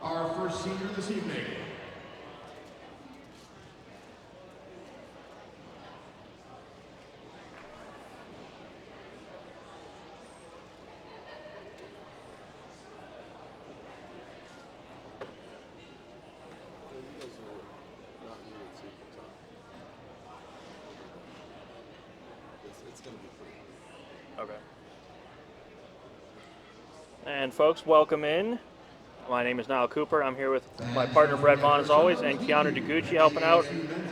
our first senior this evening. Okay. And folks, welcome in. My name is Niall Cooper. I'm here with my partner Brett Vaughn as always, and Keanu Deguchi helping out.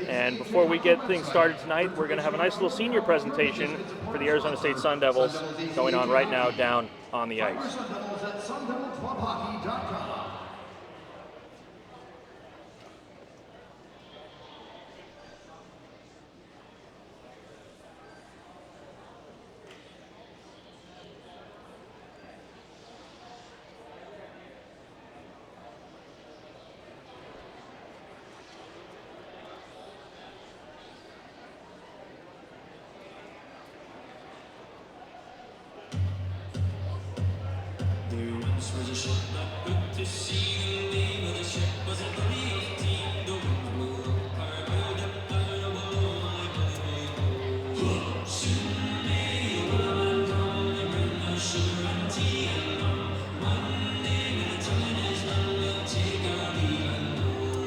And before we get things started tonight, we're going to have a nice little senior presentation for the Arizona State Sun Devils going on right now down on the ice.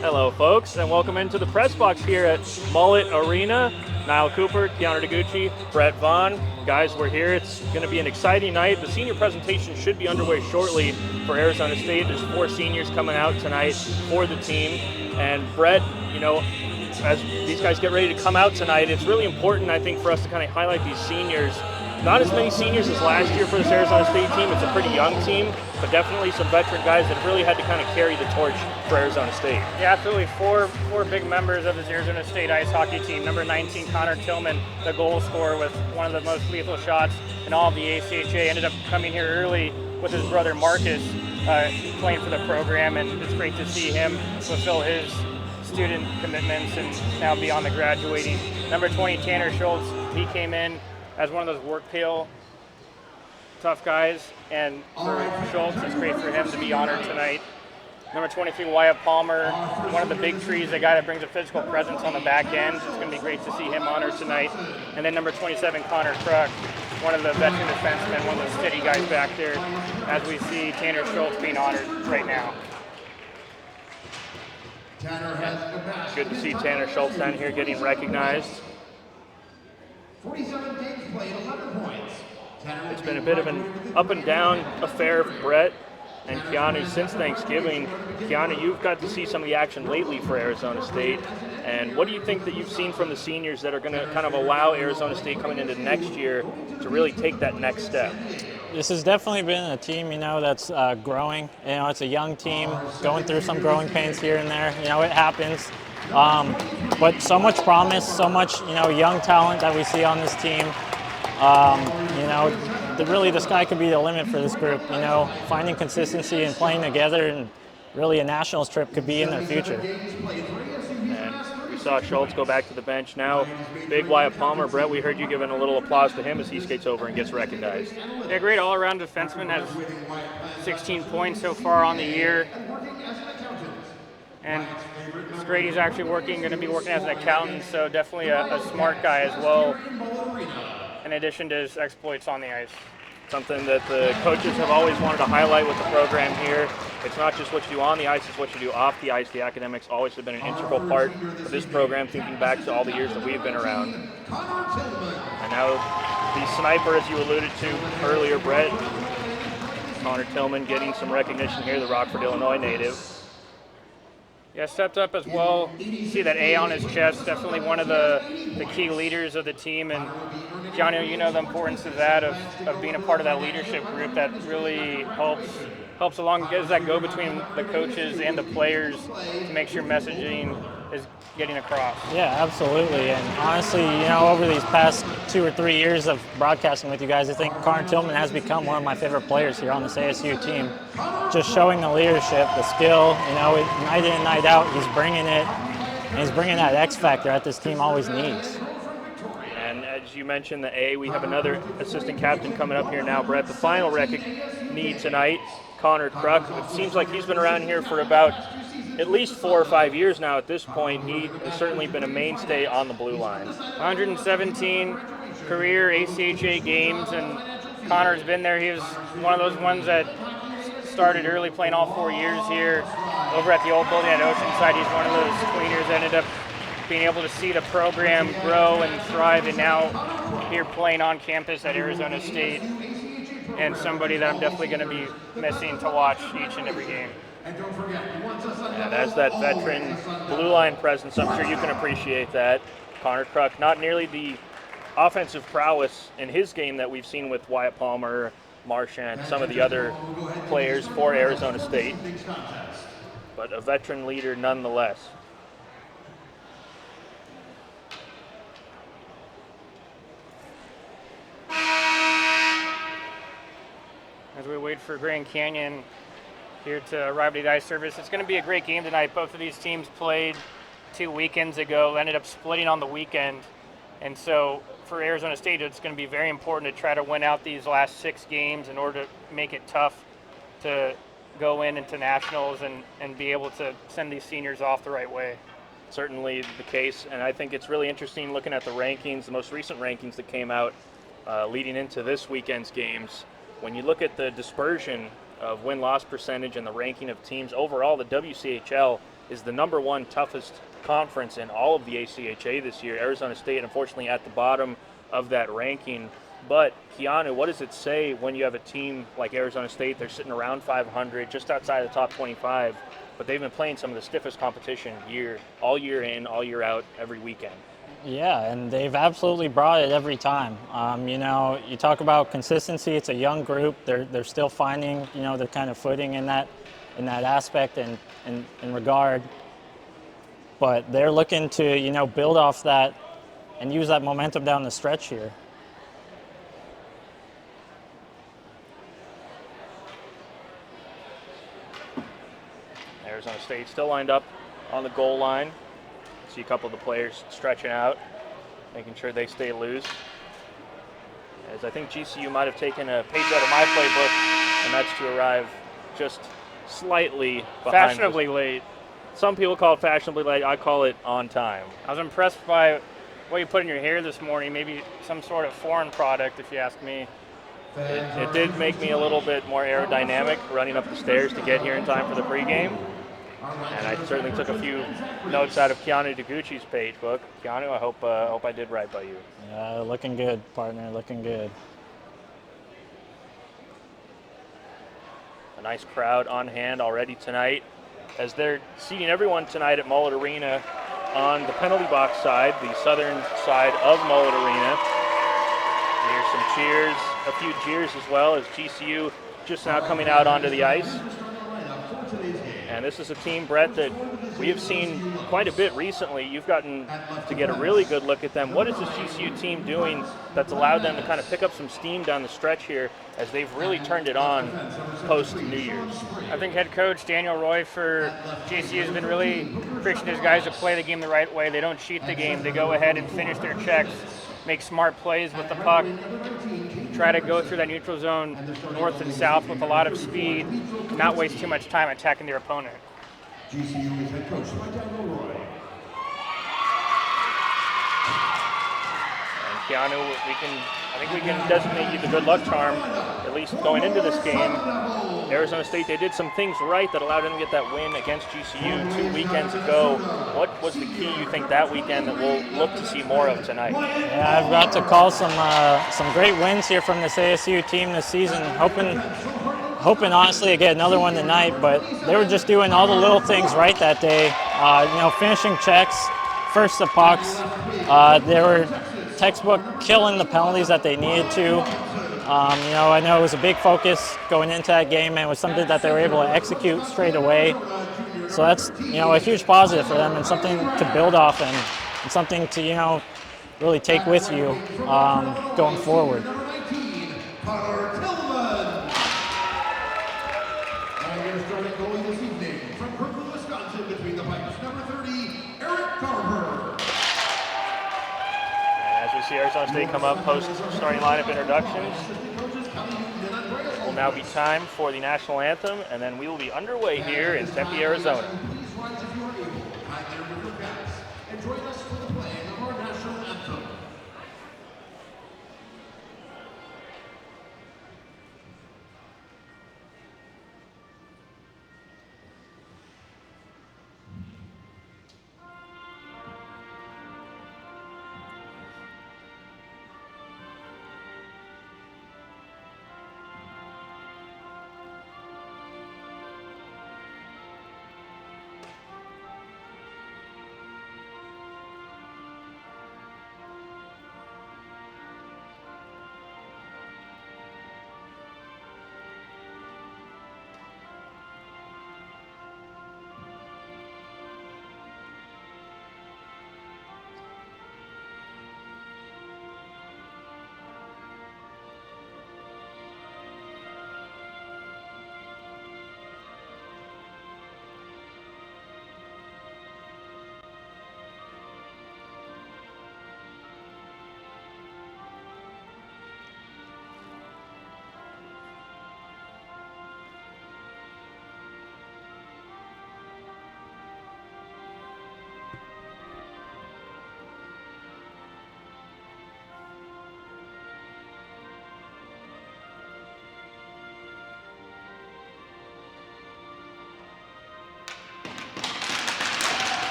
Hello, folks, and welcome into the press box here at Mullet Arena. Niall Cooper, Keanu Deguchi, Brett Vaughn. Guys, we're here. It's going to be an exciting night. The senior presentation should be underway shortly for Arizona State. There's 4 seniors coming out tonight for the team. And Brett, you know, as these guys get ready to come out tonight, it's really important, I think, for us to kind of highlight these seniors. Not as many seniors as last year for this Arizona State team. It's a pretty young team, but definitely some veteran guys that really had to kind of carry the torch for Arizona State. Yeah, absolutely. Four big members of this Arizona State ice hockey team. Number 19, Connor Tillman, the goal scorer with one of the most lethal shots in all of the ACHA, ended up coming here early with his brother Marcus playing for the program, and it's great to see him fulfill his student commitments and now be on the graduating. Number 20, Tanner Schultz, he came in as one of those work pail tough guys, and for Schultz, it's great for him to be honored tonight. Number 23, Wyatt Palmer, one of the big trees, a guy that brings a physical presence on the back end. It's going to be great to see him honored tonight. And then number 27, Connor Kruk, one of the veteran defensemen, one of the steady guys back there, as we see Tanner Schultz being honored right now. Good to see Tanner Schultz down here getting recognized. 47 games played, 11 points. It's been a bit of an up and down affair for Brett and Keanu since Thanksgiving. Keanu, you've got to see some of the action lately for Arizona State. And what do you think that you've seen from the seniors that are going to kind of allow Arizona State coming into next year to really take that next step? This has definitely been a team, that's growing. It's a young team going through some growing pains here and there. It happens. But so much promise, so much, young talent that we see on this team. Really the sky could be the limit for this group. Finding consistency and playing together, and really a nationals trip could be in their future. And we saw Schultz go back to the bench now. Big Wyatt Palmer, Brett, we heard you giving a little applause to him as he skates over and gets recognized. Yeah, great all-around defenseman, has 16 points so far on the year. And it's great he's actually going to be working as an accountant, so definitely a smart guy as well, in addition to his exploits on the ice. Something that the coaches have always wanted to highlight with the program here. It's not just what you do on the ice, it's what you do off the ice. The academics always have been an integral part of this program, thinking back to all the years that we've been around. And now the sniper, as you alluded to earlier, Brett, Connor Tillman getting some recognition here, the Rockford, Illinois native. Yeah, stepped up as well. You see that A on his chest, definitely one of the key leaders of the team. And Keanu, you know the importance of that, of being a part of that leadership group that really helps along, gets that go between the coaches and the players to make sure messaging is getting across. Yeah, absolutely. And honestly, over these past 2 or 3 years of broadcasting with you guys, I think Connor Tillman has become one of my favorite players here on this ASU team. Just showing the leadership, the skill, night in and night out, he's bringing it, and he's bringing that X factor that this team always needs. And as you mentioned, the A, we have another assistant captain coming up here now, Brett. The final recognition tonight, Connor Kruk. It seems like he's been around here for about at least 4 or 5 years now at this point. He has certainly been a mainstay on the blue line. 117 career ACHA games, and Connor's been there. He was one of those ones that started early, playing all 4 years here over at the old building at Oceanside. He's one of those tweeners that ended up being able to see the program grow and thrive, and now here playing on campus at Arizona State, and somebody that I'm definitely going to be missing to watch each and every game. And as that veteran blue line presence, I'm sure you can appreciate that. Connor Kruk, not nearly the offensive prowess in his game that we've seen with Wyatt Palmer, Marchand, some of the other players for Arizona State, but a veteran leader nonetheless. As we wait for Grand Canyon here to arrive at the ice service, it's going to be a great game tonight. Both of these teams played 2 weekends ago, ended up splitting on the weekend, and so for Arizona State, it's going to be very important to try to win out these last 6 games in order to make it tough to go into nationals and be able to send these seniors off the right way. Certainly the case, and I think it's really interesting looking at the rankings, the most recent rankings that came out leading into this weekend's games. When you look at the dispersion of win-loss percentage and the ranking of teams, overall the WCHL is the #1 toughest conference in all of the ACHA this year. Arizona State, unfortunately, at the bottom of that ranking. But, Keanu, what does it say when you have a team like Arizona State? They're sitting around 500, just outside of the top 25, but they've been playing some of the stiffest competition all year in, all year out, every weekend. Yeah, and they've absolutely brought it every time. You know, you talk about consistency. It's a young group. They're still finding, you know, their kind of footing in that aspect and in regard. But they're looking to, you know, build off that and use that momentum down the stretch here. Arizona State still lined up on the goal line. See a couple of the players stretching out, making sure they stay loose. As I think GCU might have taken a page out of my playbook, and that's to arrive just slightly behind. Fashionably late. Some people call it fashionably late. I call it on time. I was impressed by what you put in your hair this morning, maybe some sort of foreign product, if you ask me. It did make me a little bit more aerodynamic running up the stairs to get here in time for the pregame. And I certainly took a few notes out of Keanu Deguchi's page book. Keanu, I hope I did right by you. Yeah, looking good, partner, looking good. A nice crowd on hand already tonight as they're seating everyone tonight at Mullet Arena on the penalty box side, the southern side of Mullet Arena. Here's some cheers, a few jeers as well as GCU just now coming out onto the ice. And this is a team, Brett, that we have seen quite a bit recently. You've gotten to get a really good look at them. What is this GCU team doing that's allowed them to kind of pick up some steam down the stretch here as they've really turned it on post-New Year's? I think head coach Daniel Roy for GCU has been really preaching to his guys to play the game the right way. They don't cheat the game. They go ahead and finish their checks, make smart plays with the puck, try to go through that neutral zone north and south with a lot of speed, not waste too much time attacking their opponent. GCU is head coach Daniel Roy. And Keanu, I think we can designate you the good luck charm, at least going into this game. Arizona State, they did some things right that allowed them to get that win against GCU 2 weekends ago. What was the key, you think, that weekend that we'll look to see more of tonight? Yeah, I've got to call some great wins here from this ASU team this season. Hoping honestly to get another one tonight, but they were just doing all the little things right that day. You know, finishing checks, first the pucks. They were textbook killing the penalties that they needed to. You know, I know it was a big focus going into that game, and it was something that they were able to execute straight away. So that's, you know, a huge positive for them and something to build off and something to, you know, really take with you going forward. see Arizona State come up post starting lineup introductions. Will now be time for the national anthem, and then we will be underway here in Tempe, Arizona. Please rise if you are able, hide their river caps, and join us for the playing of our national anthem.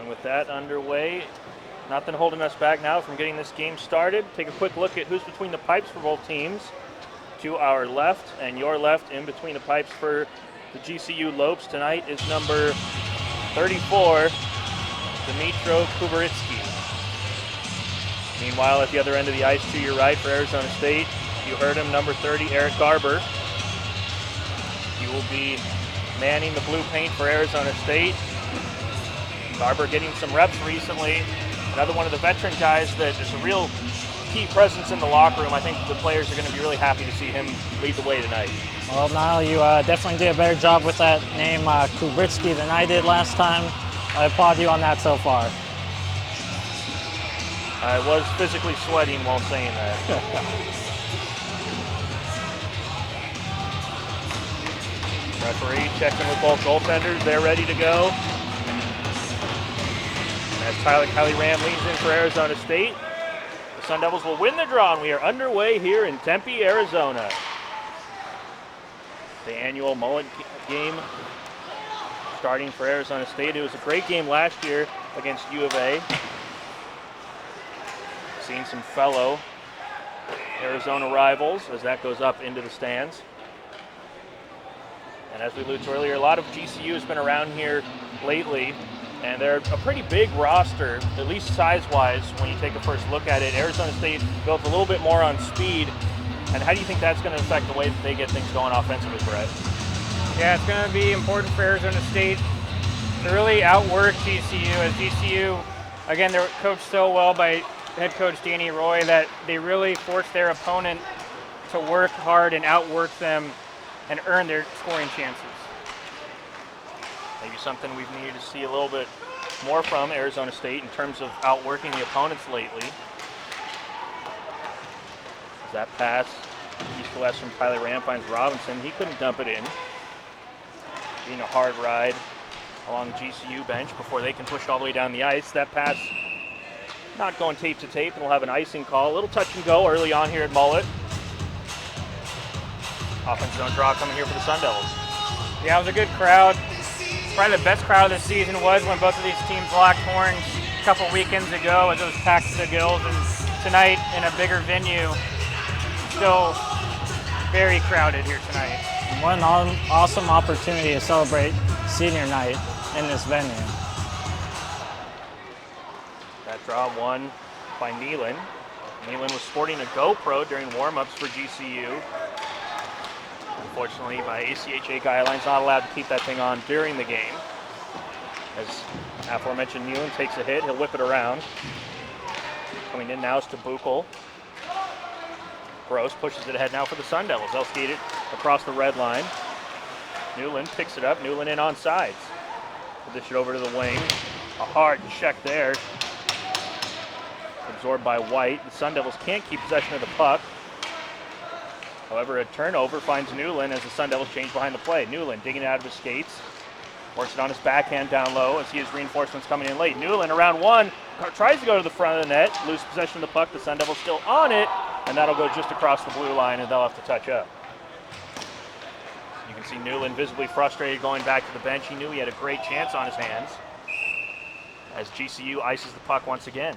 With that underway, nothing holding us back now from getting this game started. Take a quick look at who's between the pipes for both teams. To our left and your left, in between the pipes for the GCU Lopes tonight is number 34, Dmitro Kuberitsky. Meanwhile, at the other end of the ice to your right for Arizona State, you heard him, number 30, Eric Garber. He will be manning the blue paint for Arizona State. Garber getting some reps recently. Another one of the veteran guys that is a real key presence in the locker room. I think the players are going to be really happy to see him lead the way tonight. Well, Niall, you definitely did a better job with that name, Kubritsky, than I did last time. I applaud you on that so far. I was physically sweating while saying that. Referee checking with both goaltenders. They're ready to go. As Kylie Ram leans in for Arizona State, the Sun Devils will win the draw, and we are underway here in Tempe, Arizona. The annual Mullet game starting for Arizona State. It was a great game last year against U of A. Seeing some fellow Arizona rivals as that goes up into the stands. And as we alluded to earlier, a lot of GCU has been around here lately. And they're a pretty big roster, at least size-wise, when you take a first look at it. Arizona State built a little bit more on speed. And how do you think that's going to affect the way that they get things going offensively, Brett? Yeah, it's going to be important for Arizona State to really outwork GCU. As GCU, again, they're coached so well by head coach Danny Roy that they really force their opponent to work hard and outwork them and earn their scoring chances. Maybe something we've needed to see a little bit more from Arizona State in terms of outworking the opponents lately. As that pass, east to west from Tyler Ram finds Robinson. He couldn't dump it in. Being a hard ride along the GCU bench before they can push it all the way down the ice. That pass not going tape to tape, and we'll have an icing call. A little touch and go early on here at Mullet. Offensive zone draw coming here for the Sun Devils. Yeah, it was a good crowd. Probably the best crowd of the season was when both of these teams locked horns a couple weekends ago, as it was packed to the gills, and tonight in a bigger venue, still very crowded here tonight. What an awesome opportunity to celebrate senior night in this venue. That draw won by Nealon. Nealon was sporting a GoPro during warm-ups for GCU. Unfortunately, by ACHA guidelines, not allowed to keep that thing on during the game. As aforementioned Nealon takes a hit, he'll whip it around. Coming in now is to Buchel. Gross pushes it ahead now for the Sun Devils. They'll skate it across the red line. Newland picks it up. Newland in on sides. Dish it over to the wing. A hard check there. Absorbed by White. The Sun Devils can't keep possession of the puck. However, a turnover finds Newland as the Sun Devils change behind the play. Newland digging it out of his skates. Works it on his backhand down low as he has reinforcements coming in late. Newland around one. Tries to go to the front of the net. Lose possession of the puck. The Sun Devils still on it. And that'll go just across the blue line and they'll have to touch up. You can see Newland visibly frustrated going back to the bench. He knew he had a great chance on his hands as GCU ices the puck once again.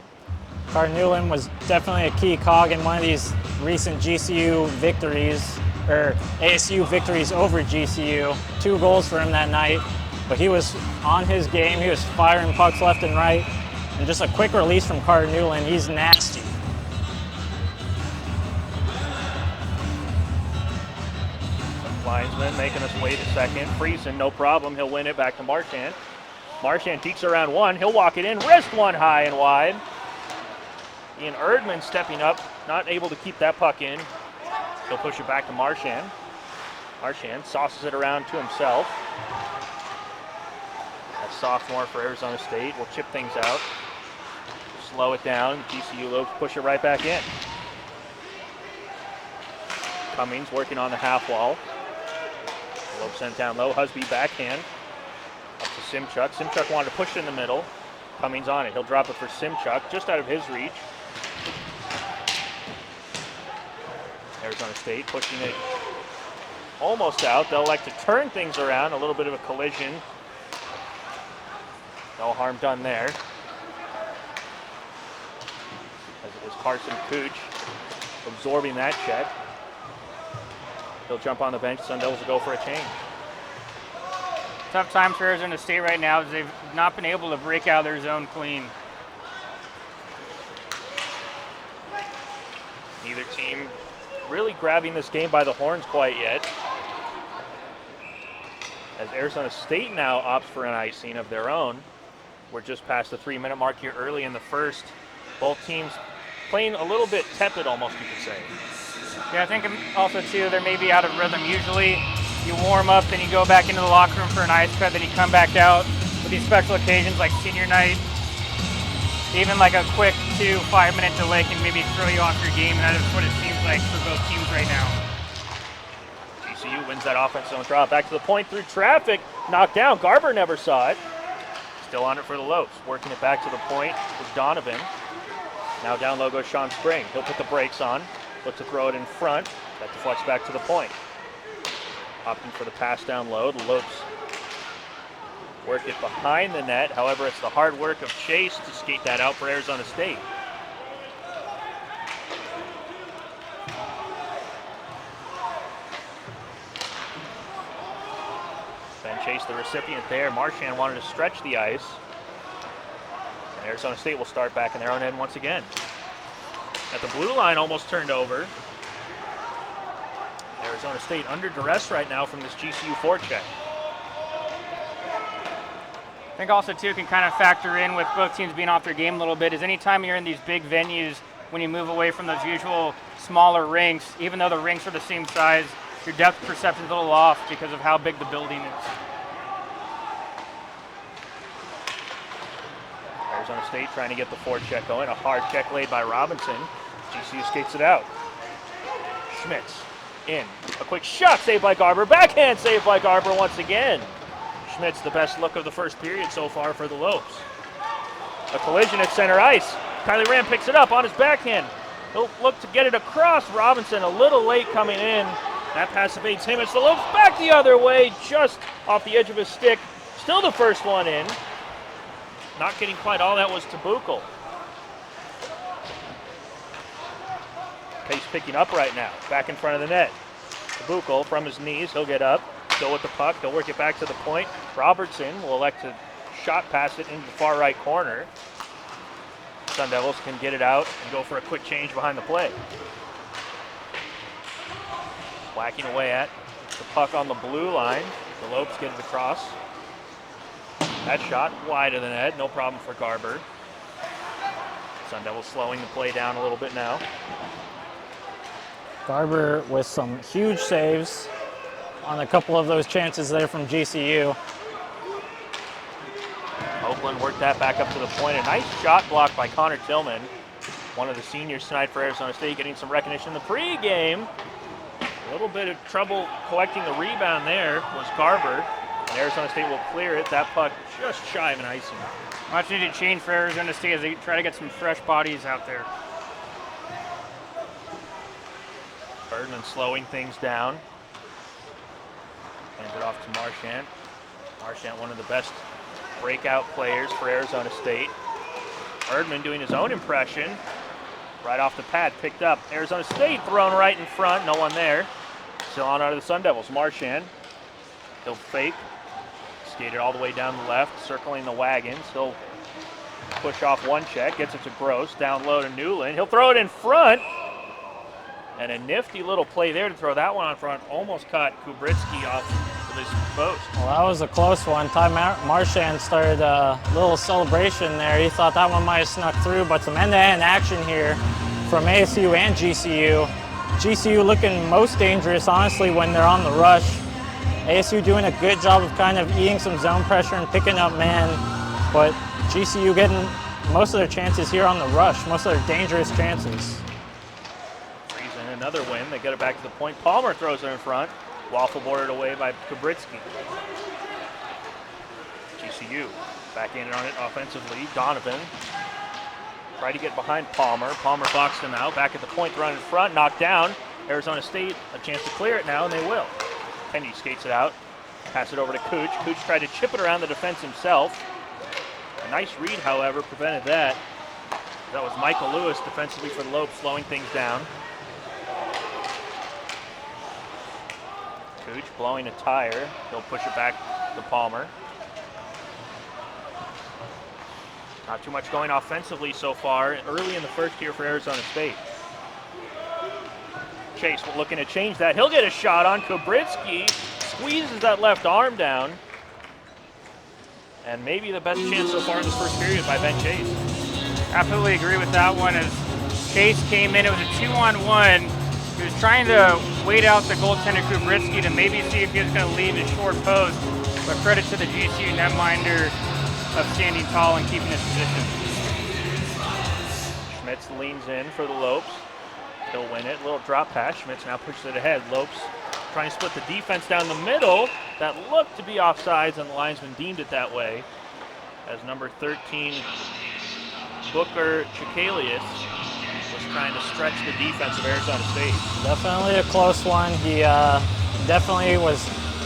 Carter Newland was definitely a key cog in one of these recent GCU victories, or ASU victories over GCU. 2 goals for him that night, but he was on his game. He was firing pucks left and right, and just a quick release from Carter Newland. He's nasty. Linesman making us wait a second. Friesen, no problem. He'll win it back to Marchand. Marchand peeks around one. He'll walk it in. Wrist one high and wide. Ian Erdman stepping up, not able to keep that puck in. He'll push it back to Marchand. Marchand sauces it around to himself. That sophomore for Arizona State will chip things out. Slow it down. GCU Lopes push it right back in. Cummings working on the half wall. Lopes sent down low. Husby backhand. Up to Simchuk. Simchuk wanted to push it in the middle. Cummings on it. He'll drop it for Simchuk, just out of his reach. Arizona State pushing it almost out. They'll like to turn things around. A little bit of a collision. No harm done there. As it was Carson Cooch absorbing that check. He'll jump on the bench. Sun Devils will go for a change. Tough times for Arizona State right now as they've not been able to break out of their zone clean. Neither team really grabbing this game by the horns quite yet. As Arizona State now opts for an icing of their own. We're just past the 3-minute mark here early in the first. Both teams playing a little bit tepid almost, you could say. Yeah, I think also too, they're maybe out of rhythm. Usually you warm up, then you go back into the locker room for an ice cut, then you come back out. With these special occasions like senior night, even like a quick 2-5 minute delay can maybe throw you off your game, and that is what it seems like for both teams right now. GCU wins that offensive draw. Back to the point through traffic. Knocked down. Garber never saw it. Still on it for the Lopes. Working it back to the point was Donovan. Now down low goes Sean Spring. He'll put the brakes on. Look to throw it in front. That deflects back to the point. Opting for the pass down low. The Lopes work it behind the net. However, it's the hard work of Chase to skate that out for Arizona State. Ben Chase, the recipient there. Marchand wanted to stretch the ice. And Arizona State will start back in their own end once again. At the blue line, almost turned over. Arizona State under duress right now from this GCU forecheck. I think also too can kind of factor in with both teams being off their game a little bit is anytime you're in these big venues, when you move away from those usual smaller rinks, even though the rinks are the same size, your depth perception is a little off because of how big the building is. Arizona State trying to get the forecheck going. A hard check laid by Robinson. GCU skates it out. Schmitz in. A quick shot saved by Garber. Backhand saved by Garber once again. Schmitz, the best look of the first period so far for the Lopes. A collision at center ice. Kylie Ram picks it up on his backhand. He'll look to get it across. Robinson a little late coming in. That pass evades him. It's the Lopes back the other way, just off the edge of his stick. Still the first one in. Not getting quite all that was to Buchel. Pace picking up right now, back in front of the net. Buchel from his knees, he'll get up, go with the puck, he'll work it back to the point. Robertson will elect to shot pass it into the far right corner. Sun Devils can get it out and go for a quick change behind the play. Whacking away at the puck on the blue line. The Lopes get it across. That shot wide of the net, no problem for Garber. Sun Devils slowing the play down a little bit now. Garber with some huge saves on a couple of those chances there from GCU. Strickland worked that back up to the point. A nice shot block by Connor Tillman, one of the seniors tonight for Arizona State, getting some recognition in the pregame. A little bit of trouble collecting the rebound there was Garber. And Arizona State will clear it. That puck just shy of an icing. Much needed change for Arizona State as they try to get some fresh bodies out there. Erdman slowing things down. Hands it off to Marchand. Marchand, one of the best breakout players for Arizona State. Erdman doing his own impression. Right off the pad, picked up. Arizona State thrown right in front. No one there. Still on out of the Sun Devils. Marchand. He'll fake. Skated all the way down the left, circling the wagons. He'll push off one check. Gets it to Gross. Down low to Newland. He'll throw it in front. And a nifty little play there to throw that one on front. Almost caught Kubritsky off with his post. Well, that was a close one. Ty Marchand started a little celebration there. He thought that one might have snuck through, but some end-to-end action here from ASU and GCU. GCU looking most dangerous, honestly, when they're on the rush. ASU doing a good job of kind of eating some zone pressure and picking up man, but GCU getting most of their chances here on the rush, most of their dangerous chances. Another win. They get it back to the point. Palmer throws it in front. Waffle boarded away by Kubritsky. GCU back in on it offensively. Donovan tried to get behind Palmer. Palmer boxed him out. Back at the point, run in front, knocked down. Arizona State a chance to clear it now, and they will. Penny skates it out. Pass it over to Cooch. Cooch tried to chip it around the defense himself. A nice read, however, prevented that. That was Michael Lewis defensively for the Lopes, slowing things down. Cooch blowing a tire. He'll push it back to Palmer. Not too much going offensively so far early in the first here for Arizona State. Chase looking to change that. He'll get a shot on. Kubritsky squeezes that left arm down. And maybe the best chance so far in this first period by Ben Chase. Absolutely agree with that one. As Chase came in, it was a 2-on-1. He was trying to wait out the goaltender Kubritsky to maybe see if he was going to leave his short post. But credit to the GCU netminder of standing tall and keeping his position. Schmitz leans in for the Lopes. He'll win it. Little drop pass. Schmitz now pushes it ahead. Lopes trying to split the defense down the middle. That looked to be offsides, and the linesman deemed it that way. As number 13, Booker Chikalius, was trying to stretch the defense of Arizona State. Definitely a close one. He definitely was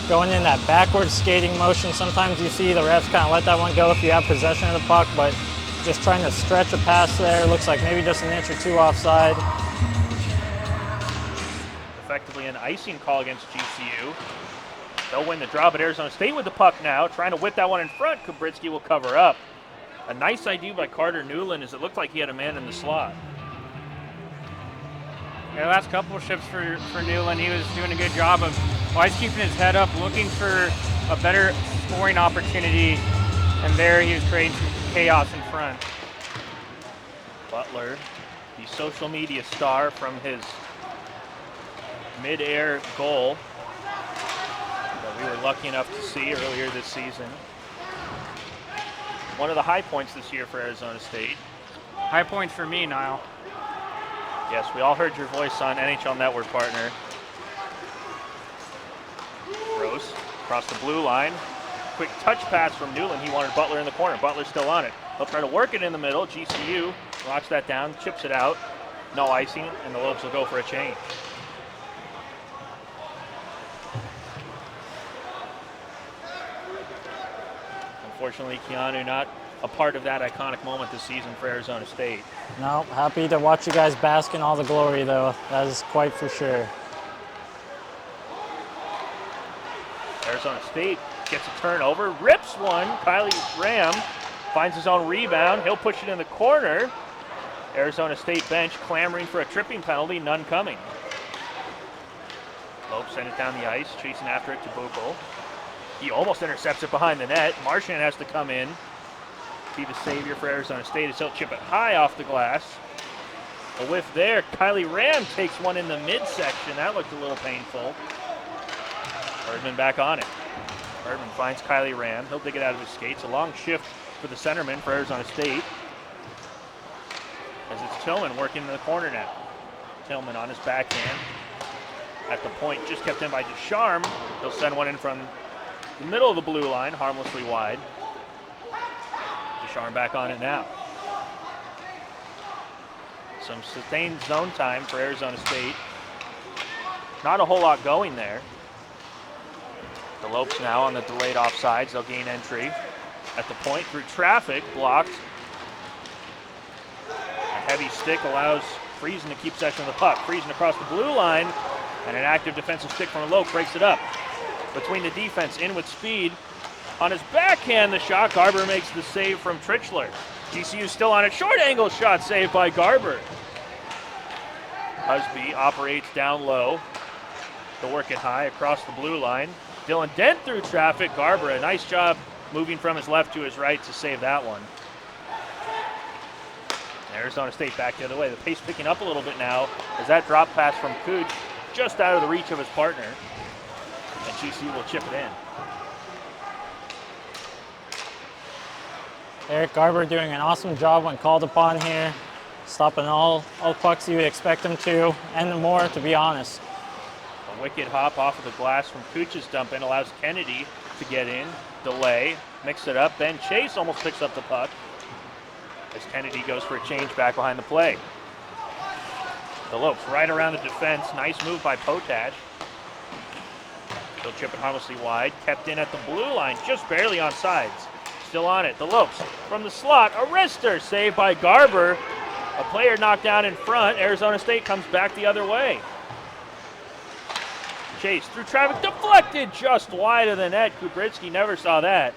going in that backward skating motion. Sometimes you see the refs kind of let that one go if you have possession of the puck, but just trying to stretch a pass there. Looks like maybe just an inch or two offside. Effectively an icing call against GCU. They'll win the draw, but Arizona State with the puck now, trying to whip that one in front. Kubritsky will cover up. A nice idea by Carter Newland, as it looked like he had a man in the slot. Yeah, the last couple of shifts for Newland, he was doing a good job of always keeping his head up, looking for a better scoring opportunity, and there he was creating some chaos in front. Butler, the social media star from his mid-air goal that we were lucky enough to see earlier this season. One of the high points this year for Arizona State. High points for me, Niall. Yes, we all heard your voice on NHL Network, partner. Gross across the blue line. Quick touch pass from Newland. He wanted Butler in the corner. Butler's still on it. They'll try to work it in the middle. GCU locks that down, chips it out. No icing, and the Lopes will go for a change. Unfortunately, Keanu not a part of that iconic moment this season for Arizona State. No, happy to watch you guys bask in all the glory, though. That is quite for sure. Arizona State gets a turnover, rips one. Kylie Ram finds his own rebound. He'll push it in the corner. Arizona State bench clamoring for a tripping penalty, none coming. Lopes sent it down the ice, chasing after it to Buchel. He almost intercepts it behind the net. Marchand has to come in, be the savior for Arizona State as he'll chip it high off the glass. A whiff there. Kylie Ram takes one in the midsection. That looked a little painful. Erdman back on it. Erdman finds Kylie Ram. He'll dig it out of his skates. A long shift for the centerman for Arizona State. As it's Tillman working in the corner now. Tillman on his backhand. At the point, just kept in by Descharme. He'll send one in from the middle of the blue line, harmlessly wide. Descharme back on it now. Some sustained zone time for Arizona State. Not a whole lot going there. The Lopes now on the delayed offsides. They'll gain entry. At the point, through traffic, blocked. A heavy stick allows Friesen to keep possession of the puck. Friesen across the blue line, and an active defensive stick from a Lope breaks it up. Between the defense, in with speed. On his backhand, the shot, Garber makes the save from Trichler. GCU still on it. Short angle shot saved by Garber. Husby operates down low. To work it high across the blue line. Dylan Dent through traffic. Garber, a nice job moving from his left to his right to save that one. Arizona State back the other way. The pace picking up a little bit now as that drop pass from Cooch just out of the reach of his partner. And GCU will chip it in. Eric Garber doing an awesome job when called upon here, stopping all pucks you would expect him to, and more, to be honest. A wicked hop off of the glass from Cooch's dump in allows Kennedy to get in, delay, mix it up. Ben Chase almost picks up the puck as Kennedy goes for a change back behind the play. The Lopes right around the defense. Nice move by Potash. He'll chip it harmlessly wide. Kept in at the blue line, just barely on sides. Still on it. The Lopes from the slot. A wrister saved by Garber. A player knocked down in front. Arizona State comes back the other way. Chase through traffic, deflected just wide of the net. Kubritsky never saw that.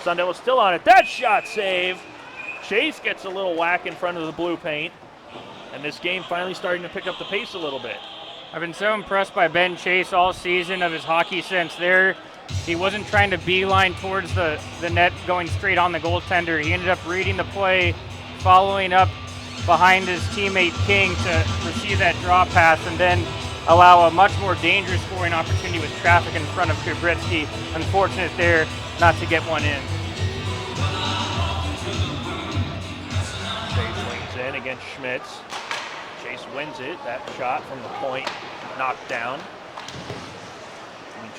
Sun Devils still on it. That shot save. Chase gets a little whack in front of the blue paint. And this game finally starting to pick up the pace a little bit. I've been so impressed by Ben Chase all season of his hockey sense there. He wasn't trying to beeline towards the net going straight on the goaltender. He ended up reading the play, following up behind his teammate King to receive that draw pass and then allow a much more dangerous scoring opportunity with traffic in front of Kubritsky. Unfortunate there not to get one in. Chase swings in against Schmitz. Chase wins it. That shot from the point knocked down.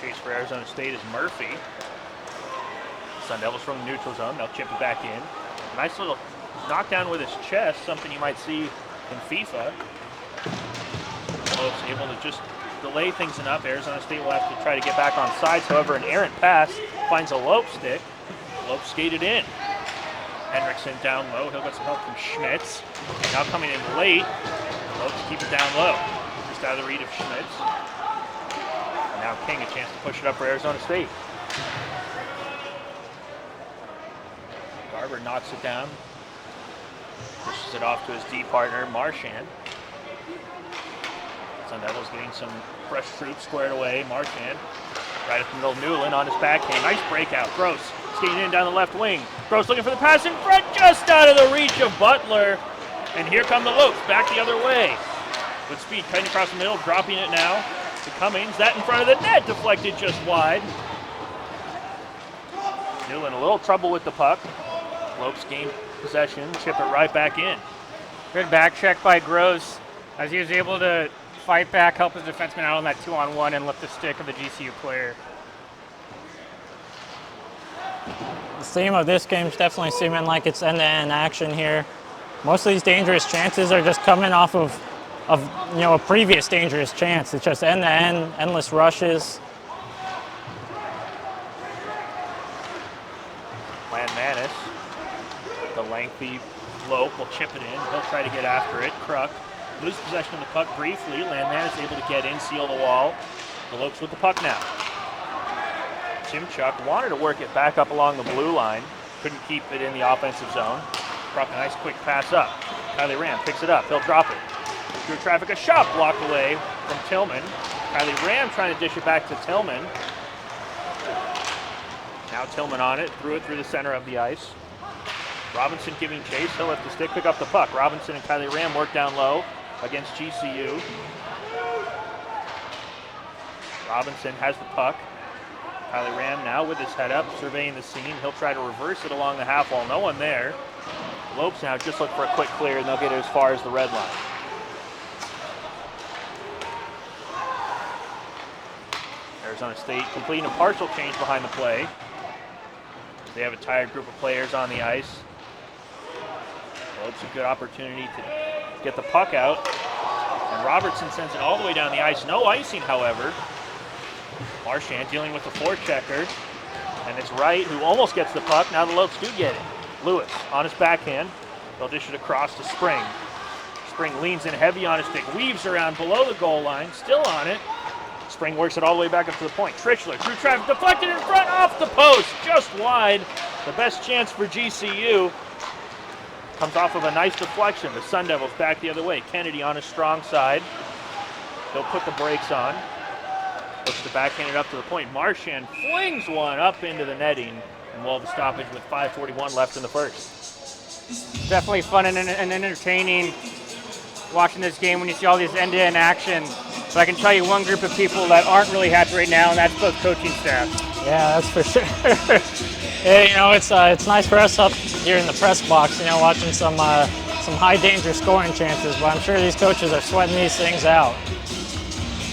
Chase for Arizona State is Murphy. Sun Devils from the neutral zone. They'll chip it back in. Nice little knockdown with his chest, something you might see in FIFA. Lopes able to just delay things enough. Arizona State will have to try to get back on sides. However, an errant pass finds a Lope stick. Lope skated in. Hendrickson down low. He'll get some help from Schmitz. Now coming in late. Lopes keep it down low. Just out of the read of Schmitz. Now King a chance to push it up for Arizona State. Garber knocks it down. Pushes it off to his D partner, Marchand. Sun Devils getting some fresh troops squared away. Marchand right up the middle. Newland on his backhand. Nice breakout. Gross skating in down the left wing. Gross looking for the pass in front, just out of the reach of Butler. And here come the Lopes back the other way. With speed cutting across the middle, dropping it now to Cummings. That in front of the net, deflected just wide. Newland a little trouble with the puck. Lopes gain possession, chip it right back in. Good back check by Gross as he was able to fight back, help his defenseman out on that 2-on-1 and lift the stick of the GCU player. The theme of this game is definitely seeming like it's end-to-end action here. Most of these dangerous chances are just coming off of a previous dangerous chance. It's just end-to-end, endless rushes. Landmanis, the lengthy Lope will chip it in. He'll try to get after it. Kruk loses possession of the puck briefly. Landmanis able to get in, seal the wall. The Lopes with the puck now. Chimchuk wanted to work it back up along the blue line. Couldn't keep it in the offensive zone. Kruk a nice quick pass up. Kylie Ram picks it up. He'll drop it. Through traffic, a shot blocked away from Tillman. Kylie Ram trying to dish it back to Tillman. Now Tillman on it, threw it through the center of the ice. Robinson giving chase, he'll lift the stick, pick up the puck. Robinson and Kylie Ram work down low against GCU. Robinson has the puck. Kylie Ram now with his head up, surveying the scene. He'll try to reverse it along the half wall. No one there. Lopes now just look for a quick clear, and they'll get it as far as the red line. Arizona State completing a partial change behind the play. They have a tired group of players on the ice. Lopes a good opportunity to get the puck out. And Robertson sends it all the way down the ice. No icing, however. Marchand dealing with the forechecker. And it's Wright who almost gets the puck. Now the Lopes do get it. Lewis on his backhand. They'll dish it across to Spring. Spring leans in heavy on his stick. Weaves around below the goal line. Still on it. Spring works it all the way back up to the point. Trichler, through traffic, deflected in front, off the post. Just wide. The best chance for GCU. Comes off of a nice deflection. The Sun Devils back the other way. Kennedy on his strong side. They'll put the brakes on. Looks to backhand it up to the point. Marchand flings one up into the netting. And we'll have a stoppage with 5:41 left in the first. Definitely fun and entertaining watching this game when you see all these end-to-end action. But I can tell you one group of people that aren't really happy right now, and that's both coaching staff. Yeah, that's for sure. Yeah, it's nice for us up here in the press box, watching some high danger scoring chances. But I'm sure these coaches are sweating these things out.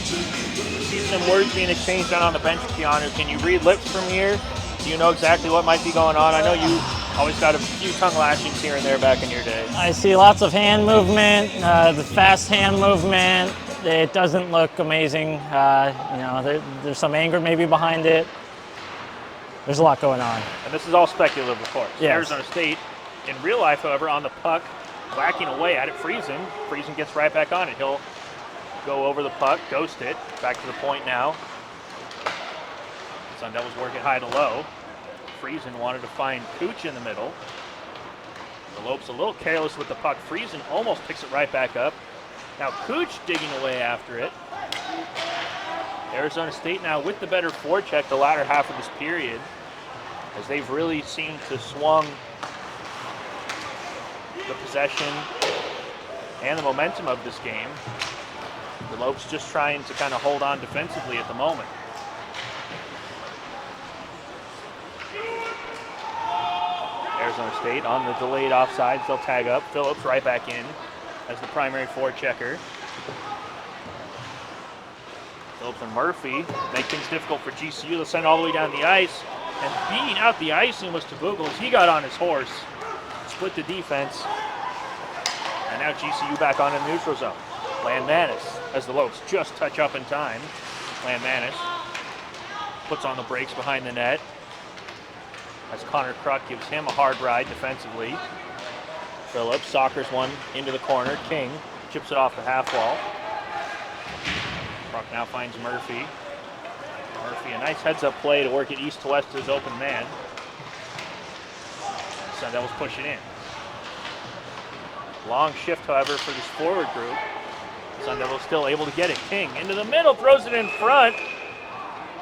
See some words being exchanged down on the bench, Keanu. Can you read lips from here? Do you know exactly what might be going on? I know you always got a few tongue lashings here and there back in your day. I see lots of hand movement, the fast hand movement. It doesn't look amazing. There's some anger maybe behind it. There's a lot going on. And this is all speculative, of course. Yes. Arizona State, in real life, however, on the puck, whacking away at it. Friesen. Friesen gets right back on it. He'll go over the puck, ghost it. Back to the point now. Sun Devils working high to low. Friesen wanted to find Cooch in the middle. The Lopes a little careless with the puck. Friesen almost picks it right back up. Now Cooch digging away after it. Arizona State now with the better forecheck the latter half of this period, as they've really seemed to swung the possession and the momentum of this game. The Lopes just trying to kind of hold on defensively at the moment. Arizona State on the delayed offsides. They'll tag up. Phillips right back in as the primary forechecker. Phillips and Murphy make things difficult for GCU. They'll send it all the way down the ice. And beating out the icing was Tabugel as he got on his horse. Split the defense. And now GCU back on in the neutral zone. Landmanis, as the Lopes just touch up in time. Landmanis puts on the brakes behind the net, as Connor Kruk gives him a hard ride defensively. Phillips soccers one into the corner. King chips it off the half wall. Kruk now finds Murphy. Murphy, a nice heads-up play to work it east to west to his open man. Sun Devils push it in. Long shift, however, for this forward group. Sun Devils still able to get it. King into the middle, throws it in front.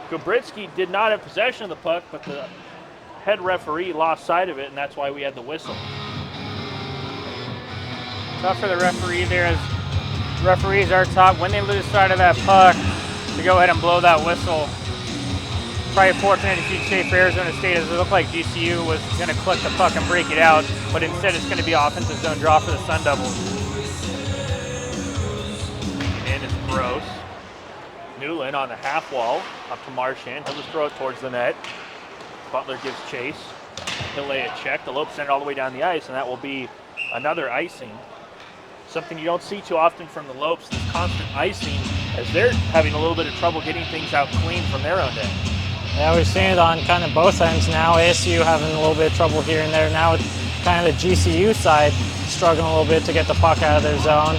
Gabritsky did not have possession of the puck, but the head referee lost sight of it, and that's why we had the whistle. Tough for the referee there, as referees are taught when they lose sight of that puck to go ahead and blow that whistle. Probably fortunate, if you say, for Arizona State, as it looked like GCU was going to clip the puck and break it out, but instead it's going to be offensive zone draw for the Sun Devils. And it's Gross. Newland on the half wall, up to Marchand. He'll just throw it towards the net. Butler gives chase. He'll lay a check. The Lopes send it all the way down the ice, and that will be another icing. Something you don't see too often from the Lopes, this constant icing, as they're having a little bit of trouble getting things out clean from their own end. Yeah, we've seen it on kind of both ends now. ASU having a little bit of trouble here and there. Now it's kind of the GCU side struggling a little bit to get the puck out of their zone.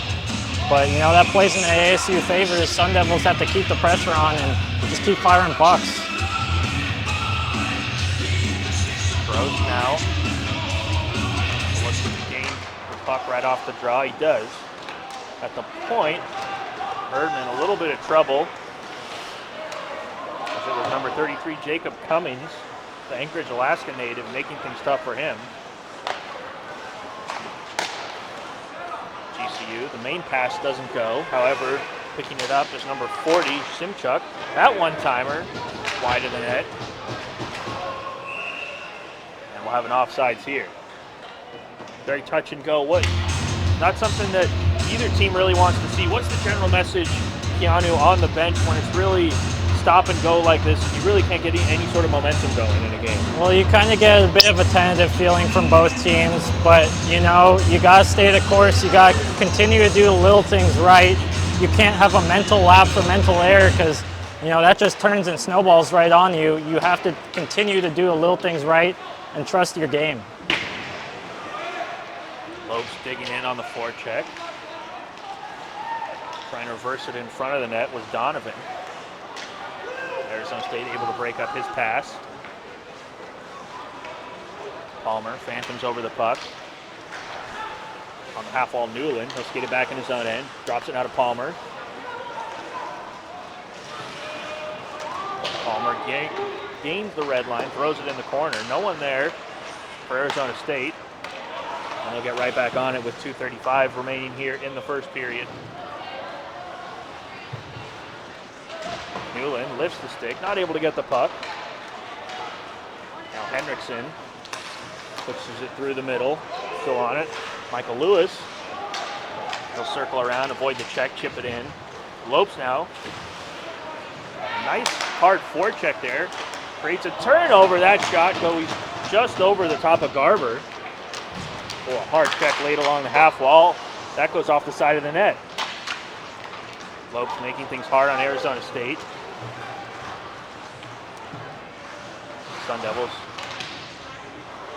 But, that plays in the ASU favor. The Sun Devils have to keep the pressure on and just keep firing pucks. Gross now. Looks to gain the puck right off the draw. He does. At the point, Herdman a little bit of trouble. As it was number 33, Jacob Cummings, the Anchorage, Alaska native, making things tough for him. GCU, the main pass doesn't go. However, Picking it up is number 40, Simchuk. That one-timer, wide of the net. And we'll have an offsides here. Very touch and go. Not something that either team really wants to see. What's the general message, Keanu, on the bench when it's really stop and go like this? You really can't get any sort of momentum going in a game. Well, you kind of get a bit of a tentative feeling from both teams, but you know, you got to stay the course. You got to continue to do the little things right. You can't have a mental lapse or mental error because, you know, that just turns and snowballs right on you. You have to continue to do the little things right and trust your game. Lopes digging in on the forecheck. Trying to reverse it in front of the net was Donovan. Arizona State able to break up his pass. Palmer phantoms over the puck. On the half wall, Newland. He'll skate it back in his own end. Drops it out of Palmer. Palmer gains the red line, throws it in the corner. No one there for Arizona State. And they'll get right back on it with 2:35 remaining here in the first period. Newland lifts the stick, not able to get the puck. Now Henriksen pushes it through the middle, still on it. Michael Lewis, he'll circle around, avoid the check, chip it in. Lopes now. Nice hard forecheck there. Creates a turnover. That shot goes just over the top of Garber. Oh, a hard check laid along the half wall. That goes off the side of the net. Lopes making things hard on Arizona State. Sun Devils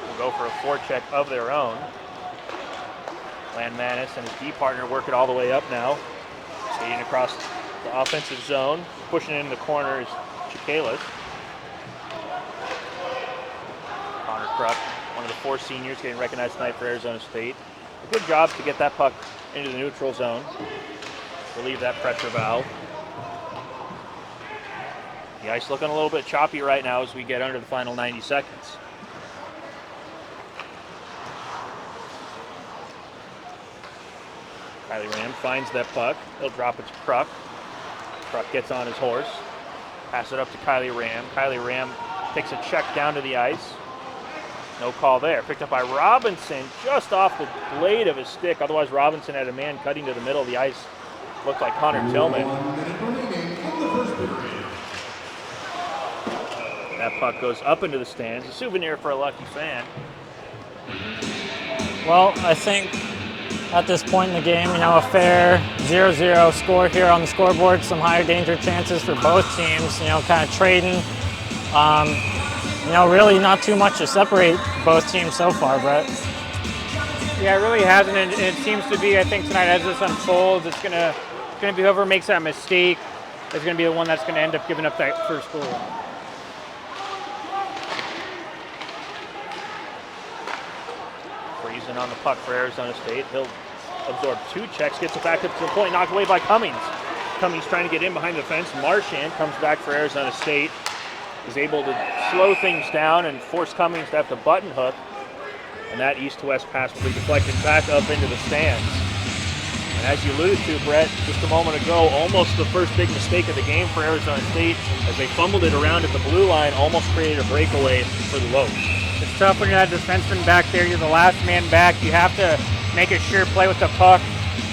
will go for a forecheck of their own. Landmanis and his D partner work it all the way up now. Skating across the offensive zone. Pushing it in the corner is Chikalis. Connor Kruk, one of the 4 seniors, getting recognized tonight for Arizona State. A good job to get that puck into the neutral zone. Relieve that pressure valve. The ice looking a little bit choppy right now as we get under the final 90 seconds. Kylie Ram finds that puck. He'll drop it to Kruk. Kruk gets on his horse. Pass it up to Kylie Ram. Kylie Ram takes a check down to the ice. No call there. Picked up by Robinson just off the blade of his stick. Otherwise, Robinson had a man cutting to the middle of the ice. Looked like Connor Tillman. That puck goes up into the stands. A souvenir for a lucky fan. Well, I think at this point in the game, you know, a fair 0-0 score here on the scoreboard. Some higher danger chances for both teams, you know, kind of trading. You know, really not too much to separate both teams so far, Brett. Yeah, it really hasn't, and it seems to be, I think tonight as this unfolds, it's gonna be whoever makes that mistake is gonna be the one that's gonna end up giving up that first goal. Freezing on the puck for Arizona State. He'll absorb 2 checks, gets it back up to the point, knocked away by Cummings. Cummings trying to get in behind the fence. Marchand comes back for Arizona State. Is able to slow things down and force Cummings to have to button hook. And that east-to-west pass will be deflected back up into the stands. And as you alluded to, Brett, just a moment ago, almost the first big mistake of the game for Arizona State as they fumbled it around at the blue line, almost created a breakaway for the Lopes. It's tough when you're that defenseman back there. You're the last man back. You have to make a sure play with the puck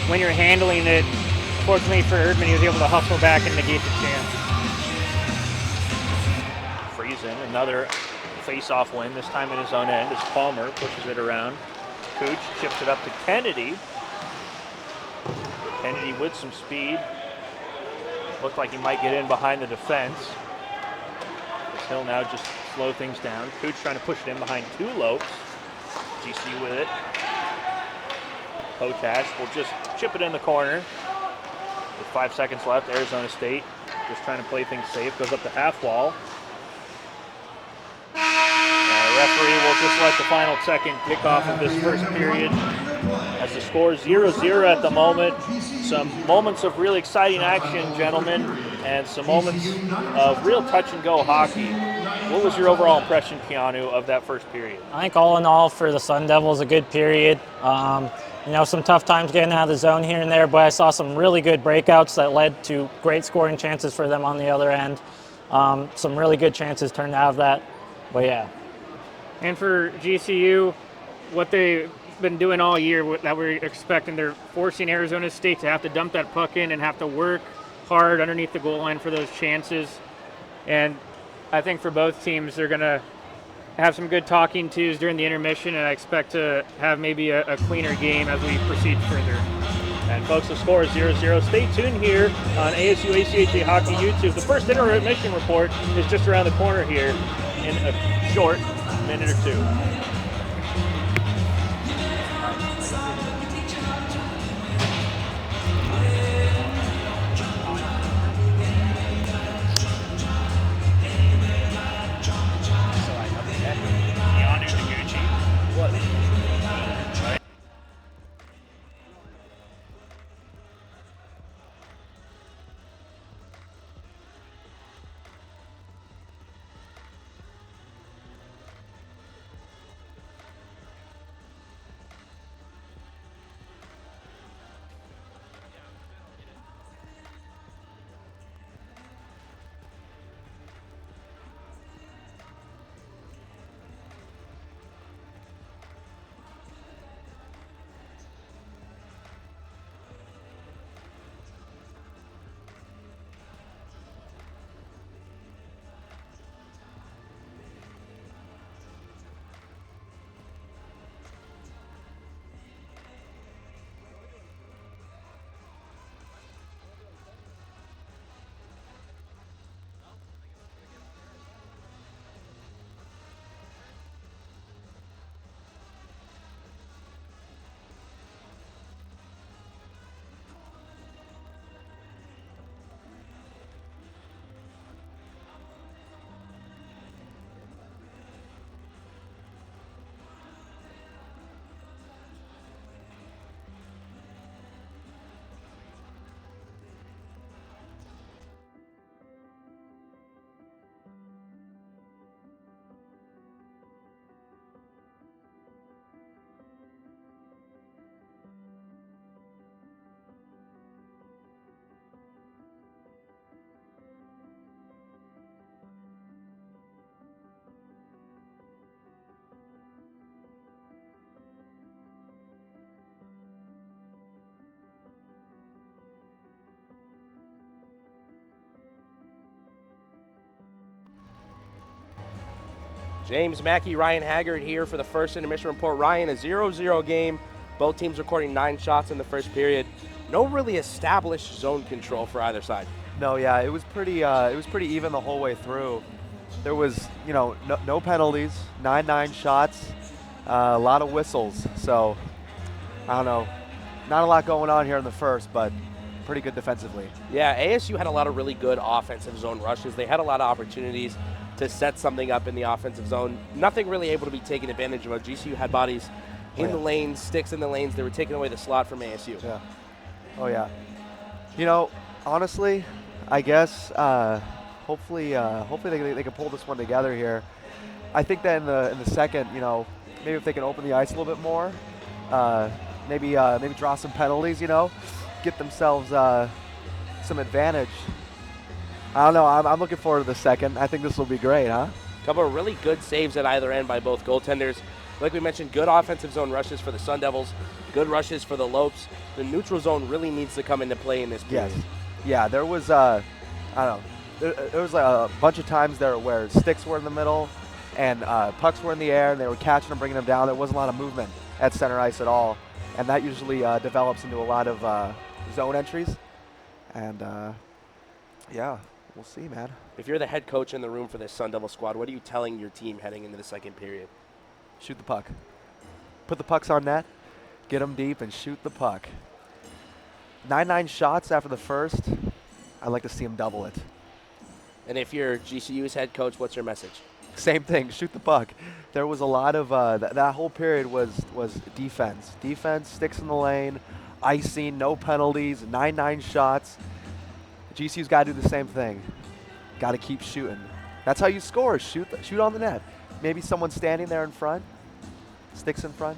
when you're handling it. Fortunately for Erdman, he was able to hustle back and negate the chance. Friesen, another face-off win, this time in his own end as Palmer pushes it around. Cooch chips it up to Kennedy. Kennedy with some speed. Looked like he might get in behind the defense. Hill now just slow things down. Cooch trying to push it in behind 2 Lopes. GC with it. Potash will just chip it in the corner. With 5 seconds left, Arizona State just trying to play things safe. Goes up the half wall. The referee will just let the final second kickoff of this first period as the score is 0-0 at the moment. Some moments of really exciting action, gentlemen, and some moments of real touch-and-go hockey. What was your overall impression, Keanu, of that first period? I think all in all for the Sun Devils, a good period. You know, some tough times getting out of the zone here and there, but I saw some really good breakouts that led to great scoring chances for them on the other end. Some really good chances turned out of that, but yeah. And for GCU, what they've been doing all year that we're expecting, they're forcing Arizona State to have to dump that puck in and have to work hard underneath the goal line for those chances. And I think for both teams, they're going to have some good talking tos during the intermission, and I expect to have maybe a cleaner game as we proceed further. And folks, the score is 0-0. Stay tuned here on ASU ACHA Hockey YouTube. The first intermission report is just around the corner here in a short minute or two. James Mackey, Ryan Haggard here for the first intermission report. Ryan, a 0-0 game. Both teams recording 9 shots in the first period. No really established zone control for either side. No, yeah, it was pretty even the whole way through. There was, no penalties, 9 shots, a lot of whistles. So, I don't know, not a lot going on here in the first, but pretty good defensively. Yeah, ASU had a lot of really good offensive zone rushes. They had a lot of opportunities to set something up in the offensive zone. Nothing really able to be taken advantage of. GCU had bodies in the lanes, sticks in the lanes. They were taking away the slot from ASU. Yeah. Oh, yeah. Honestly, I guess hopefully they can pull this one together here. I think that in the second, maybe if they can open the ice a little bit more, maybe draw some penalties, get themselves some advantage. I don't know. I'm looking forward to the second. I think this will be great, huh? A couple of really good saves at either end by both goaltenders. Like we mentioned, good offensive zone rushes for the Sun Devils, good rushes for the Lopes. The neutral zone really needs to come into play in this period. Yes. Yeah, there was, I don't know, there was a bunch of times there where sticks were in the middle and pucks were in the air and they were catching them, bringing them down. There wasn't a lot of movement at center ice at all. And that usually develops into a lot of zone entries. And, yeah. We'll see, man. If you're the head coach in the room for this Sun Devil squad, what are you telling your team heading into the second period? Shoot the puck. Put the pucks on net, get them deep, and shoot the puck. 9 shots after the first. I'd like to see them double it. And if you're GCU's head coach, what's your message? Same thing, shoot the puck. There was a lot of, that whole period was defense. Defense, sticks in the lane, icing, no penalties, 9 shots. GCU's got to do the same thing. Got to keep shooting. That's how you score. Shoot on the net. Maybe someone standing there in front, sticks in front.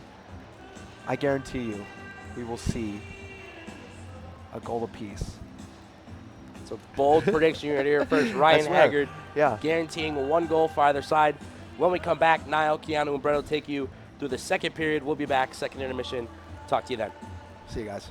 I guarantee you, we will see a goal apiece. It's a bold prediction. You're here first. Ryan swear. Haggard Yeah. guaranteeing 1 goal for either side. When we come back, Niall, Keanu, and Brett will take you through the second period. We'll be back, second intermission. Talk to you then. See you guys.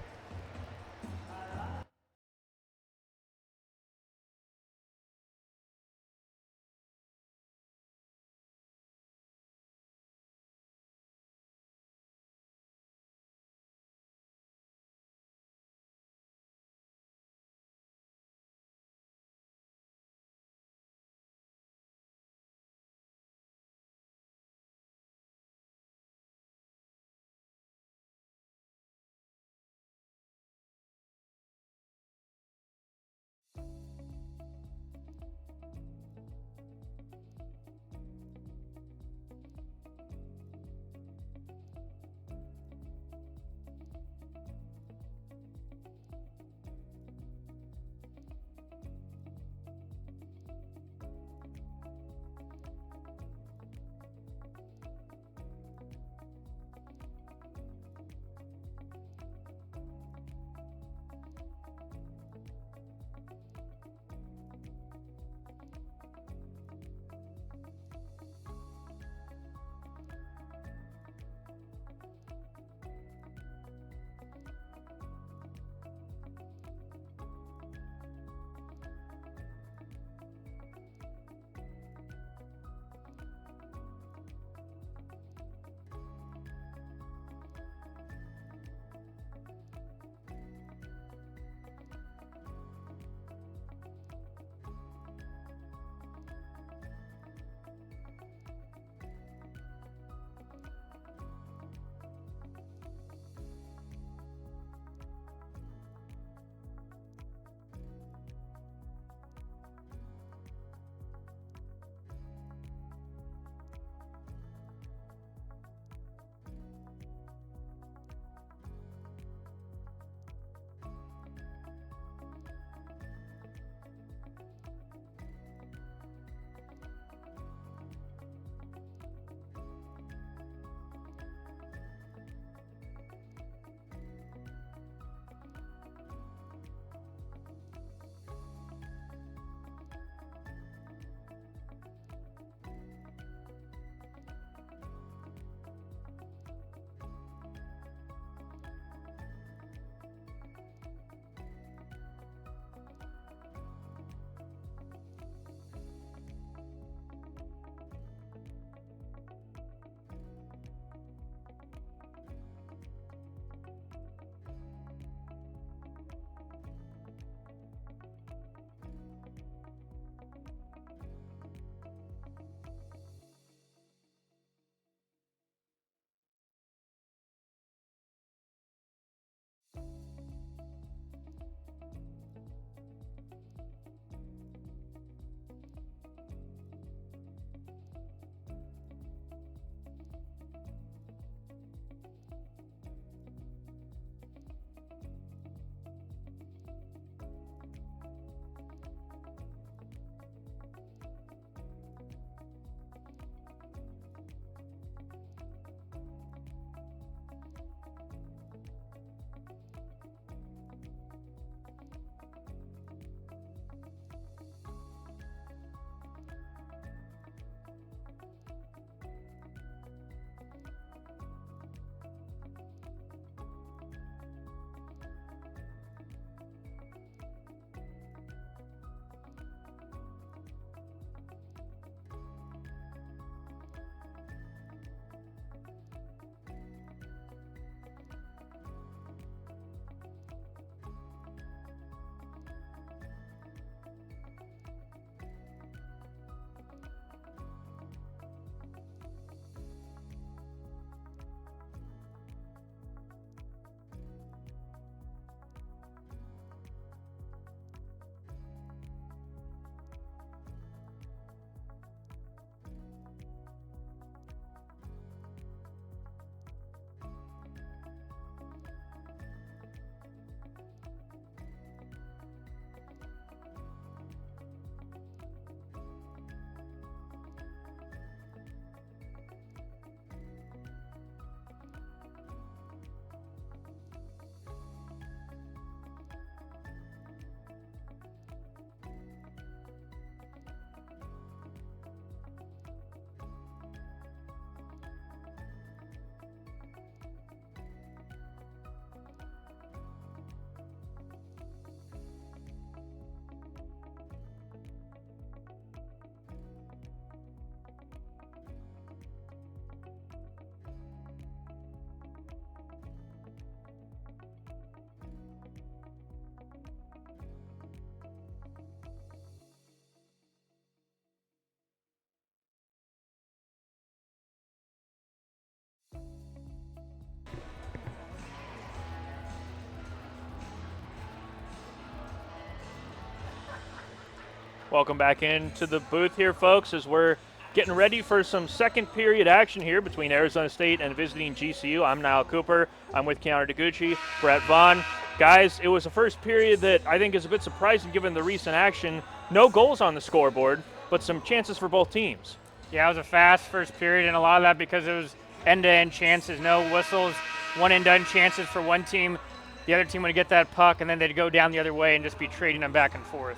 Welcome back into the booth here, folks, as we're getting ready for some second period action here between Arizona State and visiting GCU. I'm Niall Cooper. I'm with Keanu Deguchi, Brett Vaughn. Guys, it was a first period that I think is a bit surprising given the recent action. No goals on the scoreboard, but some chances for both teams. Yeah, it was a fast first period, and a lot of that because it was end-to-end chances, no whistles, one-and-done chances for one team. The other team would get that puck, and then they'd go down the other way and just be trading them back and forth.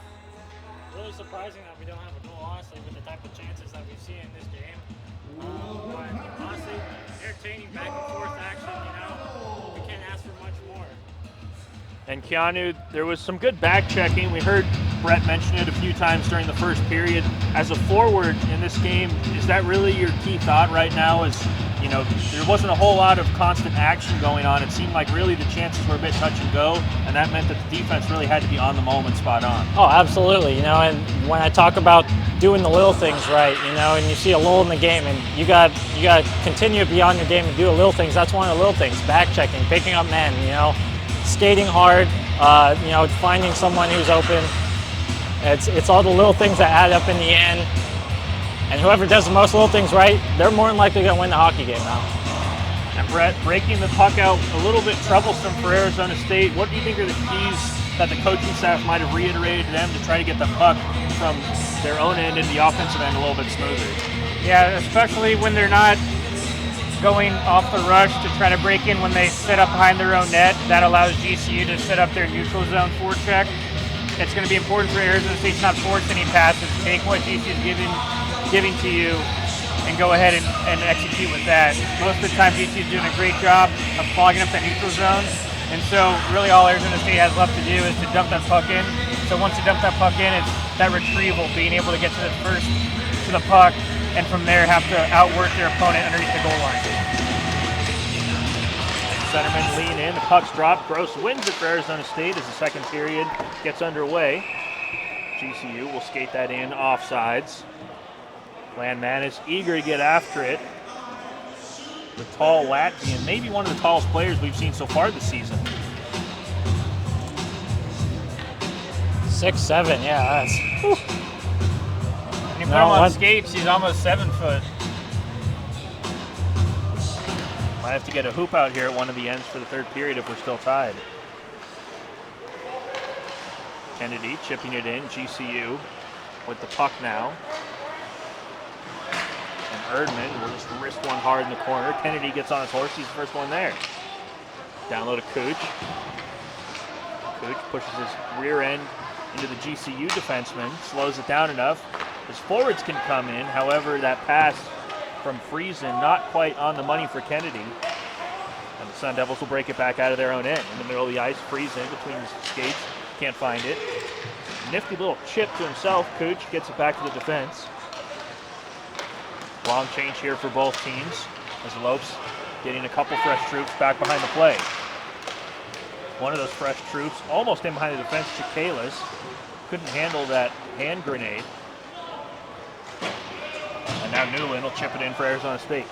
Really surprising that we don't have a goal, honestly, with the type of chances that we've seen in this game. But honestly, entertaining back and forth action, we can't ask for much more. And Keanu, there was some good back checking. We heard Brett mention it a few times during the first period. As a forward in this game, is that really your key thought right now? There wasn't a whole lot of constant action going on. It seemed like really the chances were a bit touch and go, and that meant that the defense really had to be on the moment, spot on. Oh, absolutely. And when I talk about doing the little things right, and you see a lull in the game, and you got to continue beyond your game and do the little things. That's one of the little things. Back checking, picking up men, skating hard, finding someone who's open. It's all the little things that add up in the end. And whoever does the most little things right, they're more than likely going to win the hockey game now. And Brett, breaking the puck out a little bit troublesome for Arizona State. What do you think are the keys that the coaching staff might have reiterated to them to try to get the puck from their own end and the offensive end a little bit smoother? Yeah, especially when they're not going off the rush to try to break in when they set up behind their own net. That allows GCU to set up their neutral zone forecheck. It's going to be important for Arizona State to not force any passes. Take what GCU is giving to you and go ahead and execute with that. Most of the time GCU is doing a great job of clogging up that neutral zone, and so really all Arizona State has left to do is to dump that puck in. So once you dump that puck in, it's that retrieval, being able to get to the puck, and from there have to outwork their opponent underneath the goal line. Centermen lean in, the puck's dropped. Gross wins it for Arizona State as the second period gets underway. GCU will skate that in offsides. Landman is eager to get after it. The tall Latvian, maybe one of the tallest players we've seen so far this season. 6'7", yeah, that's... Whew. When you put him on skates, he's almost 7 foot. Might have to get a hoop out here at one of the ends for the third period if we're still tied. Kennedy chipping it in, GCU with the puck now. And Erdman will just wrist one hard in the corner. Kennedy gets on his horse, he's the first one there. Down low to Cooch. Cooch pushes his rear end into the GCU defenseman, slows it down enough. His forwards can come in, however, that pass from Friesen not quite on the money for Kennedy. And the Sun Devils will break it back out of their own end. In the middle of the ice, Friesen between his skates, can't find it. Nifty little chip to himself. Cooch gets it back to the defense. Long change here for both teams as Lopes getting a couple fresh troops back behind the play. One of those fresh troops almost in behind the defense, Chicalis. Couldn't handle that hand grenade. And now Newland will chip it in for Arizona State.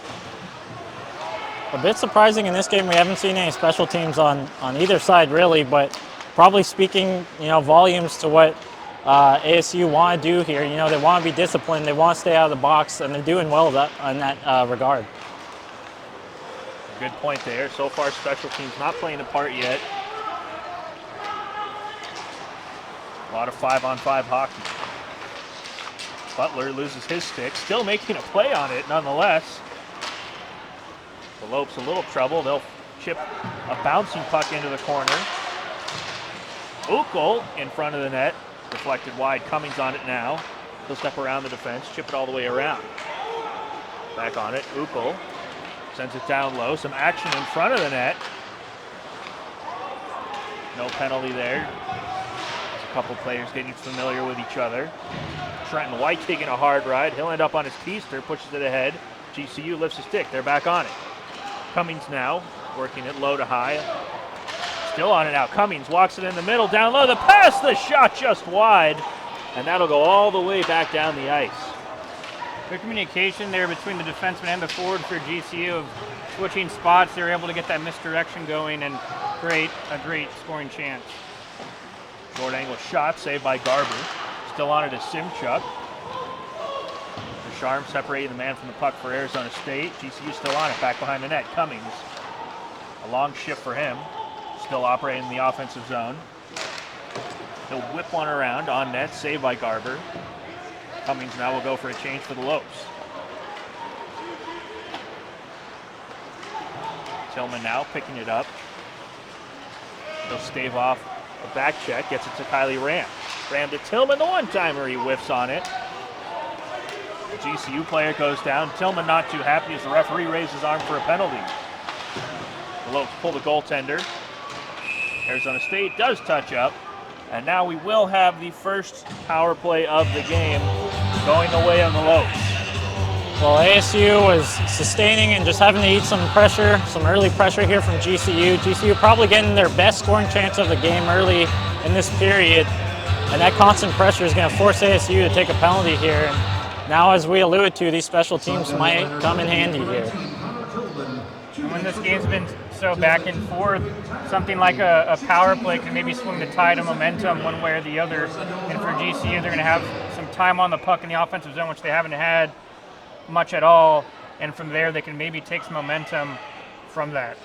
A bit surprising in this game, we haven't seen any special teams on either side really, but probably speaking, volumes to what ASU want to do here. They want to be disciplined, they want to stay out of the box, and they're doing well in that regard. Good point there. So far, special teams not playing a part yet. A lot of 5-on-5 hockey. Butler loses his stick, still making a play on it nonetheless. The Lopes a little trouble. They'll chip a bouncing puck into the corner. Ukol in front of the net. Deflected wide. Cummings on it now. He'll step around the defense, chip it all the way around. Back on it. Ukol sends it down low. Some action in front of the net. No penalty there. There's a couple players getting familiar with each other. Trenton White taking a hard ride. He'll end up on his keister, pushes it ahead. GCU lifts his stick. They're back on it. Cummings now working it low to high. Still on it now. Cummings walks it in the middle, down low. The pass, the shot just wide. And that'll go all the way back down the ice. Good communication there between the defenseman and the forward for GCU of switching spots. They were able to get that misdirection going and create a great scoring chance. Short angle shot saved by Garber. still on it as Simchuk. Sharm separating the man from the puck for Arizona State. GCU still on it, back behind the net. Cummings, a long shift for him. Still operating in the offensive zone. He'll whip one around on net, saved by Garber. Cummings now will go for a change for the Lopes. Tillman now picking it up. He'll stave off a back check, gets it to Kylie Ram. Ram to Tillman, the one-timer, he whiffs on it. The GCU player goes down. Tillman not too happy as the referee raises his arm for a penalty. The Lopes pull the goaltender. Arizona State does touch up. And now we will have the first power play of the game going the way of the Lopes. Well, ASU was sustaining and just having to eat some pressure, some early pressure here from GCU. GCU probably getting their best scoring chance of the game early in this period. And that constant pressure is going to force ASU to take a penalty here. And now, as we alluded to, these special teams might come in handy here. And when this game's been so back and forth, something like a power play can maybe swing the tide of momentum one way or the other. And for GCU, they're going to have some time on the puck in the offensive zone, which they haven't had much at all. And from there, they can maybe take some momentum from that.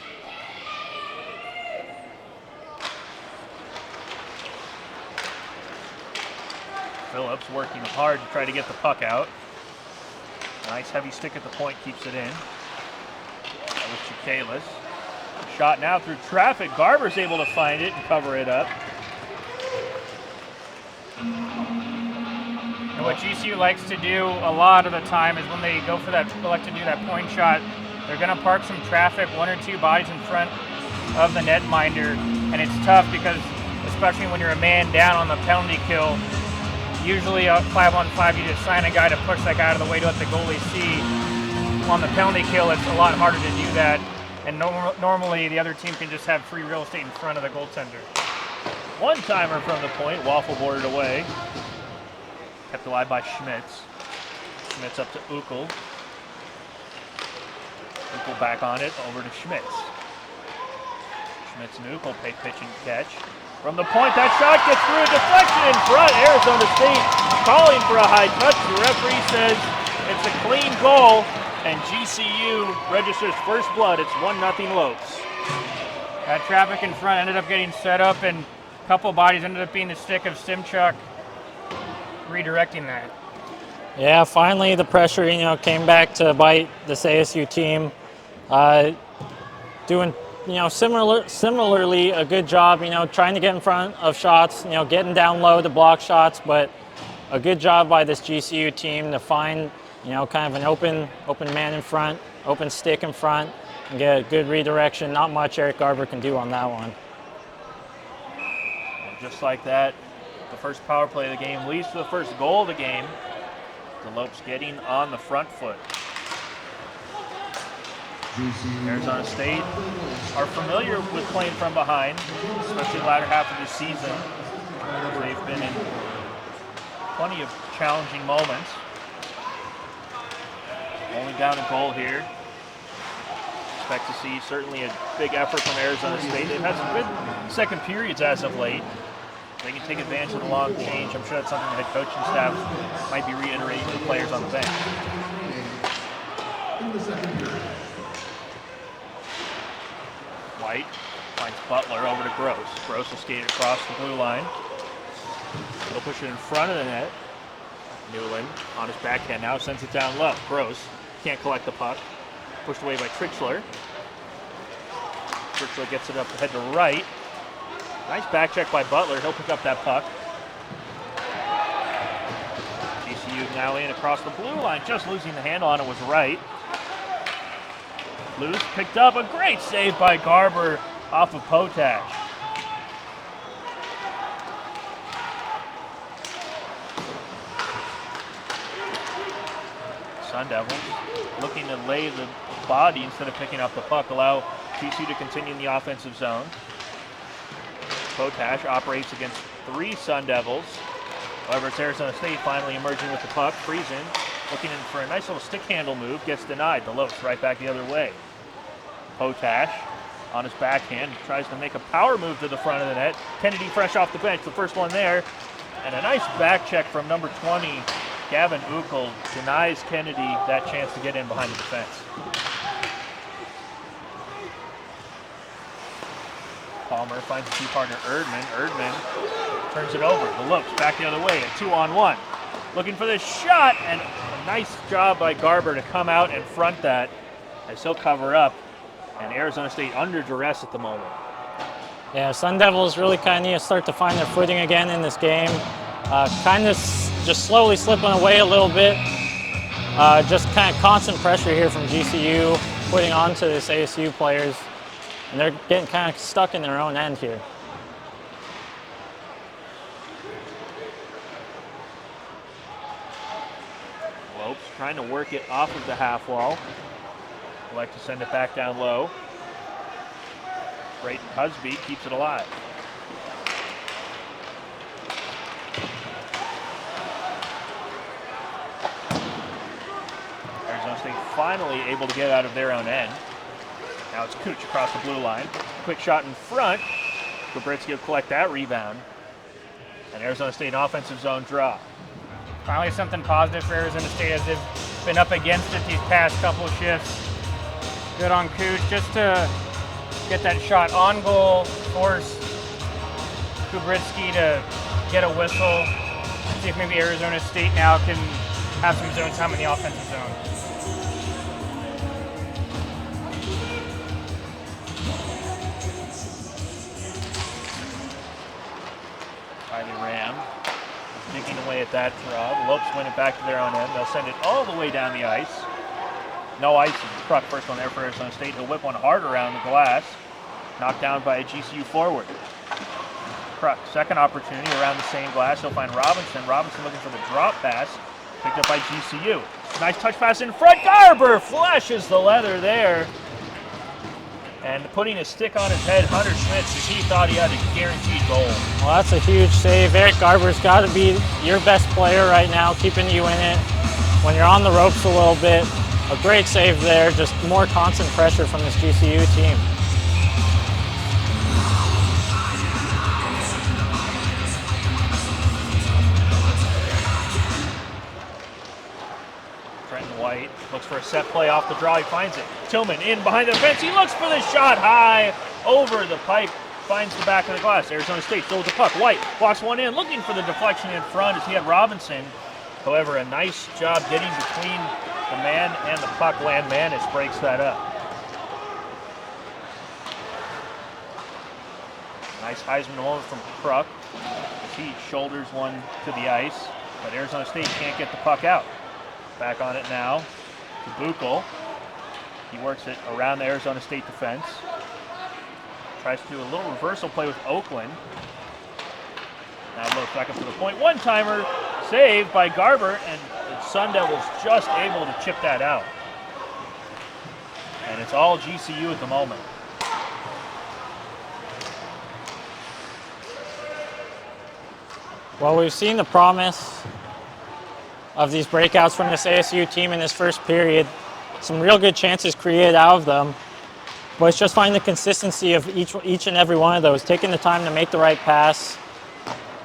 Phillips working hard to try to get the puck out. Nice heavy stick at the point keeps it in. That was Chicalis. Shot now through traffic. Garber's able to find it and cover it up. And what GCU likes to do a lot of the time is when they go for that, elect to do that point shot, they're going to park some traffic, one or two bodies in front of the netminder. And it's tough because, especially when you're a man down on the penalty kill, usually a 5-on-5, you just sign a guy to push that guy out of the way to let the goalie see. On the penalty kill, it's a lot harder to do that. And normally the other team can just have free real estate in front of the goaltender. One-timer from the point, waffle boarded away. Kept alive by Schmitz. Schmitz up to Uckel. Uckel back on it, over to Schmitz. Schmitz and Uckel pay pitch and catch. From the point, that shot gets through, a deflection in front. Arizona State calling for a high touch. The referee says it's a clean goal, and GCU registers first blood. It's 1-0 Lopes. That traffic in front ended up getting set up, and a couple bodies ended up being the stick of Simchuk redirecting that. Yeah, finally the pressure, came back to bite this ASU team. Doing, similarly a good job, trying to get in front of shots, getting down low to block shots, but a good job by this GCU team to find, kind of an open man in front, open stick in front, and get a good redirection. Not much Eric Garber can do on that one. And just like that, the first power play of the game leads to the first goal of the game. The Lopes getting on the front foot. Arizona State are familiar with playing from behind, especially the latter half of the season. They've been in plenty of challenging moments. Only down a goal here. Expect to see certainly a big effort from Arizona State. They've had some good second periods as of late. They can take advantage of the long change. I'm sure that's something the head coaching staff might be reiterating to the players on the bench. White finds Butler over to Gross. Gross will skate across the blue line. He'll push it in front of the net. Newland on his backhand now sends it down low. Gross can't collect the puck. Pushed away by Trichler. Trichler gets it up ahead to right. Nice back check by Butler. He'll pick up that puck. GCU now in across the blue line. Just losing the handle on it was right. Loose picked up. A great save by Garber off of Potash. Sun Devils looking to lay the body instead of picking up the puck. Allow GCU to continue in the offensive zone. Potash operates against 3 Sun Devils. However, it's Arizona State finally emerging with the puck. Friesen looking in for a nice little stick handle move. Gets denied. The Lopes right back the other way. Potash on his backhand tries to make a power move to the front of the net. Kennedy fresh off the bench. The first one there. And a nice back check from number 20, Gavin Uckel, denies Kennedy that chance to get in behind the defense. Palmer finds a key partner, Erdman. Erdman turns it over. The Lopes back the other way, a 2-on-1. Looking for this shot, and a nice job by Garber to come out and front that as he'll cover up. And Arizona State under duress at the moment. Yeah, Sun Devils really kind of need to start to find their footing again in this game. Kind of just slowly slipping away a little bit. Just kind of constant pressure here from GCU putting onto this ASU players. And they're getting kind of stuck in their own end here. Lopes trying to work it off of the half wall. Would like to send it back down low. Brayton Husby keeps it alive. Arizona State finally able to get out of their own end. Now it's Cooch across the blue line. Quick shot in front. Gabritsky will collect that rebound. And Arizona State offensive zone draw. Finally something positive for Arizona State as they've been up against it these past couple of shifts. Good on Cooch just to get that shot on goal, force Gabritsky to get a whistle. See if maybe Arizona State now can have some zone time in the offensive zone. Riley Ram digging away at that throb. Lopes win it back to their own end. They'll send it all the way down the ice. No ice. Kruk first one there for Arizona State. He'll whip one hard around the glass. Knocked down by a GCU forward. Kruk, second opportunity around the same glass. He'll find Robinson. Robinson looking for the drop pass. Picked up by GCU. Nice touch pass in front. Garber flashes the leather there. And putting his stick on his head, Hunter Schmitz, as he thought he had a guaranteed goal. Well, that's a huge save. Eric Garber's got to be your best player right now, keeping you in it. When you're on the ropes a little bit, a great save there. Just more constant pressure from this GCU team. White looks for a set play off the draw. He finds it. Tillman in behind the fence. He looks for the shot high over the pipe. Finds the back of the glass. Arizona State still with the puck. White walks one in, looking for the deflection in front as he had Robinson. However, a nice job getting between the man and the puck. Land Manis breaks that up. Nice Heisman moment from Kruk as he shoulders one to the ice, but Arizona State can't get the puck out. Back on it now to Buchel. He works it around the Arizona State defense. Tries to do a little reversal play with Oakland. Now looks back up to the point. One-timer saved by Garber, and the Sun Devils just able to chip that out. And it's all GCU at the moment. Well, we've seen the promise of these breakouts from this ASU team in this first period. Some real good chances created out of them. But it's just finding the consistency of each and every one of those, taking the time to make the right pass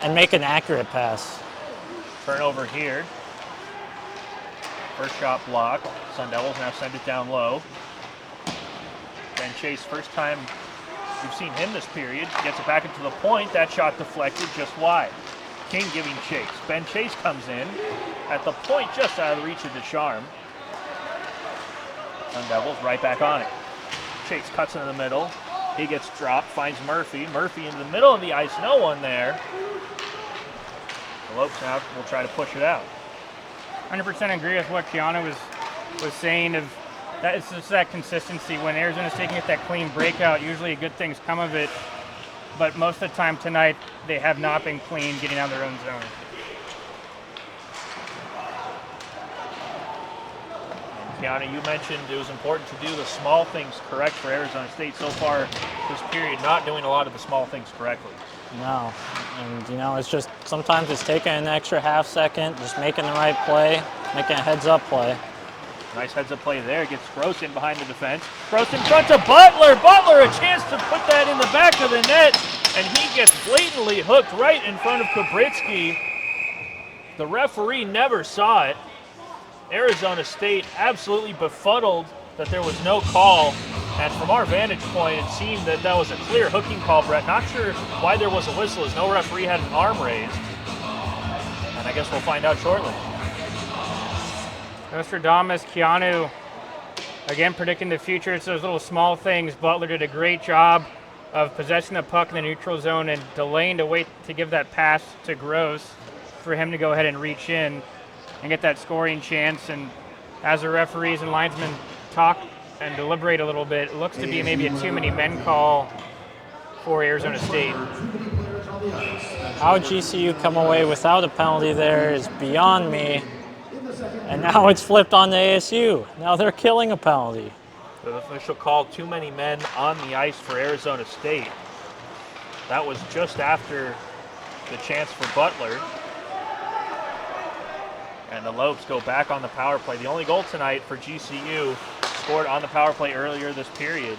and make an accurate pass. Turnover here. First shot blocked. Sun Devils now send it down low. Ben Chase, first time we've seen him this period, gets it back into the point. That shot deflected just wide. King giving chase. Ben Chase comes in at the point just out of the reach of Descharme. Sun Devils right back on it. Chase cuts into the middle. He gets dropped, finds Murphy. Murphy into the middle of the ice, no one there. The Lopes now will try to push it out. 100% agree with what Keanu was saying. Of that, it's just that consistency. When Arizona's taking it that clean breakout, usually good things come of it. But most of the time tonight, they have not been clean getting out of their own zone. And Keanu, you mentioned it was important to do the small things correct for Arizona State. So far this period, not doing a lot of the small things correctly. No, and it's just sometimes it's taking an extra half second, just making the right play, making a heads-up play. Nice heads-up play there. Gets Gross in behind the defense. Gross in front to Butler. Butler a chance to put that in the back of the net. and he gets blatantly hooked right in front of Kubritsky. The referee never saw it. Arizona State absolutely befuddled that there was no call, and from our vantage point, it seemed that that was a clear hooking call, Brett. Not sure why there was a whistle, as no referee had an arm raised, and I guess we'll find out shortly. Nostradamus, Keanu, again predicting the future. It's those little small things. Butler did a great job of possessing the puck in the neutral zone and delaying to wait to give that pass to Gross for him to go ahead and reach in and get that scoring chance. And as the referees and linesmen talk and deliberate a little bit, it looks to be maybe a too many men call for Arizona State. How GCU come away without a penalty there is beyond me. And now it's flipped on to ASU. Now they're killing a penalty. The official called too many men on the ice for Arizona State. That was just after the chance for Butler. And the Lopes go back on the power play. The only goal tonight for GCU scored on the power play earlier this period.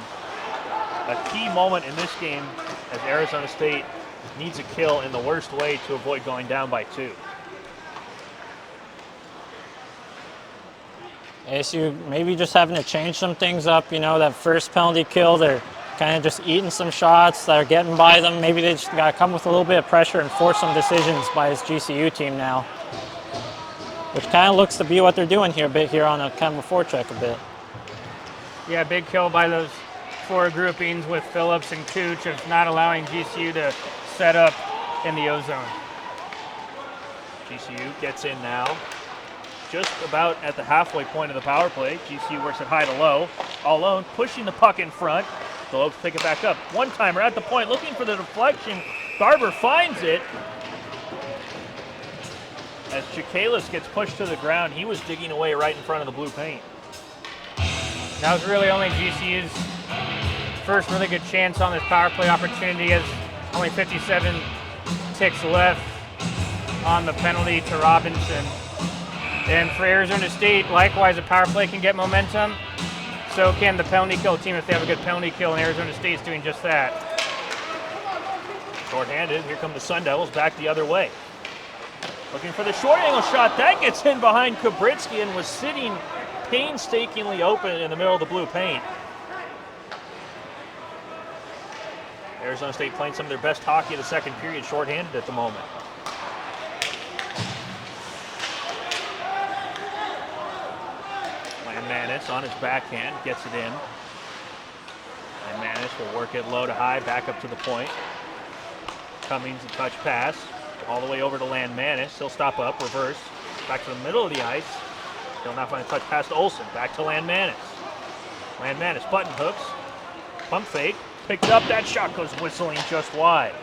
A key moment in this game as Arizona State needs a kill in the worst way to avoid going down by 2. ASU maybe just having to change some things up. You know, that first penalty kill, they're kind of just eating some shots that are getting by them. Maybe they just got to come with a little bit of pressure and force some decisions by this GCU team now, which kind of looks to be what they're doing here a bit here on a kind of a forecheck a bit. Yeah, big kill by those 4 groupings with Phillips and Cooch of not allowing GCU to set up in the O-zone. GCU gets in now. Just about at the halfway point of the power play. GCU works it high to low, all alone, pushing the puck in front. The Lopes pick it back up. One-timer at the point, looking for the deflection. Garber finds it. As Chikalis gets pushed to the ground, he was digging away right in front of the blue paint. That was really only GCU's first really good chance on this power play opportunity, as only 57 ticks left on the penalty to Robinson. And for Arizona State, likewise, a power play can get momentum. So can the penalty kill team if they have a good penalty kill, and Arizona State's doing just that. Short-handed, here come the Sun Devils back the other way. Looking for the short angle shot, that gets in behind Kubritsky and was sitting painstakingly open in the middle of the blue paint. Arizona State playing some of their best hockey of the second period, short-handed at the moment. Landmanis on his backhand, gets it in. Landmanis will work it low to high, back up to the point. Cummings a touch pass, all the way over to Landmanis. He'll stop up, reverse, back to the middle of the ice. He'll now find a touch pass to Olsen, back to Landmanis. Landmanis button hooks, pump fake, picked up, that shot goes whistling just wide.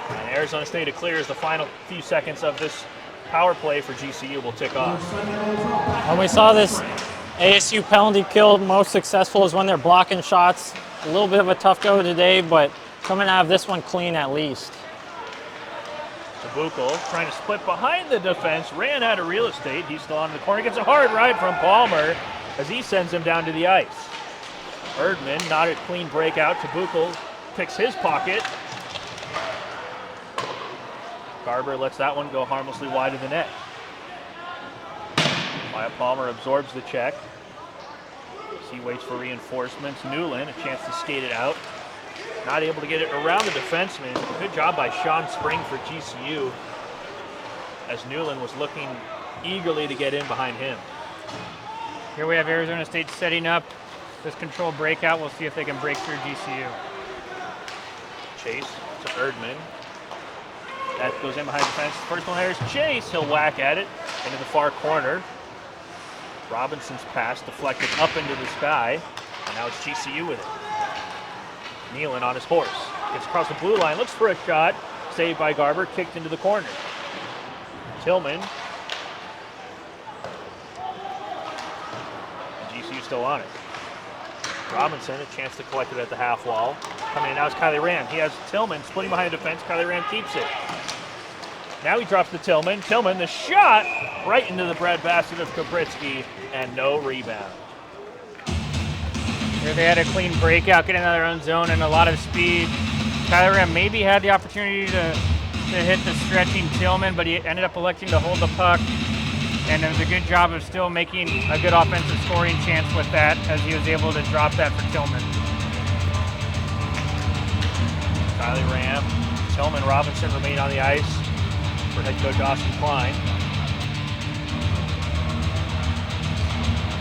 And Arizona State clears the final few seconds of this power play for GCU will tick off. When we saw this ASU penalty kill, most successful is when they're blocking shots. A little bit of a tough go today, but coming out of this one clean at least. Buchel trying to split behind the defense, ran out of real estate. He's still on the corner, gets a hard ride from Palmer as he sends him down to the ice. Erdman, not a clean breakout. Buchel picks his pocket. Garber lets that one go harmlessly wide of the net. Wyatt Palmer absorbs the check. He waits for reinforcements. Newland, a chance to skate it out. Not able to get it around the defenseman. Good job by Sean Spring for GCU, as Newland was looking eagerly to get in behind him. Here we have Arizona State setting up this controlled breakout. We'll see if they can break through GCU. Chase to Erdman. That goes in behind the defense. First one there is Chase. He'll whack at it into the far corner. Robinson's pass deflected up into the sky, and now it's GCU with it. Nealon on his horse. Gets across the blue line, looks for a shot. Saved by Garber, kicked into the corner. Tillman. And GCU still on it. Robinson, a chance to collect it at the half wall. Coming in now is Kylie Ram. He has Tillman splitting behind the defense. Kylie Ram keeps it. Now he drops to Tillman. Tillman, the shot right into the breadbasket of Kubritsky, and no rebound. Here they had a clean breakout, getting out of their own zone and a lot of speed. Kyler Ram maybe had the opportunity to hit the stretching Tillman, but he ended up electing to hold the puck. And it was a good job of still making a good offensive scoring chance with that, as he was able to drop that for Tillman. Kylie Ram, Tillman, Robinson remain on the ice for head coach Austin Klein.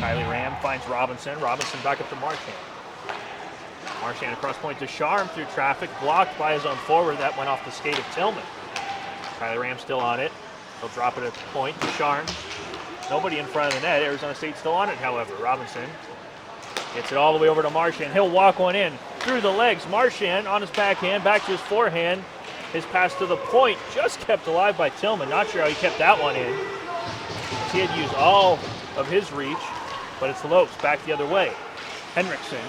Kylie Ram finds Robinson. Robinson back up to Marchand. Marchand across point to Sharm through traffic, blocked by his own forward. That went off the skate of Tillman. Kylie Ram still on it. He'll drop it at the point to Sharm. Nobody in front of the net. Arizona State still on it, however. Robinson gets it all the way over to Marchand. He'll walk one in through the legs. Marchand on his backhand, back to his forehand. His pass to the point, just kept alive by Tillman. Not sure how he kept that one in. He had used all of his reach, but it's Lopes back the other way. Henriksen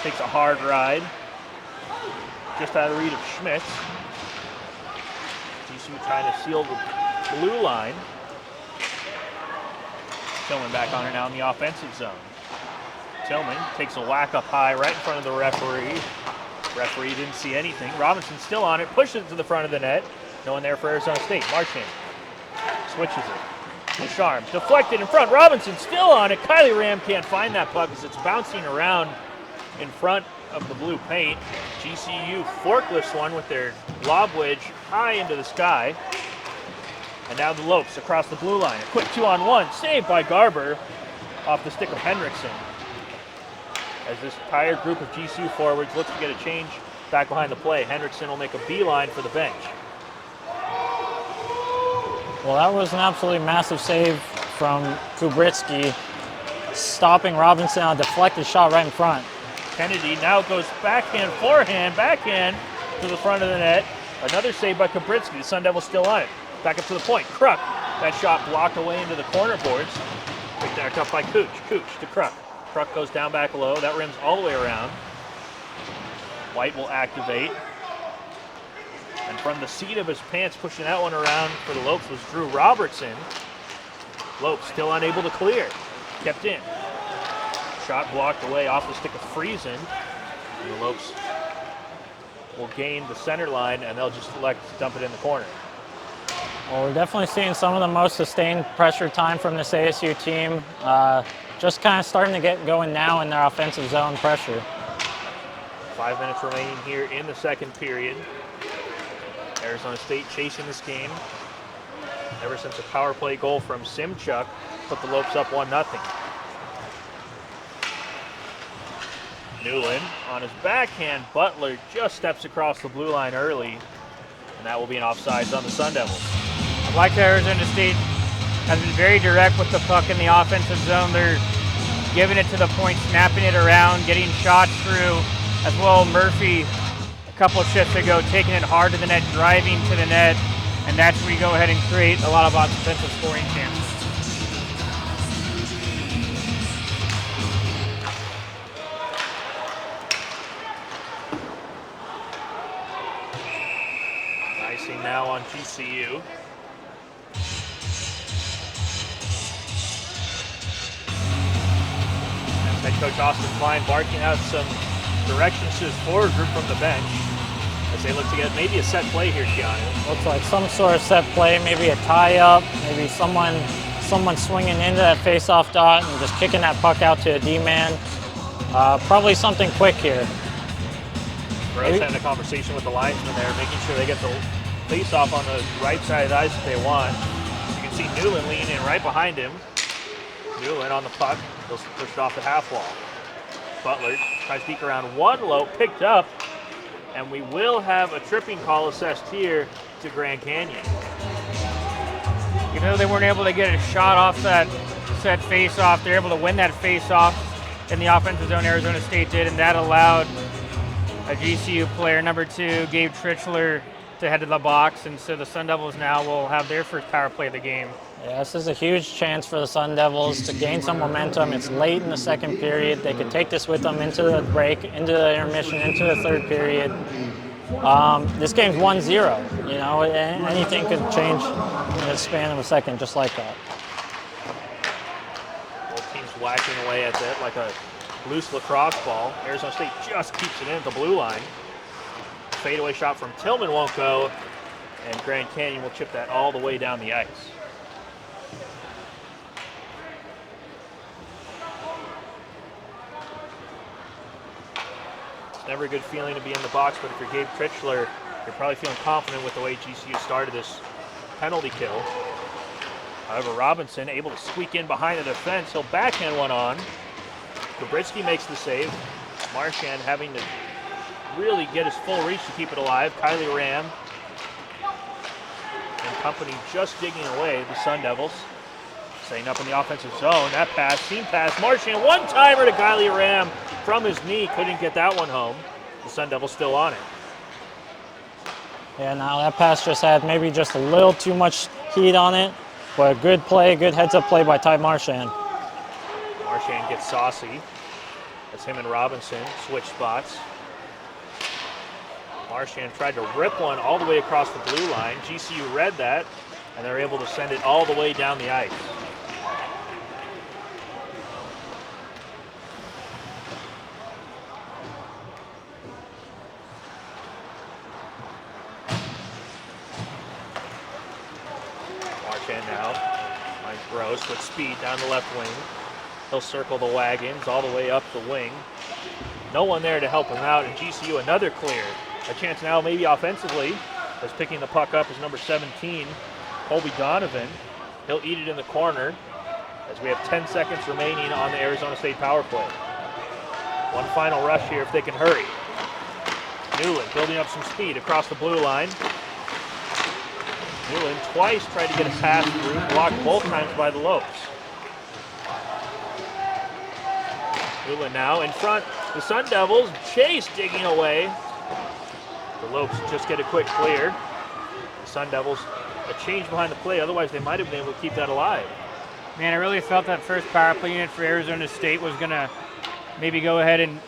takes a hard ride, just out of reach of Schmitz. GCU trying to seal the blue line. Tillman back on it now in the offensive zone. Tillman takes a whack up high right in front of the referee. Referee didn't see anything. Robinson still on it, pushes it to the front of the net. No one there for Arizona State. Marchand switches it to Sharm. Deflected in front. Robinson still on it. Kylie Ram can't find that puck as it's bouncing around in front of the blue paint. GCU forklifts one with their lob wedge high into the sky. And now the Lopes across the blue line. A quick 2-on-1, saved by Garber off the stick of Henriksen. As this entire group of GCU forwards looks to get a change back behind the play. Henriksen will make a beeline for the bench. Well, that was an absolutely massive save from Kubritsky, stopping Robinson on a deflected shot right in front. Kennedy now goes backhand, forehand, backhand to the front of the net. Another save by Kubritsky. The Sun Devils still on it. Back up to the point. Kruk. That shot blocked away into the corner boards. Picked back up by Cooch. Cooch to Kruk. Kruk goes down back low. That rims all the way around. White will activate. And from the seat of his pants, pushing that one around for the Lopes was Drew Robertson. Lopes still unable to clear. Kept in. Shot blocked away off the stick of Friesen. And the Lopes will gain the center line, and they'll just elect to dump it in the corner. Well, we're definitely seeing some of the most sustained pressure time from this ASU team. Just kind of starting to get going now in their offensive zone pressure. 5 minutes remaining here in the second period. Arizona State chasing this game ever since a power play goal from Simchuk put the Lopes up 1-0. Newland on his backhand. Butler just steps across the blue line early, and that will be an offsides on the Sun Devils. I'd like to Arizona State has been very direct with the puck in the offensive zone. They're giving it to the point, snapping it around, getting shots through, as well Murphy a couple of shifts ago taking it hard to the net, driving to the net, and that's where you go ahead and create a lot of offensive scoring chances. Icing now on GCU. Head coach Austin Klein barking out some directions to his forward group from the bench as they look to get maybe a set play here, Keanu. Looks like some sort of set play, maybe a tie-up, maybe someone swinging into that face-off dot and just kicking that puck out to a D-man. Probably something quick here. Rose having a conversation with the linesman there, making sure they get the face-off on the right side of the ice that they want. You can see Newland leaning in right behind him. Newland on the puck. He'll push it off the half wall. Butler tries to peek around one low, picked up, and we will have a tripping call assessed here to Grand Canyon. Even though they weren't able to get a shot off that set face-off, they're able to win that face-off in the offensive zone. Arizona State did, and that allowed a GCU player, number 2, Gabe Trichler, to head to the box, and so the Sun Devils now will have their first power play of the game. Yeah, this is a huge chance for the Sun Devils to gain some momentum. It's late in the second period. They could take this with them into the break, into the intermission, into the third period. This game's 1-0. You know, anything could change in the span of a second, just like that. Both teams whacking away at it like a loose lacrosse ball. Arizona State just keeps it in at the blue line. fadeaway shot from Tillman won't go, and Grand Canyon will chip that all the way down the ice. It's never a good feeling to be in the box, but if you're Gabe Critchler, you're probably feeling confident with the way GCU started this penalty kill. However, Robinson able to squeak in behind the defense. He'll backhand one on. Gabritsky makes the save. Marchand having to really get his full reach to keep it alive. Kylie Ram and company just digging away the Sun Devils. Staying up in the offensive zone. That pass, seam pass. Marchand, one-timer to Kylie Ram from his knee. Couldn't get that one home. The Sun Devils still on it. Yeah, now that pass just had maybe just a little too much heat on it, but a good play, good heads-up play by Ty Marchand. Marchand gets saucy. That's him and Robinson switch spots. Marchand tried to rip one all the way across the blue line. GCU read that, and they're able to send it all the way down the ice. Marchand now finds Gross with speed down the left wing. He'll circle the wagons all the way up the wing. No one there to help him out, and GCU another clear. A chance now maybe offensively, as picking the puck up is number 17, Colby Donovan. He'll eat it in the corner as we have 10 seconds remaining on the Arizona State power play. One final rush here if they can hurry. Newland building up some speed across the blue line. Newland twice tried to get a pass through, blocked both times by the Lopes. Newland now in front. The Sun Devils, Chase digging away. The Lopes just get a quick clear. The Sun Devils, a change behind the play, otherwise they might have been able to keep that alive. Man, I really felt that first power play unit for Arizona State was going to maybe go ahead and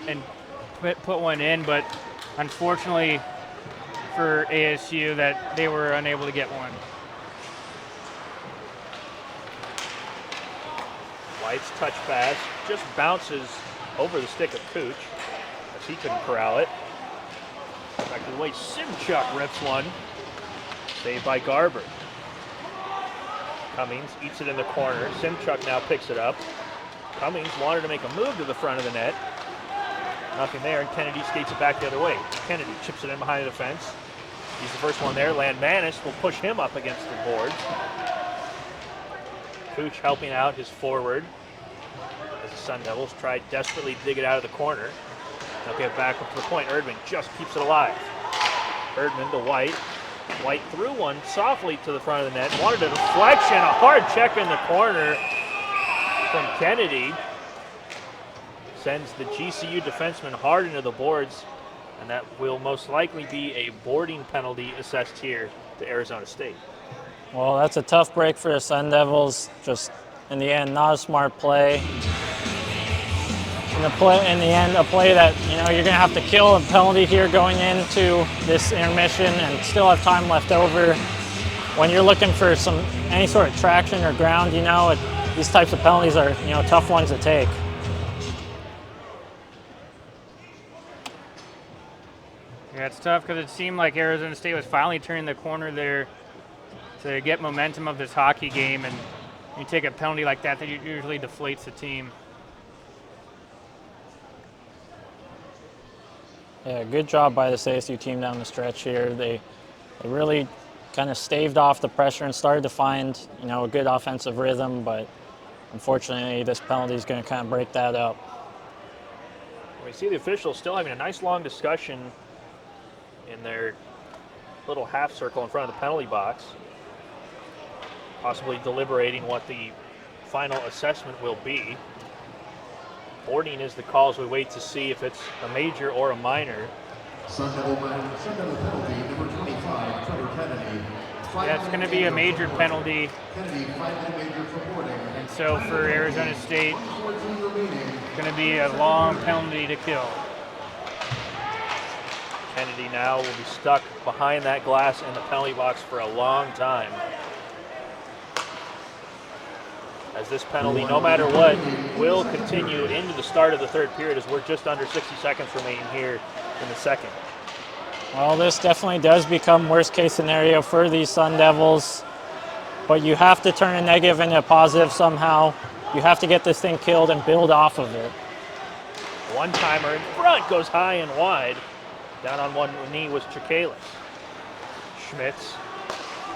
put one in, but unfortunately for ASU that they were unable to get one. White's touch pass just bounces over the stick of Cooch as he couldn't corral it. Back to the way Simchuk rips one. Saved by Garber. Cummings eats it in the corner. Simchuk now picks it up. Cummings wanted to make a move to the front of the net. Nothing there, and Kennedy skates it back the other way. Kennedy chips it in behind the defense. He's the first one there. Landmanis will push him up against the boards. Cooch helping out his forward as the Sun Devils try desperately to dig it out of the corner. They'll get back up to the point. Erdman just keeps it alive. Erdman to White. White threw one softly to the front of the net. Wanted a deflection, a hard check in the corner from Kennedy. Sends the GCU defenseman hard into the boards, and that will most likely be a boarding penalty assessed here to Arizona State. Well, that's a tough break for the Sun Devils. Just in the end, not a smart play. In the end, a play that you're going to have to kill a penalty here going into this intermission, and still have time left over. When you're looking for any sort of traction or ground, these types of penalties are tough ones to take. Yeah, it's tough because it seemed like Arizona State was finally turning the corner there to get momentum of this hockey game, and you take a penalty like that usually deflates the team. Yeah, good job by this ASU team down the stretch here. They really kind of staved off the pressure and started to find a good offensive rhythm, but unfortunately this penalty is going to kind of break that up. We see the officials still having a nice long discussion in their little half circle in front of the penalty box, possibly deliberating what the final assessment will be. Boarding is the call as we wait to see if it's a major or a minor. Sun Devil penalty, number 25, Trevor Kennedy. Yeah, it's going to be a major penalty. Kennedy, 5-minute major for boarding. And so for Arizona State, it's going to be a long penalty to kill. Kennedy now will be stuck behind that glass in the penalty box for a long time. As this penalty, no matter what, will continue into the start of the third period, as we're just under 60 seconds remaining here in the second. Well, this definitely does become worst case scenario for these Sun Devils, but you have to turn a negative into a positive somehow. You have to get this thing killed and build off of it. One-timer in front goes high and wide. Down on one knee was Chikalis. Schmitz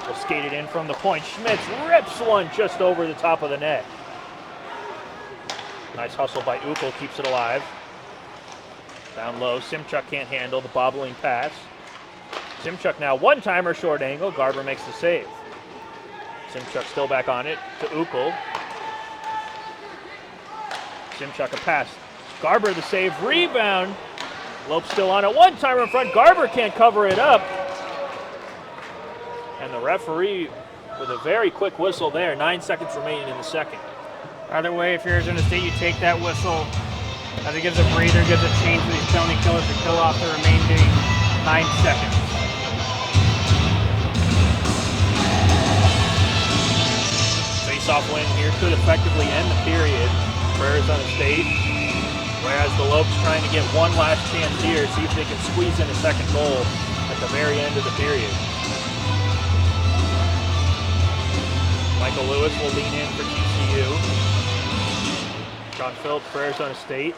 will skate it in from the point. Schmitz rips one just over the top of the net. Nice hustle by Ukol, keeps it alive. Down low, Simchuk can't handle the bobbling pass. Simchuk now one-timer short angle. Garber makes the save. Simchuk still back on it to Ukol. Simchuk a pass. Garber the save, rebound. Lope still on it. One-timer in front. Garber can't cover it up. And the referee with a very quick whistle there. 9 seconds remaining in the second. Either way, if you're Arizona State, you take that whistle as it gives a breather, gives a change for these penalty killers to kill off the remaining 9 seconds. Face-off win here could effectively end the period for Arizona State, whereas the Lopes trying to get one last chance here, see if they can squeeze in a second goal at the very end of the period. Michael Lewis will lean in for GCU. John Phillips for Arizona State.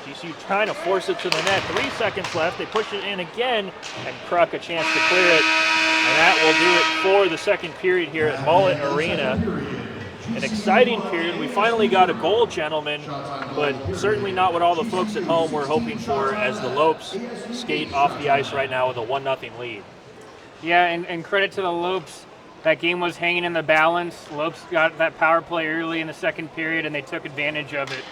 GCU trying to force it to the net. 3 seconds left. They push it in again, and Kruk a chance to clear it. And that will do it for the second period here at Mullet Arena. An exciting period. We finally got a goal, gentlemen, but certainly not what all the folks at home were hoping for as the Lopes skate off the ice right now with a 1-0 lead. Yeah, and credit to the Lopes. That game was hanging in the balance. Lopes got that power play early in the second period, and they took advantage of it.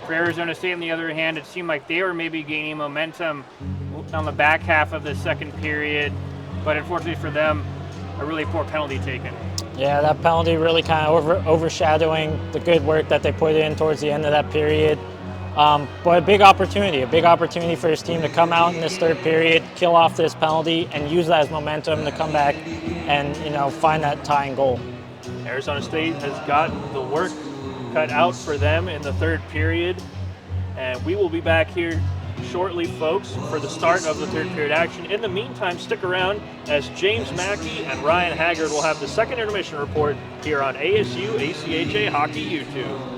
For Arizona State, on the other hand, it seemed like they were maybe gaining momentum on the back half of the second period, but unfortunately for them, a really poor penalty taken. Yeah, that penalty really kind of overshadowing the good work that they put in towards the end of that period. But a big opportunity for his team to come out in this third period, kill off this penalty, and use that as momentum to come back and find that tying goal. Arizona State has got the work cut out for them in the third period, and we will be back here shortly, folks, for the start of the third period action. In the meantime, stick around as James Mackey and Ryan Haggard will have the second intermission report here on ASU ACHA Hockey YouTube.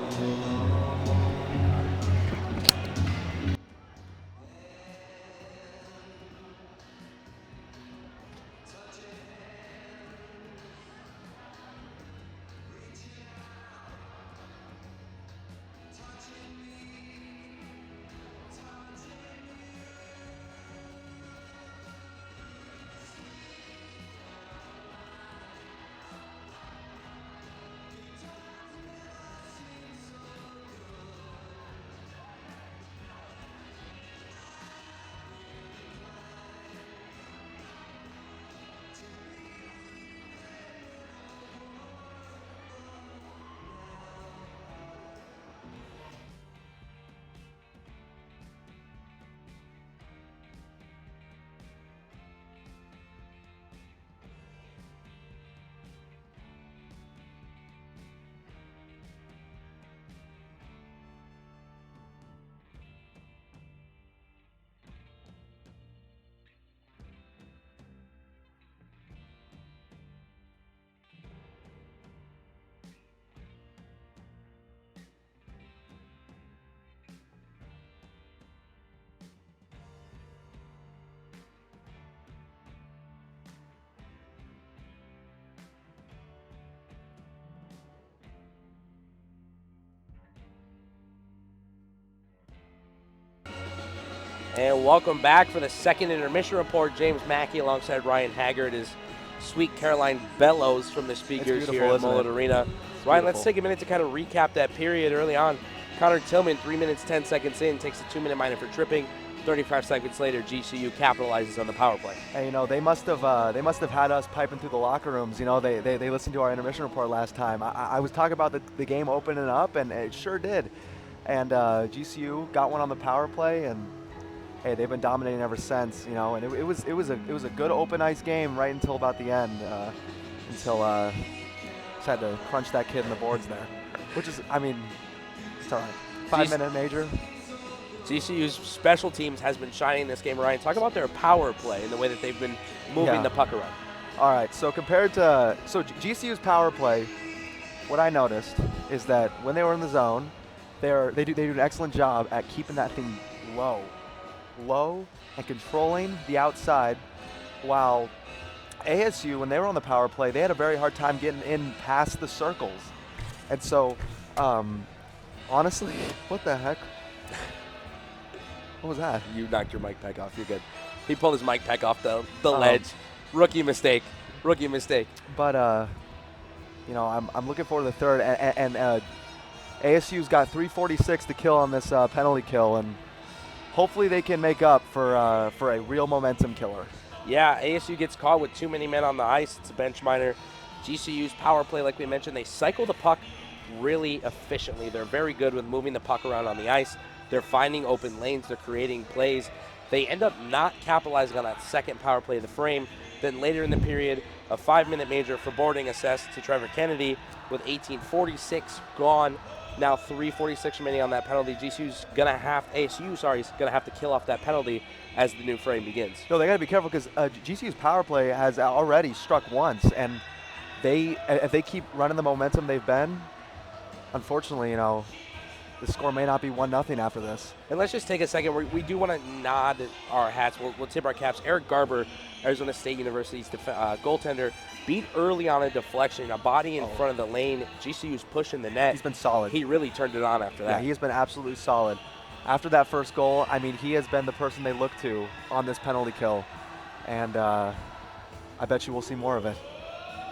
And welcome back for the second intermission report. James Mackey alongside Ryan Haggard is Sweet Caroline Bellows from the speakers here at Mullet Arena. Ryan, let's take a minute to kind of recap that period early on. Connor Tillman, 3 minutes, 10 seconds in, takes a 2-minute minor for tripping. 35 seconds later, GCU capitalizes on the power play. And they must have had us piping through the locker rooms. They listened to our intermission report last time. I was talking about the game opening up, and it sure did. And GCU got one on the power play, and hey, they've been dominating ever since. And it was a good open ice game right until about the end, until just had to crunch that kid in the boards there, which is, it's all right. 5-minute major. GCU's special teams has been shining this game. Ryan, talk about their power play and the way that they've been moving the puck around. All right, so compared to GCU's power play, what I noticed is that when they were in the zone, they do an excellent job at keeping that thing low, and controlling the outside, while ASU, when they were on the power play, they had a very hard time getting in past the circles. And so, honestly, what the heck? What was that? You knocked your mic pack off. You're good. He pulled his mic pack off the ledge. Rookie mistake. But I'm looking forward to the third, and ASU's got 3:46 to kill on this penalty kill, and hopefully they can make up for a real momentum killer. Yeah, ASU gets caught with too many men on the ice. It's a bench minor. GCU's power play, like we mentioned, they cycle the puck really efficiently. They're very good with moving the puck around on the ice. They're finding open lanes. They're creating plays. They end up not capitalizing on that second power play of the frame. Then later in the period, a 5-minute major for boarding assessed to Trevor Kennedy with 18:46 gone. Now 3:46 remaining on that penalty. ASU is gonna have to kill off that penalty as the new frame begins. No, they got to be careful because GCU's power play has already struck once, and if they keep running the momentum they've been, unfortunately, the score may not be 1-0 after this. And let's just take a second. We do want to nod our hats. We'll tip our caps. Eric Garber, Arizona State University's goaltender, beat early on a deflection, a body in front of the lane. GCU's pushing the net. He's been solid. He really turned it on after that. Yeah, he has been absolutely solid. After that first goal, I mean, he has been the person they look to on this penalty kill. And I bet you we'll see more of it.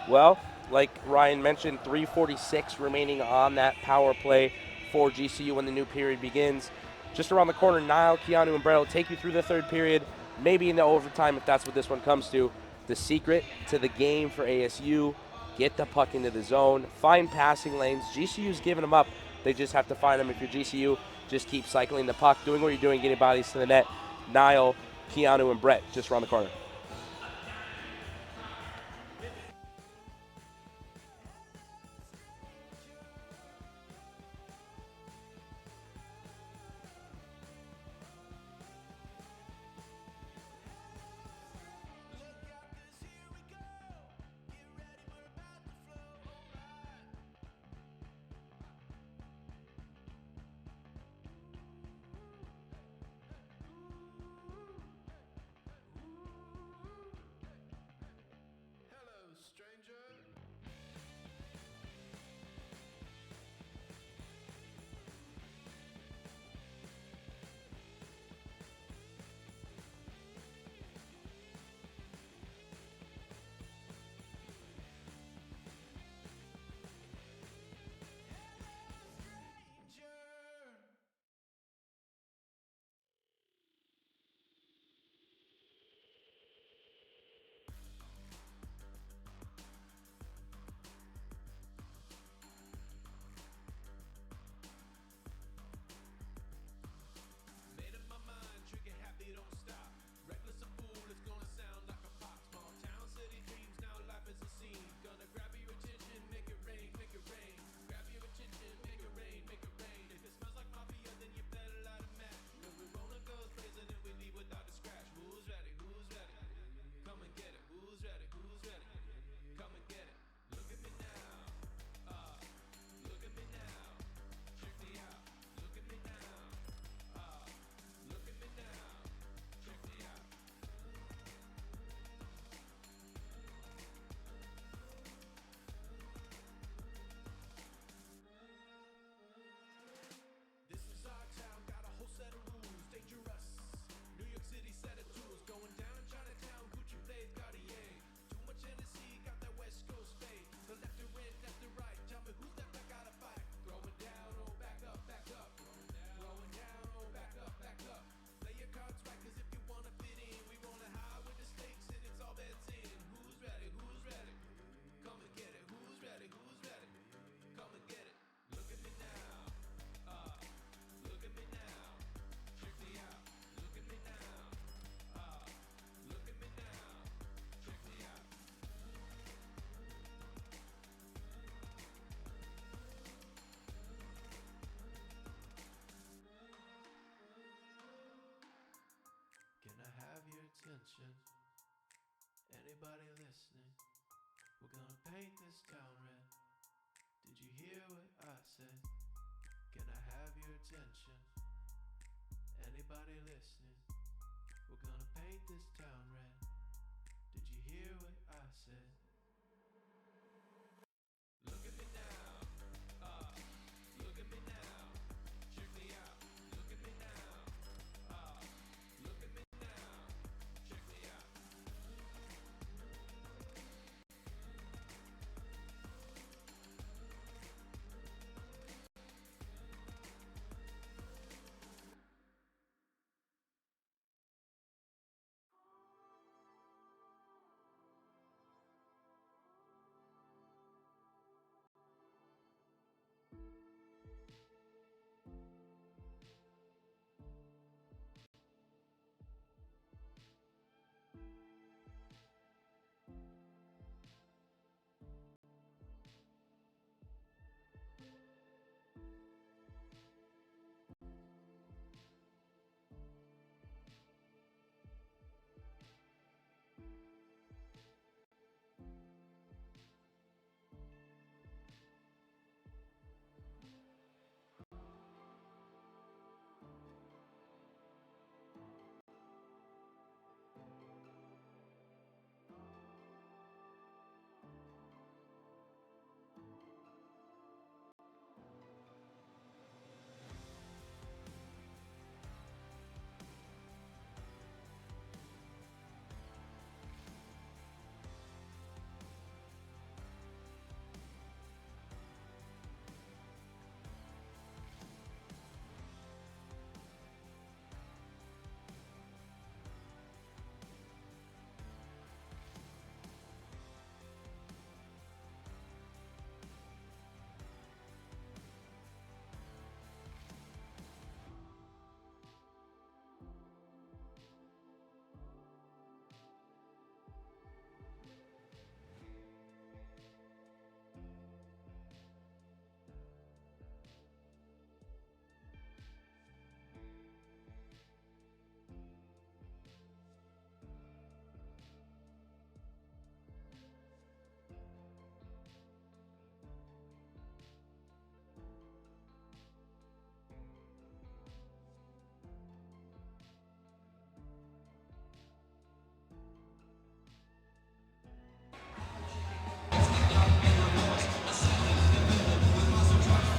Well, like Ryan mentioned, 3:46 remaining on that power play for GCU when the new period begins. Just around the corner, Niall, Keanu, and Brett will take you through the third period, maybe into overtime if that's what this one comes to. The secret to the game for ASU, get the puck into the zone, find passing lanes. GCU's giving them up. They just have to find them. If you're GCU, just keep cycling the puck, doing what you're doing, getting bodies to the net. Niall, Keanu, and Brett just around the corner. attention. Anybody listening? We're gonna paint this town red. Did you hear what I said? Can I have your attention? Anybody listening? We're gonna paint this town red. Did you hear what I said? Look at me now, look at me now, check me out. Look at me now, look at me now, check me out.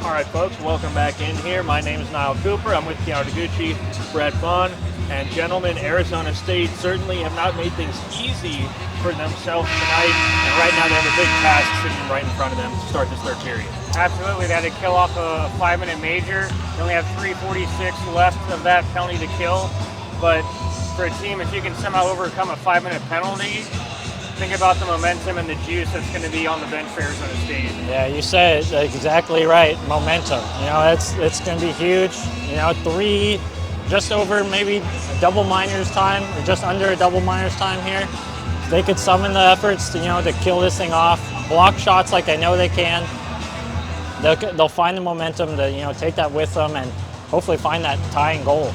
All right, folks, welcome back in here. My name is Niall Cooper. I'm with Keanu Taguchi, Brett Vaughn, and gentlemen, Arizona State certainly have not made things easy for themselves tonight, and right now they have a big task sitting right in front of them to start this third period. Absolutely, they had to kill off a 5-minute major. They only have 3:46 left of that penalty to kill, but for a team, if you can somehow overcome a 5-minute penalty, think about the momentum and the juice that's going to be on the bench for Arizona State. Yeah, you said it exactly right. Momentum. You know, it's going to be huge. You know, just over maybe a double minors time, or just under a double minors time here. They could summon the efforts to kill this thing off, block shots like I know they can. They'll find the momentum to take that with them and hopefully find that tying goal.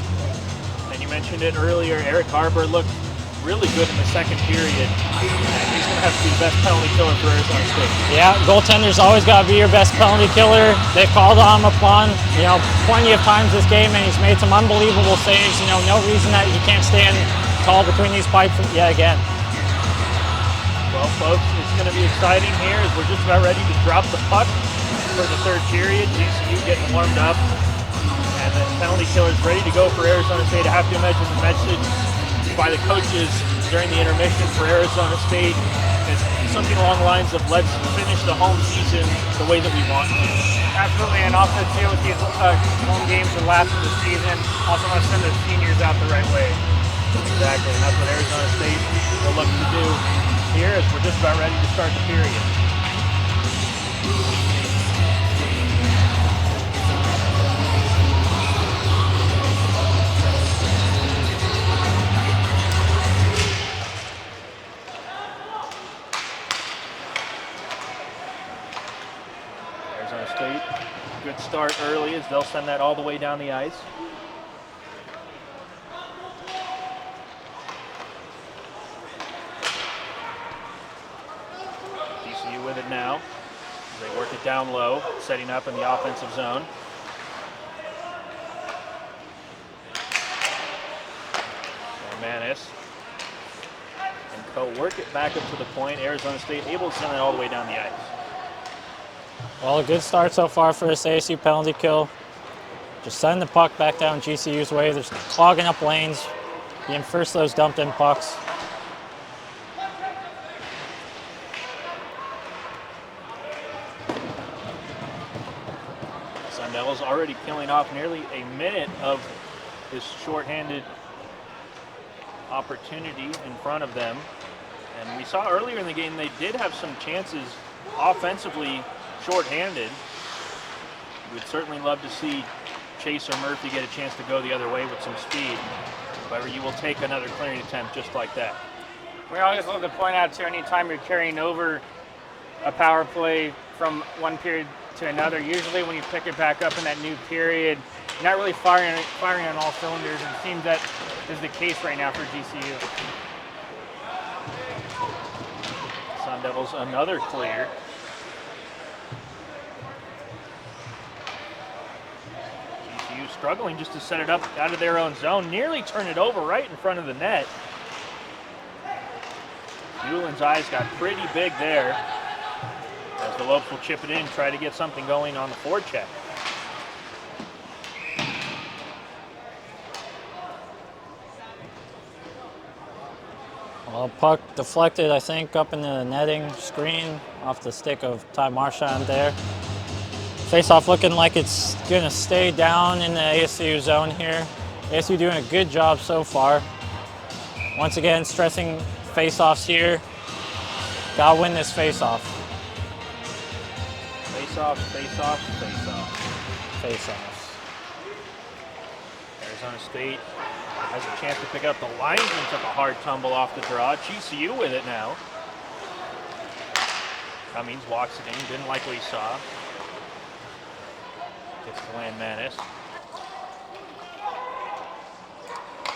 And you mentioned it earlier, Eric Harbor looked really good in the second period. And he's going to have to be the best penalty killer for Arizona State. Yeah, goaltender's always got to be your best penalty killer. They've called on him upon, plenty of times this game, and he's made some unbelievable saves. No reason that he can't stand tall between these pipes yet again. Well, folks, it's going to be exciting here as we're just about ready to drop the puck for the third period. GCU getting warmed up, and the penalty killer's ready to go for Arizona State. I have to imagine the message by the coaches during the intermission for Arizona State is something along the lines of, let's finish the home season the way that we want to. Absolutely, and also too with these home games the last of the season, also want to send the seniors out the right way. Exactly, and that's what Arizona State will look to do here as we're just about ready to start the period. Arizona State, good start early as they'll send that all the way down the ice. They work it down low, setting up in the offensive zone. Manis and Co work it back up to the point. Arizona State able to send it all the way down the ice. Well, a good start so far for this ASU penalty kill. Just send the puck back down GCU's way. They're clogging up lanes, being first those dumped in pucks. Sun Devils already killing off nearly a minute of this shorthanded opportunity in front of them. And we saw earlier in the game they did have some chances offensively shorthanded. We'd certainly love to see Chase or Murphy get a chance to go the other way with some speed. However, you will take another clearing attempt just like that. We always love to point out too, anytime you're carrying over a power play from one period to another, usually when you pick it back up in that new period, you're not really firing on all cylinders, and it seems that is the case right now for GCU. Sun Devils another clear. GCU struggling just to set it up out of their own zone, nearly turn it over right in front of the net. Newland's eyes got pretty big there, as the Lopes will chip it in, try to get something going on the forecheck. Well, puck deflected, I think, up in the netting screen off the stick of Ty Marchand there. Face-off looking like it's going to stay down in the ASU zone here. ASU doing a good job so far. Once again, stressing face-offs here. Gotta win this face-off. Face-off, face-off, face-off. Face-offs. Arizona State has a chance to pick up. The linesman took a hard tumble off the draw. GCU with it now. Cummings walks it in, didn't like what he saw. Gets to Landmanis.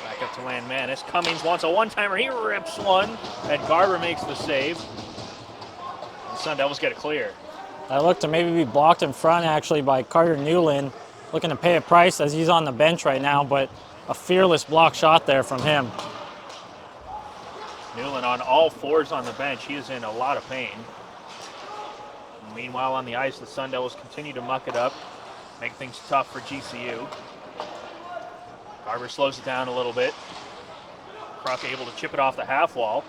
Back up to Landmanis. Cummings wants a one-timer. He rips one, and Garber makes the save. The Sun Devils get it clear. That looked to maybe be blocked in front actually by Carter Newland, looking to pay a price as he's on the bench right now, but a fearless block shot there from him. Newland on all fours on the bench. He is in a lot of pain. Meanwhile, on the ice, the Sun Devils continue to muck it up, make things tough for GCU. Garber slows it down a little bit. Kruk able to chip it off the half wall.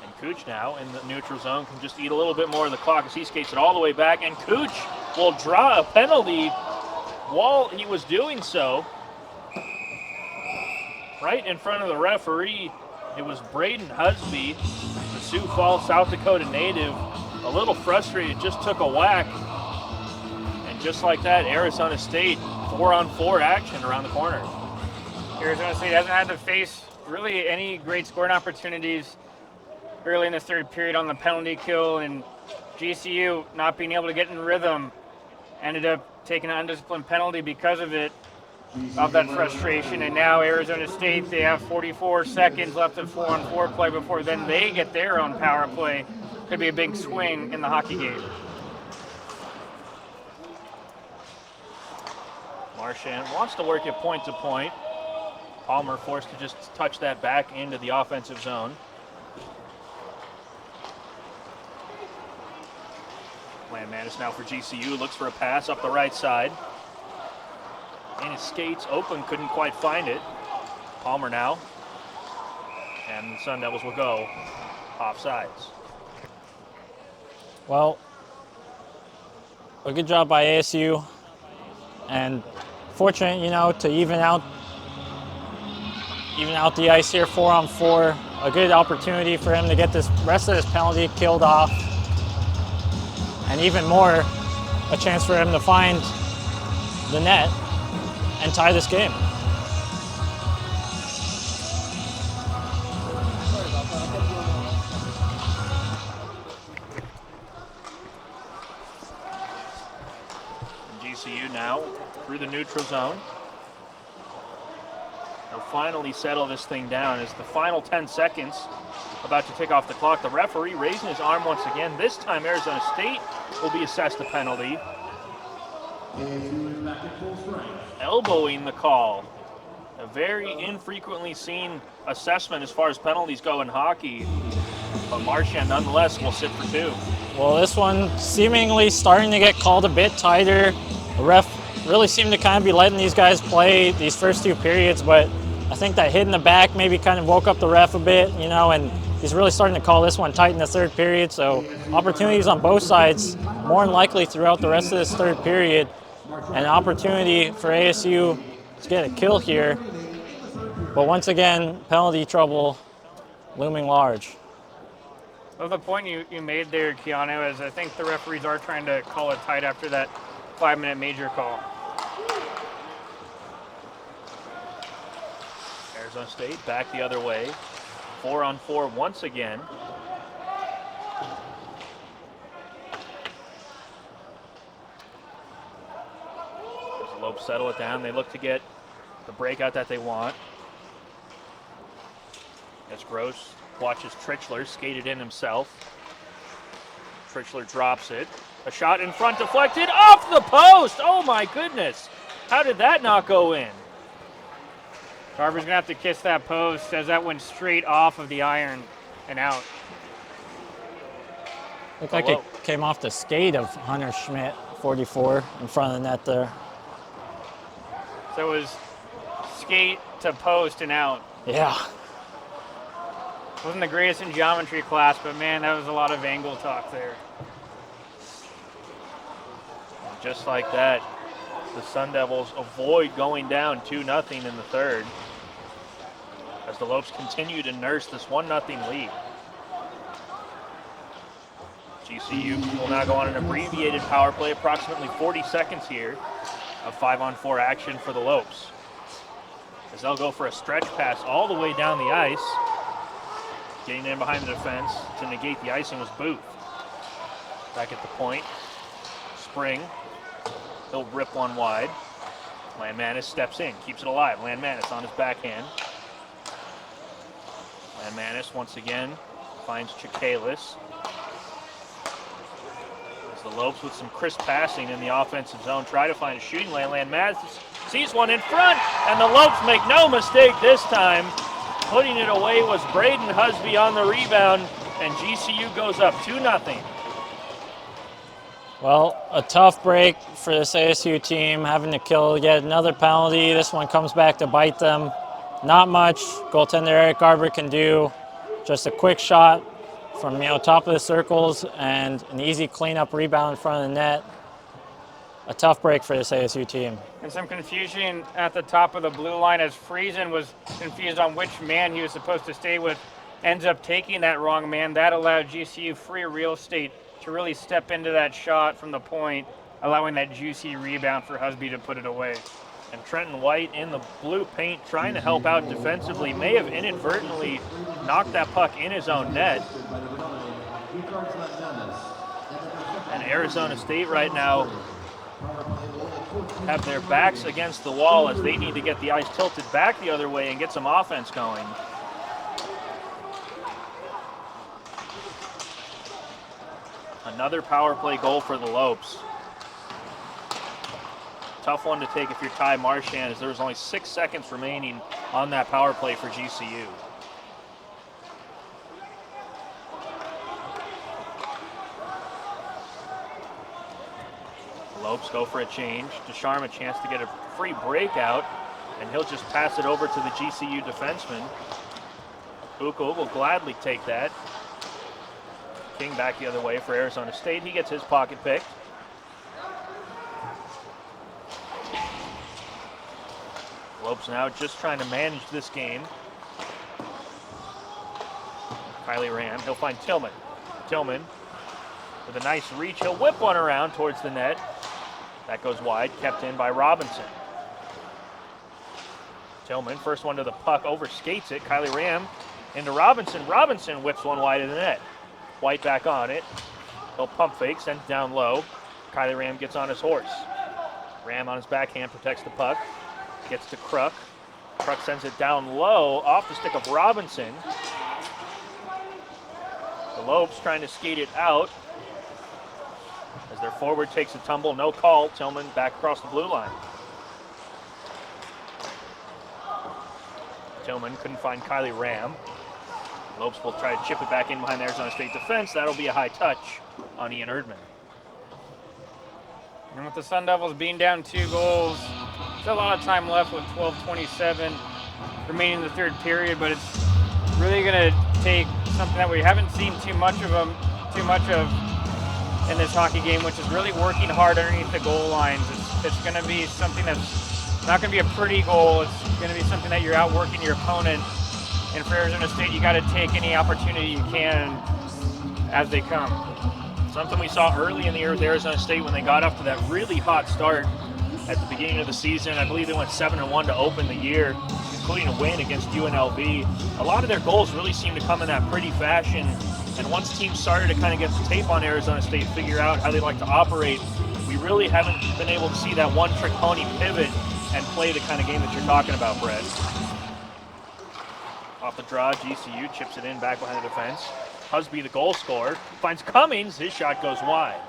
And Cooch now in the neutral zone can just eat a little bit more of the clock as he skates it all the way back. And Cooch will draw a penalty while he was doing so. Right in front of the referee, it was Braden Husby, the Sioux Falls, South Dakota native, a little frustrated, just took a whack. And just like that, Arizona State 4-on-4 action around the corner. Arizona State hasn't had to face really any great scoring opportunities early in the third period on the penalty kill, and GCU not being able to get in rhythm ended up taking an undisciplined penalty because of it, of that frustration. And now Arizona State, they have 44 seconds left of 4-on-4 play before then they get their own power play. Could be a big swing in the hockey game. Marchand wants to work it point to point. Palmer forced to just touch that back into the offensive zone. Landmanis now for GCU, looks for a pass up the right side. And his skates open, couldn't quite find it. Palmer now. And the Sun Devils will go offsides. Well, a good job by ASU, and fortunate, you know, to even out the ice here, 4-on-4. A good opportunity for him to get this rest of this penalty killed off, and even more, a chance for him to find the net and tie this game. GCU now through the neutral zone. They'll finally settle this thing down as the final 10 seconds of about to take off the clock. The referee raising his arm once again. This time Arizona State will be assessed a penalty. Elbowing the call. A very infrequently seen assessment as far as penalties go in hockey. But Marchand nonetheless will sit for 2. Well, this one seemingly starting to get called a bit tighter. The ref really seemed to kind of be letting these guys play these first 2 periods, but I think that hit in the back maybe kind of woke up the ref a bit, you know, and he's really starting to call this one tight in the 3rd period. So opportunities on both sides, more than likely throughout the rest of this 3rd period. An opportunity for ASU to get a kill here. But once again, penalty trouble looming large. Well, the point you made there, Keanu, is I think the referees are trying to call it tight after that 5-minute major call. Arizona State back the other way. 4-on-4 once again. As the Lopes settle it down, they look to get the breakout that they want. As Gross watches Trichler skate it in himself. Trichler drops it. A shot in front deflected off the post. Oh my goodness. How did that not go in? Garber's gonna have to kiss that post as that went straight off of the iron and out. Looked like it came off the skate of Hunter Schmidt, 44, in front of the net there. So it was skate to post and out. Yeah. Wasn't the greatest in geometry class, but man, that was a lot of angle talk there. Just like that, the Sun Devils avoid going down 2-0 in the 3rd as the Lopes continue to nurse this 1-0 lead. GCU will now go on an abbreviated power play, approximately 40 seconds here of 5-on-4 action for the Lopes. As they'll go for a stretch pass all the way down the ice. Getting in behind the defense to negate the icing was Booth. Back at the point, Spring. He'll rip one wide. Landmanis steps in, keeps it alive. Landmanis on his backhand. Landmanis once again finds Chikalis. As the Lopes with some crisp passing in the offensive zone try to find a shooting lane. Landmanis sees one in front, and the Lopes make no mistake this time. Putting it away was Braden Husby on the rebound, and GCU goes up 2-0. Well, a tough break for this ASU team, having to kill yet another penalty. This one comes back to bite them. Not much goaltender Eric Garber can do. Just a quick shot from top of the circles and an easy cleanup rebound in front of the net. A tough break for this ASU team. And some confusion at the top of the blue line as Friesen was confused on which man he was supposed to stay with. Ends up taking that wrong man. That allowed GCU free real estate to really step into that shot from the point, allowing that juicy rebound for Husby to put it away. And Trenton White in the blue paint trying to help out defensively. May have inadvertently knocked that puck in his own net. And Arizona State right now have their backs against the wall as they need to get the ice tilted back the other way and get some offense going. Another power play goal for the Lopes. Tough one to take if you're Ty Marchand, as there was only 6 seconds remaining on that power play for GCU. The Lopes go for a change. Ducharme a chance to get a free breakout, and he'll just pass it over to the GCU defenseman. Buko will gladly take that. King back the other way for Arizona State. He gets his pocket picked. Lopes now just trying to manage this game. Kylie Ram, he'll find Tillman. Tillman with a nice reach. He'll whip one around towards the net. That goes wide, kept in by Robinson. Tillman, first one to the puck, overskates it. Kylie Ram into Robinson. Robinson whips one wide of the net. White back on it. He'll pump fake, send it down low. Kylie Ram gets on his horse. Ram on his backhand protects the puck. Gets to Kruk. Kruk sends it down low off the stick of Robinson. The Lopes trying to skate it out as their forward takes a tumble. No call. Tillman back across the blue line. Tillman couldn't find Kylie Ram. Lopes will try to chip it back in behind the Arizona State defense. That'll be a high touch on Ian Erdman. And with the Sun Devils being down 2 goals, still a lot of time left with 12:27 remaining in the third period, but it's really going to take something that we haven't seen too much of in this hockey game, which is really working hard underneath the goal lines. It's going to be something that's not going to be a pretty goal. It's going to be something that you're outworking your opponent. And for Arizona State, you got to take any opportunity you can as they come. Something we saw early in the year with Arizona State when they got off to that really hot start at the beginning of the season. I believe they went 7-1 to open the year, including a win against UNLV. A lot of their goals really seem to come in that pretty fashion. And once teams started to kind of get the tape on Arizona State, figure out how they like to operate, we really haven't been able to see that one-trick pony pivot and play the kind of game that you're talking about, Brett. Off the draw, GCU chips it in back behind the defense. Husby, the goal scorer, finds Cummings. His shot goes wide.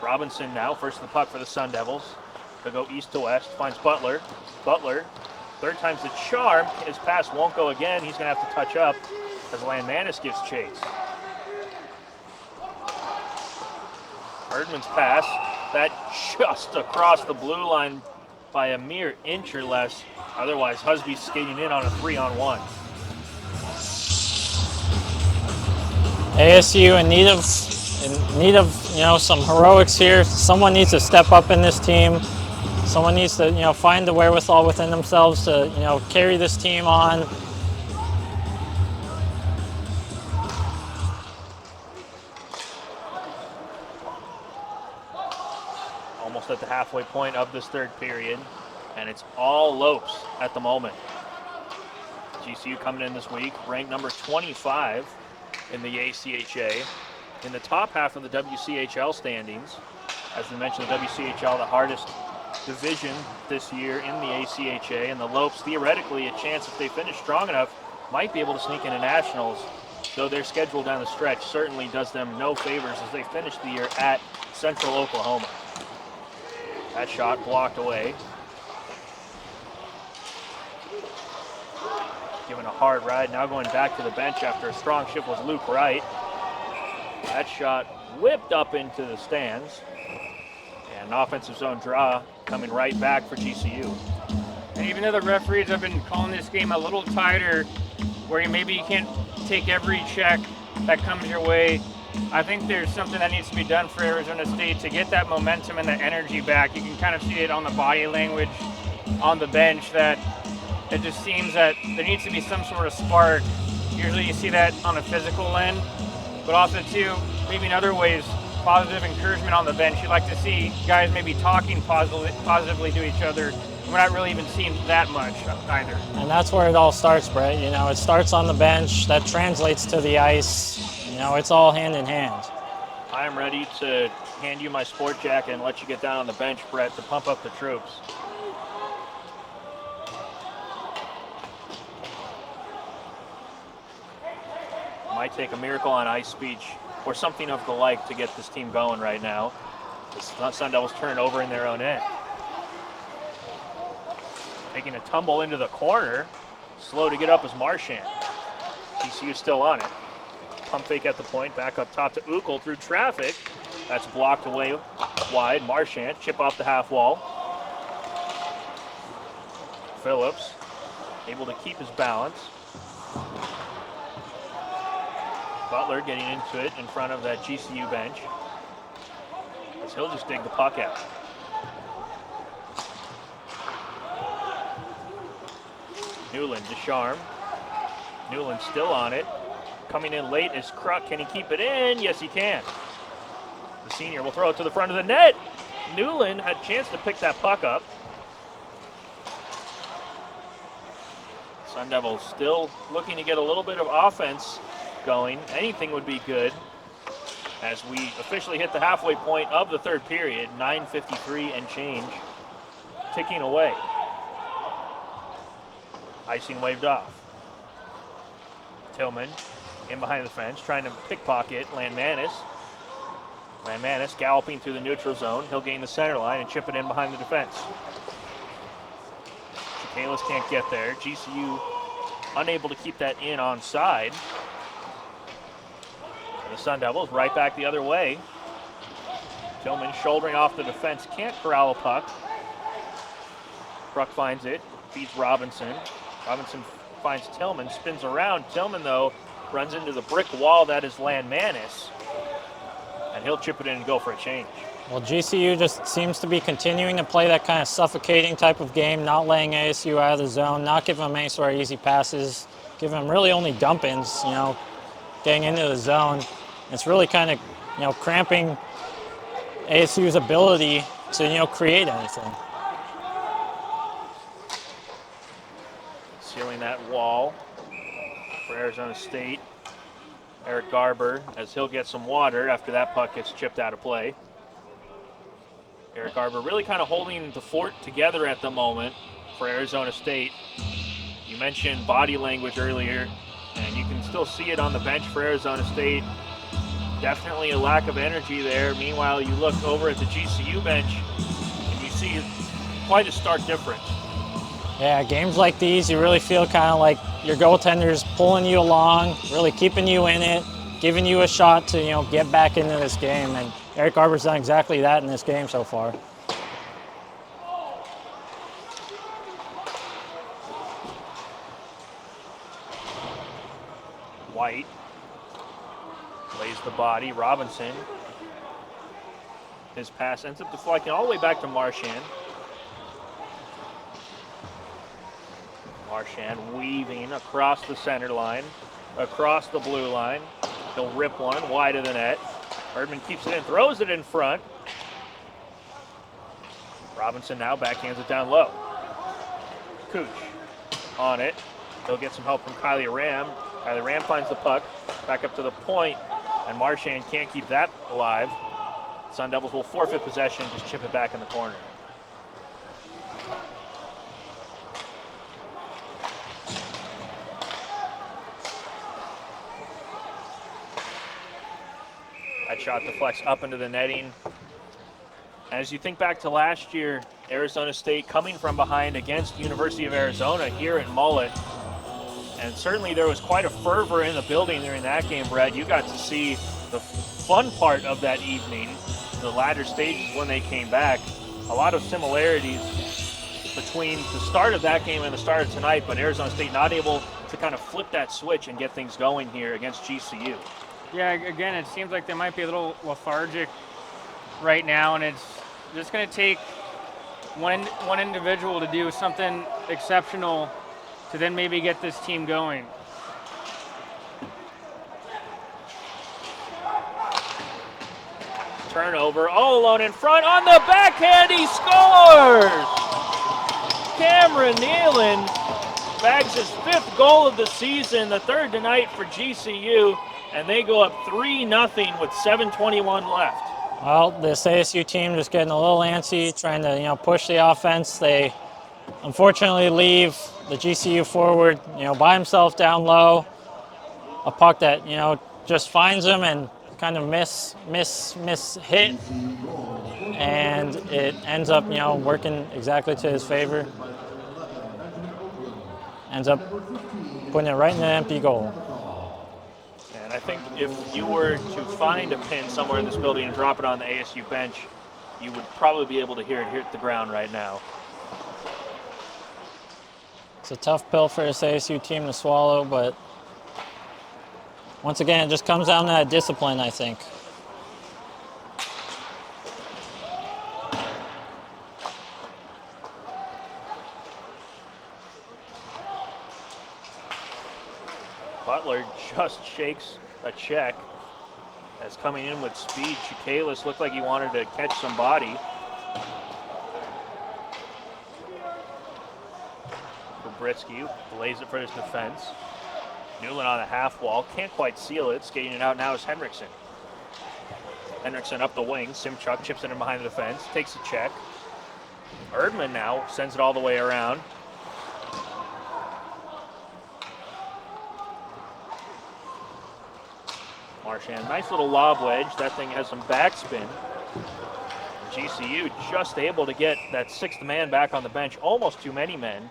Robinson now, first the puck for the Sun Devils. They'll go east to west, finds Butler. Butler, third time's the charm. His pass won't go again. He's going to have to touch up as Landmanis gives chase. Erdman's pass, that just across the blue line by a mere inch or less. Otherwise, Husby's skating in on a 3-on-1. ASU in need of some heroics here. Someone needs to step up in this team. Someone needs to find the wherewithal within themselves to carry this team on. Almost at the halfway point of this third period, and it's all Lopes at the moment. GCU coming in this week, ranked number 25 in the ACHA. In the top half of the WCHL standings, as we mentioned, the WCHL, the hardest division this year in the ACHA, and the Lopes, theoretically, a chance if they finish strong enough, might be able to sneak into nationals, though their schedule down the stretch certainly does them no favors as they finish the year at Central Oklahoma. That shot blocked away. Given a hard ride, now going back to the bench after a strong shift was Luke Wright. That shot whipped up into the stands. And an offensive zone draw coming right back for GCU. And even though the referees have been calling this game a little tighter, where maybe you can't take every check that comes your way, I think there's something that needs to be done for Arizona State to get that momentum and that energy back. You can kind of see it on the body language on the bench that it just seems that there needs to be some sort of spark. Usually you see that on a physical end, but also too, maybe in other ways, positive encouragement on the bench. You like to see guys maybe talking positively to each other. We're not really even seeing that much either. And that's where it all starts, Brett. It starts on the bench, that translates to the ice. It's all hand in hand. I am ready to hand you my sport jacket and let you get down on the bench, Brett, to pump up the troops. Might take a Miracle on Ice speech or something of the like to get this team going right now. The Sun Devils turn over in their own end. Taking a tumble into the corner. Slow to get up is Marchand. TCU still on it. Pump fake at the point, back up top to Uckel through traffic. That's blocked away wide. Marchand, chip off the half wall. Phillips, able to keep his balance. Butler getting into it in front of that GCU bench. As he'll just dig the puck out. Newland, Descharme. Newland still on it. Coming in late is Kruk. Can he keep it in? Yes, he can. The senior will throw it to the front of the net. Newland had a chance to pick that puck up. Sun Devils still looking to get a little bit of offense going. Anything would be good as we officially hit the halfway point of the third period. 9:53 and change ticking away. Icing waved off. Tillman in behind the fence, trying to pickpocket Landmanis. Landmanis galloping through the neutral zone. He'll gain the center line and chip it in behind the defense. Kalis can't get there. GCU unable to keep that in onside. And the Sun Devils right back the other way. Tillman shouldering off the defense, can't corral a puck. Bruck finds it, beats Robinson. Robinson finds Tillman, spins around. Tillman, though, runs into the brick wall that is Landmanis. And he'll chip it in and go for a change. Well, GCU just seems to be continuing to play that kind of suffocating type of game, not letting ASU out of the zone, not giving them any sort of easy passes, giving them really only dump-ins, getting into the zone. It's really kind of, cramping ASU's ability to, create anything. Sealing that wall for Arizona State. Eric Garber, as he'll get some water after that puck gets chipped out of play. Eric Garber really kind of holding the fort together at the moment for Arizona State. You mentioned body language earlier, and you can still see it on the bench for Arizona State. Definitely a lack of energy there. Meanwhile, you look over at the GCU bench, and you see quite a stark difference. Yeah, games like these, you really feel kind of like your goaltender's pulling you along, really keeping you in it, giving you a shot to, get back into this game. And Eric Garber's done exactly that in this game so far. White lays the body. Robinson. His pass ends up deflecting all the way back to Marchand. Marchand weaving across the center line, across the blue line. He'll rip one wide of the net. Erdman keeps it in, throws it in front. Robinson now backhands it down low. Cooch on it. He'll get some help from Kylie Ram. Kylie Ram finds the puck back up to the point, and Marchand can't keep that alive. Sun Devils will forfeit possession, just chip it back in the corner. That shot deflects up into the netting. As you think back to last year, Arizona State coming from behind against University of Arizona here at Mullet. And certainly there was quite a fervor in the building during that game, Brett. You got to see the fun part of that evening, the latter stages when they came back. A lot of similarities between the start of that game and the start of tonight, but Arizona State not able to kind of flip that switch and get things going here against GCU. Yeah, again, it seems like they might be a little lethargic right now, and it's just going to take one individual to do something exceptional to then maybe get this team going. Turnover, all alone in front, on the backhand, he scores! Cameron Nealon bags his 5th goal of the season, the 3rd tonight for GCU, and they go up 3-0 with 7:21 left. Well, this ASU team just getting a little antsy, trying to, push the offense. They unfortunately leave the GCU forward, by himself down low. A puck that, just finds him and kind of miss hit. And it ends up, working exactly to his favor. Ends up putting it right in the empty goal. And I think if you were to find a pin somewhere in this building and drop it on the ASU bench, you would probably be able to hear it hit the ground right now. It's a tough pill for this ASU team to swallow, but once again, it just comes down to that discipline, I think. Butler just shakes a check as coming in with speed. Chikalis looked like he wanted to catch somebody. Britsky lays it for his defense. Newland on the half wall, can't quite seal it. Skating it out now is Henriksen. Henriksen up the wing. Simchuk chips it in behind the defense, takes a check. Erdman now sends it all the way around. Marchand, nice little lob wedge. That thing has some backspin. GCU just able to get that sixth man back on the bench, almost too many men.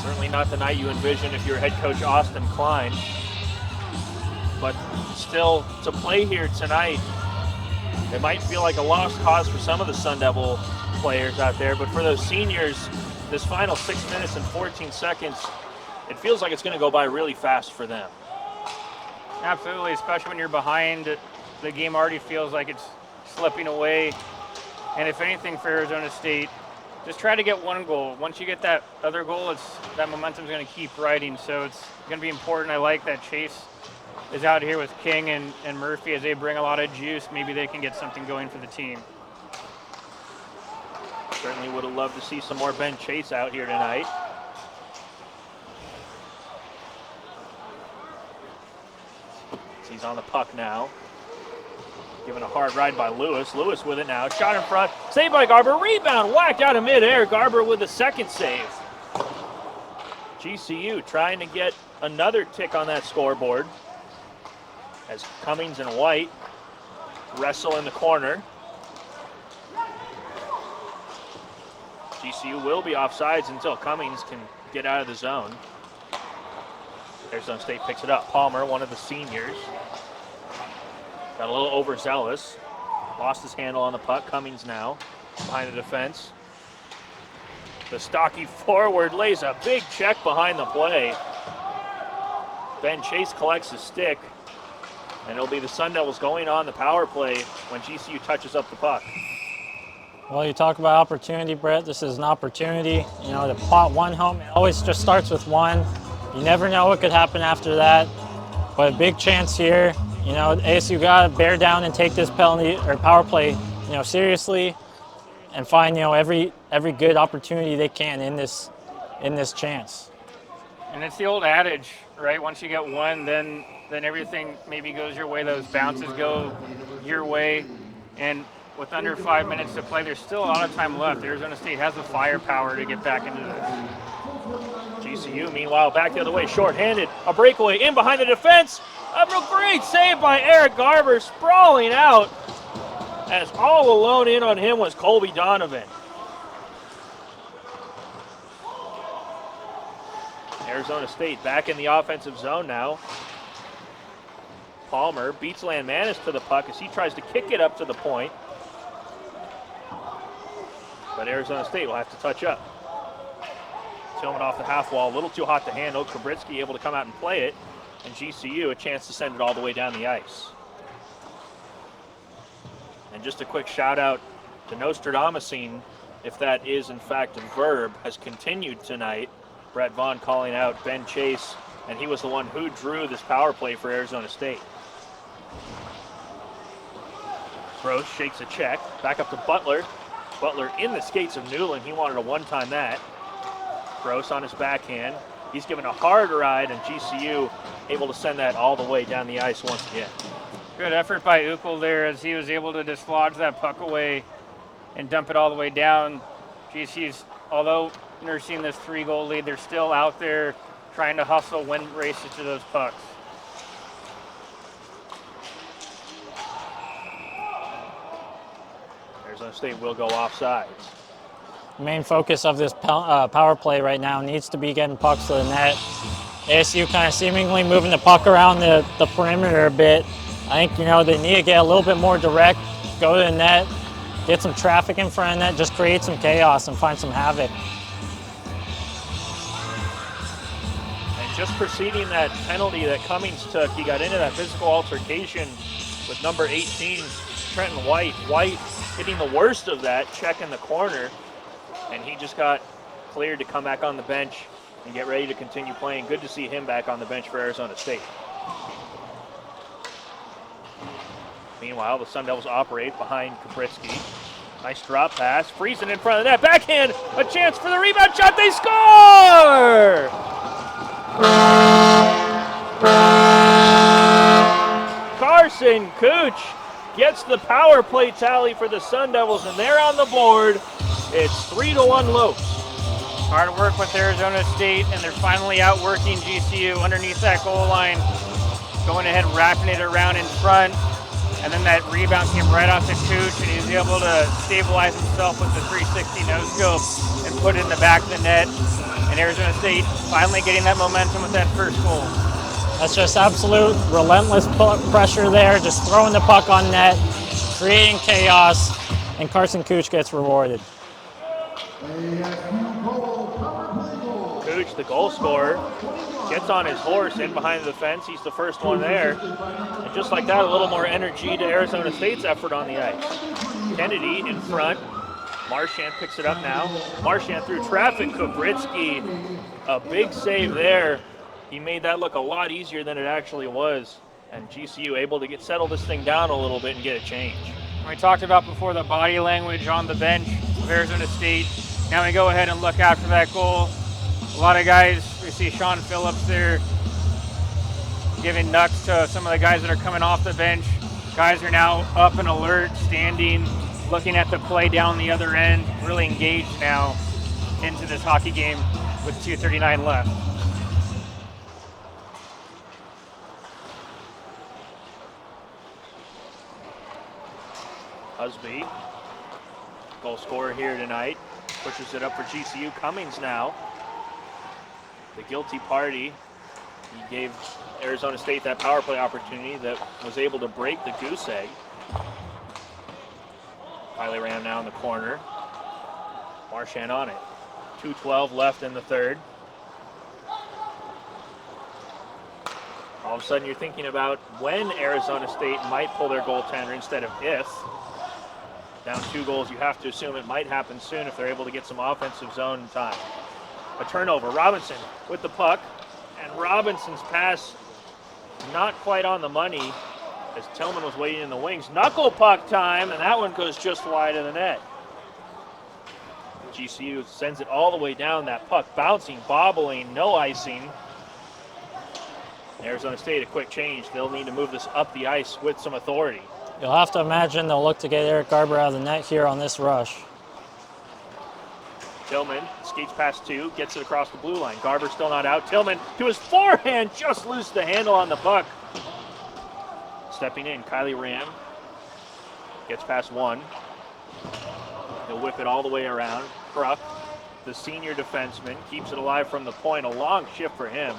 Certainly not the night you envision if you're head coach Austin Klein. But still, to play here tonight, it might feel like a lost cause for some of the Sun Devil players out there, but for those seniors, this final 6 minutes and 14 seconds, it feels like it's going to go by really fast for them. Absolutely, especially when you're behind. The game already feels like it's slipping away. And if anything for Arizona State, just try to get one goal. Once you get that other goal, that momentum's going to keep riding. So it's going to be important. I like that Chase is out here with King and Murphy as they bring a lot of juice. Maybe they can get something going for the team. Certainly would have loved to see some more Ben Chase out here tonight. He's on the puck now. Given a hard ride by Lewis. Lewis with it now. Shot in front. Saved by Garber. Rebound whacked out of midair. Garber with the second save. GCU trying to get another tick on that scoreboard as Cummings and White wrestle in the corner. GCU will be offsides until Cummings can get out of the zone. Arizona State picks it up. Palmer, one of the seniors, got a little overzealous. Lost his handle on the puck. Cummings now behind the defense. The stocky forward lays a big check behind the play. Ben Chase collects his stick, and it'll be the Sun Devils going on the power play when GCU touches up the puck. Well, you talk about opportunity, Brett. This is an opportunity. You know, to pot one home, it always just starts with one. You never know what could happen after that. But a big chance here. You know, ASU got to bear down and take this penalty or power play, you know, seriously, and find, you know, every good opportunity they can in this chance. And it's the old adage, right? Once you get one, then everything maybe goes your way. Those bounces go your way, and with under 5 minutes to play, there's still a lot of time left. Arizona State has the firepower to get back into this. GCU, meanwhile, back the other way, shorthanded. A breakaway in behind the defense. A great save by Eric Garber, sprawling out, as all alone in on him was Colby Donovan. Arizona State back in the offensive zone now. Palmer beats Landmanis to the puck as he tries to kick it up to the point. But Arizona State will have to touch up. Tillman off the half wall, a little too hot to handle. Kabritsky able to come out and play it. And GCU a chance to send it all the way down the ice. And just a quick shout out to Nostradamusing, if that is in fact a verb, has continued tonight. Brett Vaughn calling out Ben Chase, and he was the one who drew this power play for Arizona State. Gross shakes a check, back up to Butler. Butler in the skates of Newland. He wanted a one-time that. Gross on his backhand. He's given a hard ride, and GCU able to send that all the way down the ice once again. Good effort by Uckel there as he was able to dislodge that puck away and dump it all the way down. GCU's, although nursing this 3-goal lead, they're still out there trying to hustle, win races to those pucks. Arizona State will go offsides. Main focus of this power play right now needs to be getting pucks to the net. ASU kind of seemingly moving the puck around the perimeter a bit. I think, you know, they need to get a little bit more direct, go to the net, get some traffic in front of the net, just create some chaos and find some havoc. And just preceding that penalty that Cummings took, he got into that physical altercation with number 18, Trenton White. White hitting the worst of that, check in the corner, and he just got cleared to come back on the bench and get ready to continue playing. Good to see him back on the bench for Arizona State. Meanwhile, the Sun Devils operate behind Kabritsky. Nice drop pass, freezing in front of the net. Backhand, a chance for the rebound shot. They score! Carson Cooch gets the power play tally for the Sun Devils, and they're on the board. It's 3-1 Lopes. Hard work with Arizona State, and they're finally outworking GCU underneath that goal line, going ahead and wrapping it around in front. And then that rebound came right off the Cooch, and he was able to stabilize himself with the 360 no-scope and put it in the back of the net. And Arizona State finally getting that momentum with that first goal. That's just absolute relentless pressure there, just throwing the puck on net, creating chaos, and Carson Cooch gets rewarded. Cooch, the goal scorer, gets on his horse in behind the defense. He's the first one there. And just like that, a little more energy to Arizona State's effort on the ice. Kennedy in front. Marchand picks it up now. Marchand through traffic. Kubritsky, a big save there. He made that look a lot easier than it actually was. And GCU able to settle this thing down a little bit and get a change. We talked about before the body language on the bench of Arizona State. Now we go ahead and look after that goal. A lot of guys, we see Sean Phillips there giving nuts to some of the guys that are coming off the bench. Guys are now up and alert, standing, looking at the play down the other end, really engaged now into this hockey game with 2:39 left. Husby, goal scorer here tonight, pushes it up for GCU. Cummings now, the guilty party. He gave Arizona State that power play opportunity that was able to break the goose egg. Kylie Ram now in the corner. Marchand on it. 2:12 left in the third. All of a sudden you're thinking about when Arizona State might pull their goaltender instead of if. Down 2 goals, you have to assume it might happen soon if they're able to get some offensive zone time. A turnover, Robinson with the puck, and Robinson's pass not quite on the money as Tillman was waiting in the wings. Knuckle puck time, and that one goes just wide of the net. GCU sends it all the way down, that puck bouncing, bobbling, no icing. Arizona State, a quick change. They'll need to move this up the ice with some authority. You'll have to imagine they'll look to get Eric Garber out of the net here on this rush. Tillman skates past 2, gets it across the blue line. Garber still not out. Tillman to his forehand, just loose the handle on the puck. Stepping in, Kylie Ram gets past 1. He'll whip it all the way around. Bruck, the senior defenseman, keeps it alive from the point. A long shift for him.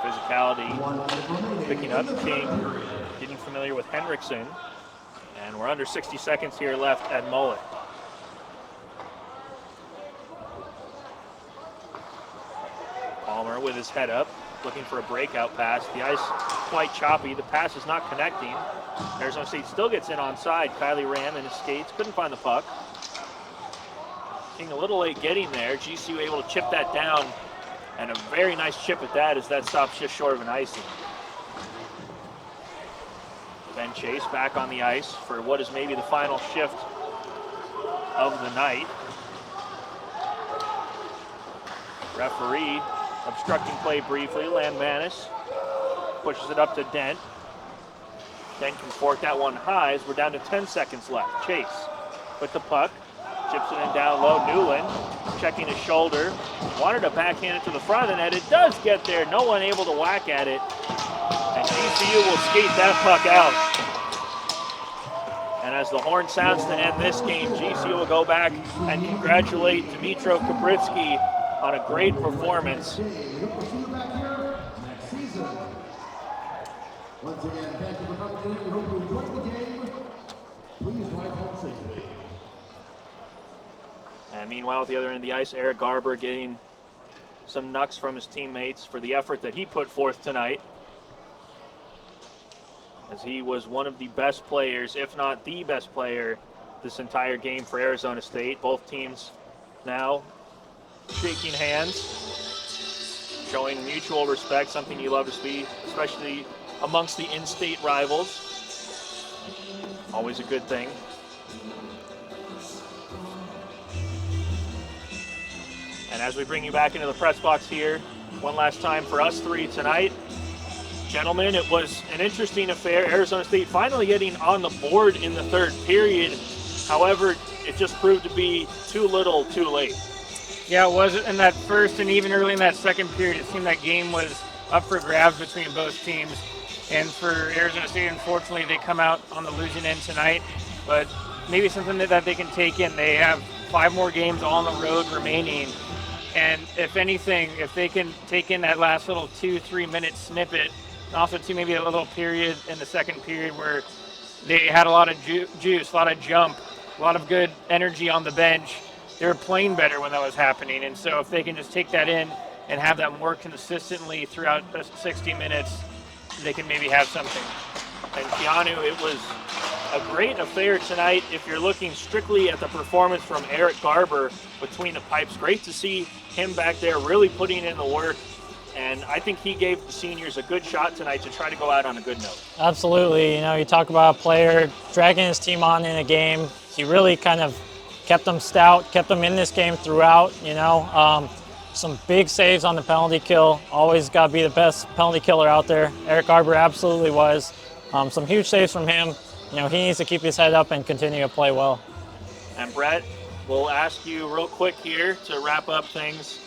Physicality picking up King, getting familiar with Henriksen, and we're under 60 seconds here left at Mullet. Palmer with his head up, looking for a breakout pass. The ice quite choppy, the pass is not connecting. Arizona State still gets in onside. Kylie Ram in his skates, couldn't find the puck. King a little late getting there, GCU able to chip that down. And a very nice chip at that as that stops just short of an icing. Ben Chase back on the ice for what is maybe the final shift of the night. Referee obstructing play briefly. Landmanis pushes it up to Dent. Dent can fork that one high as we're down to 10 seconds left. Chase with the puck. Chips it in down low. Newland checking his shoulder. Wanted to backhand it to the front of the net. It does get there. No one able to whack at it. And GCU will skate that puck out. And as the horn sounds to end this game, GCU will go back and congratulate Dmytro Kubritsky on a great performance. Once again, thank you for coming in. We hope you enjoyed the game. Please drive home safely. And meanwhile, at the other end of the ice, Eric Garber getting some knucks from his teammates for the effort that he put forth tonight, as he was one of the best players, if not the best player, this entire game for Arizona State. Both teams now shaking hands, showing mutual respect, something you love to see, especially amongst the in-state rivals. Always a good thing. And as we bring you back into the press box here one last time for us three tonight. Gentlemen, it was an interesting affair. Arizona State finally getting on the board in the third period. However, it just proved to be too little, too late. Yeah, it was in that first and even early in that second period. It seemed that game was up for grabs between both teams. And for Arizona State, unfortunately, they come out on the losing end tonight. But maybe something that they can take in. They have 5 more games on the road remaining. And if anything, if they can take in that last little 2-3 minute snippet, and also too maybe a little period in the second period where they had a lot of juice, a lot of jump, a lot of good energy on the bench. They were playing better when that was happening. And so if they can just take that in and have that more consistently throughout the 60 minutes, they can maybe have something. And Keanu, it was a great affair tonight. If you're looking strictly at the performance from Eric Garber between the pipes, great to see him back there really putting in the work. And I think he gave the seniors a good shot tonight to try to go out on a good note. Absolutely. You know, you talk about a player dragging his team on in a game. He really kind of kept them stout, kept them in this game throughout, you know. Some big saves on the penalty kill. Always got to be the best penalty killer out there. Eric Garber absolutely was. Some huge saves from him. You know, he needs to keep his head up and continue to play well. And Brett, we'll ask you real quick here to wrap up things.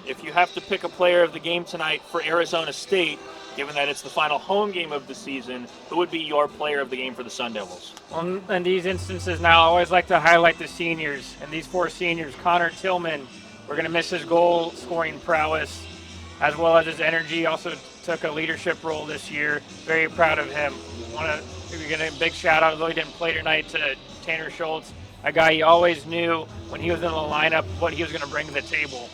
If you have to pick a player of the game tonight for Arizona State, given that it's the final home game of the season, who would be your player of the game for the Sun Devils? Well, in these instances now, I always like to highlight the seniors. And these 4 seniors, Connor Tillman, we're going to miss his goal scoring prowess, as well as his energy. Also took a leadership role this year. Very proud of him. Want to give a big shout out, although he didn't play tonight, to Tanner Schultz, a guy you always knew when he was in the lineup what he was going to bring to the table.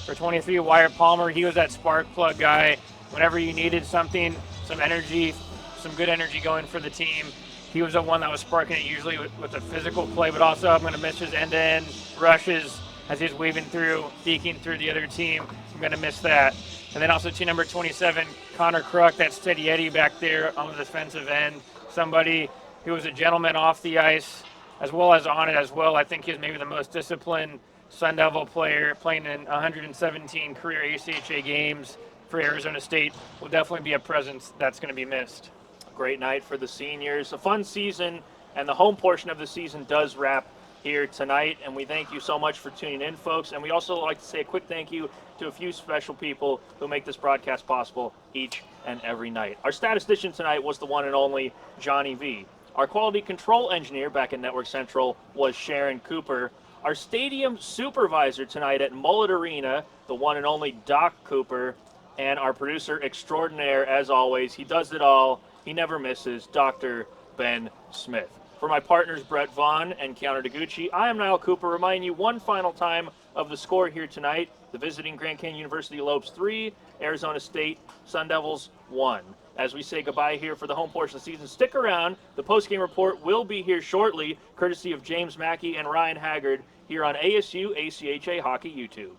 For 23, Wyatt Palmer, he was that spark plug guy. Whenever you needed something, some energy, some good energy going for the team, he was the one that was sparking it, usually with a physical play, but also I'm going to miss his end-to-end rushes as he's weaving through, deking through the other team. I'm going to miss that. And then also team number 27, Connor Kruk, that steady Eddie back there on the defensive end, somebody who was a gentleman off the ice as well as on it as well. I think he's maybe the most disciplined Sun Devil player, playing in 117 career ACHA games for Arizona State. Will definitely be a presence that's going to be missed. Great night for the seniors. A fun season, and the home portion of the season does wrap here tonight, and we thank you so much for tuning in, folks. And we also like to say a quick thank you to a few special people who make this broadcast possible each and every night. Our statistician tonight was the one and only Johnny V. Our quality control engineer back in Network Central was Sharon Cooper. Our stadium supervisor tonight at Mullet Arena, the one and only Doc Cooper. And our producer extraordinaire, as always, he does it all, he never misses, Dr. Ben Smith. For my partners Brett Vaughn and Keanu Degucci, I am Niall Cooper, reminding you one final time of the score here tonight. The visiting Grand Canyon University Lopes 3, Arizona State Sun Devils 1. As we say goodbye here for the home portion of the season, stick around. The postgame report will be here shortly, courtesy of James Mackey and Ryan Haggard here on ASU ACHA Hockey YouTube.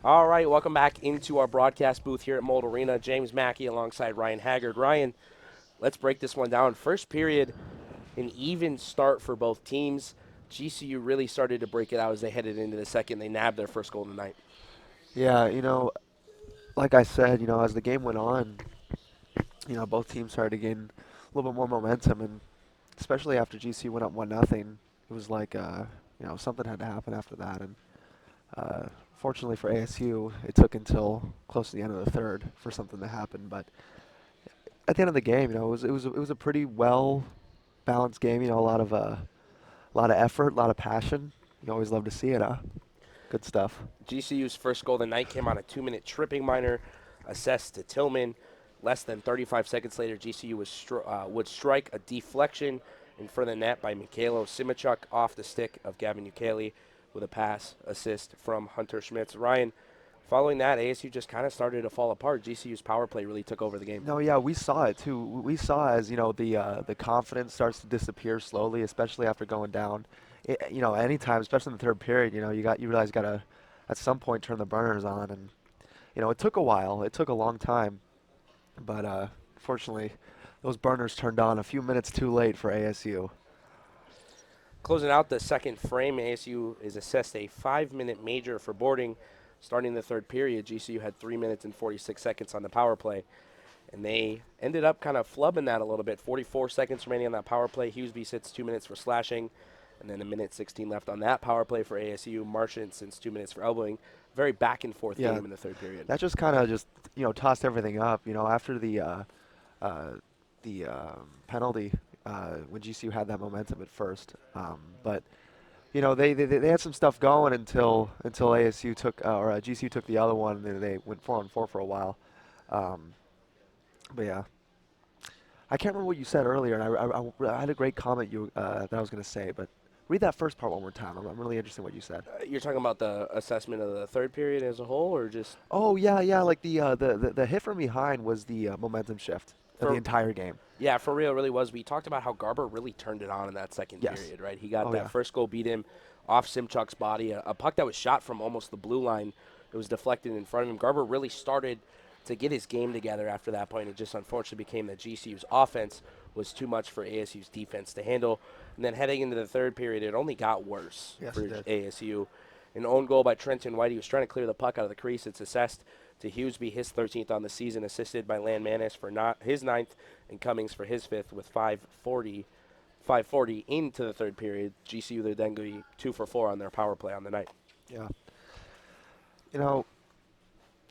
All right, welcome back into our broadcast booth here at Mold Arena. James Mackey alongside Ryan Haggard. Ryan, let's break this one down. First period, an even start for both teams. GCU really started to break it out as they headed into the second. They nabbed their first goal of the night. Yeah, like I said, as the game went on, both teams started to gain a little bit more momentum, and especially after GCU went up 1-0, it was like, something had to happen after that. And fortunately for ASU, it took until close to the end of the third for something to happen. But at the end of the game, it was a pretty well balanced game. A lot of effort, a lot of passion. You always love to see it, huh? Good stuff. GCU's first goal of the night came on a 2-minute tripping minor, assessed to Tillman. Less than 35 seconds later, GCU would strike a deflection in front of the net by Mikhailo Simichuk off the stick of Gavin Ukele with a pass assist from Hunter Schmitz. Ryan, following that, ASU just kind of started to fall apart. GCU's power play really took over the game. No, yeah, we saw it too. We saw as the confidence starts to disappear slowly, especially after going down. Anytime, especially in the third period, you realize you gotta at some point turn the burners on, and it took a while. It took a long time, but fortunately, those burners turned on a few minutes too late for ASU. Closing out the second frame, ASU is assessed a 5-minute major for boarding. Starting the third period, GCU had 3 minutes and 46 seconds on the power play, and they ended up kind of flubbing that a little bit. 44 seconds remaining on that power play. Hughesby sits 2 minutes for slashing, and then 1:16 left on that power play for ASU. Marchant sits 2 minutes for elbowing. Very back and forth game in the third period. That just kind of tossed everything up. After the penalty when GCU had that momentum at first, but they had some stuff going until ASU took or GCU took the other one, and they went 4-on-4 for a while. But yeah, I can't remember what you said earlier, and I had a great comment that I was going to say, but read that first part one more time. I'm really interested in what you said. You're talking about the assessment of the third period as a whole, or just? Oh yeah, like the hit from behind was the momentum shift of the entire game. Yeah, for real, it really was. We talked about how Garber really turned it on in that second period, right? He got that first goal, beat him off Simchuk's body, a puck that was shot from almost the blue line. It was deflected in front of him. Garber really started to get his game together after that point. It just unfortunately became that GCU's offense was too much for ASU's defense to handle. And then heading into the third period, it only got worse for ASU. An own goal by Trenton White. He was trying to clear the puck out of the crease. It's assessed to Hughesby, his 13th on the season, assisted by Lan Manis for his 9th, and Cummings for his 5th with 5:40 into the third period. GCU, they're then going to be 2 for 4 on their power play on the night. Yeah.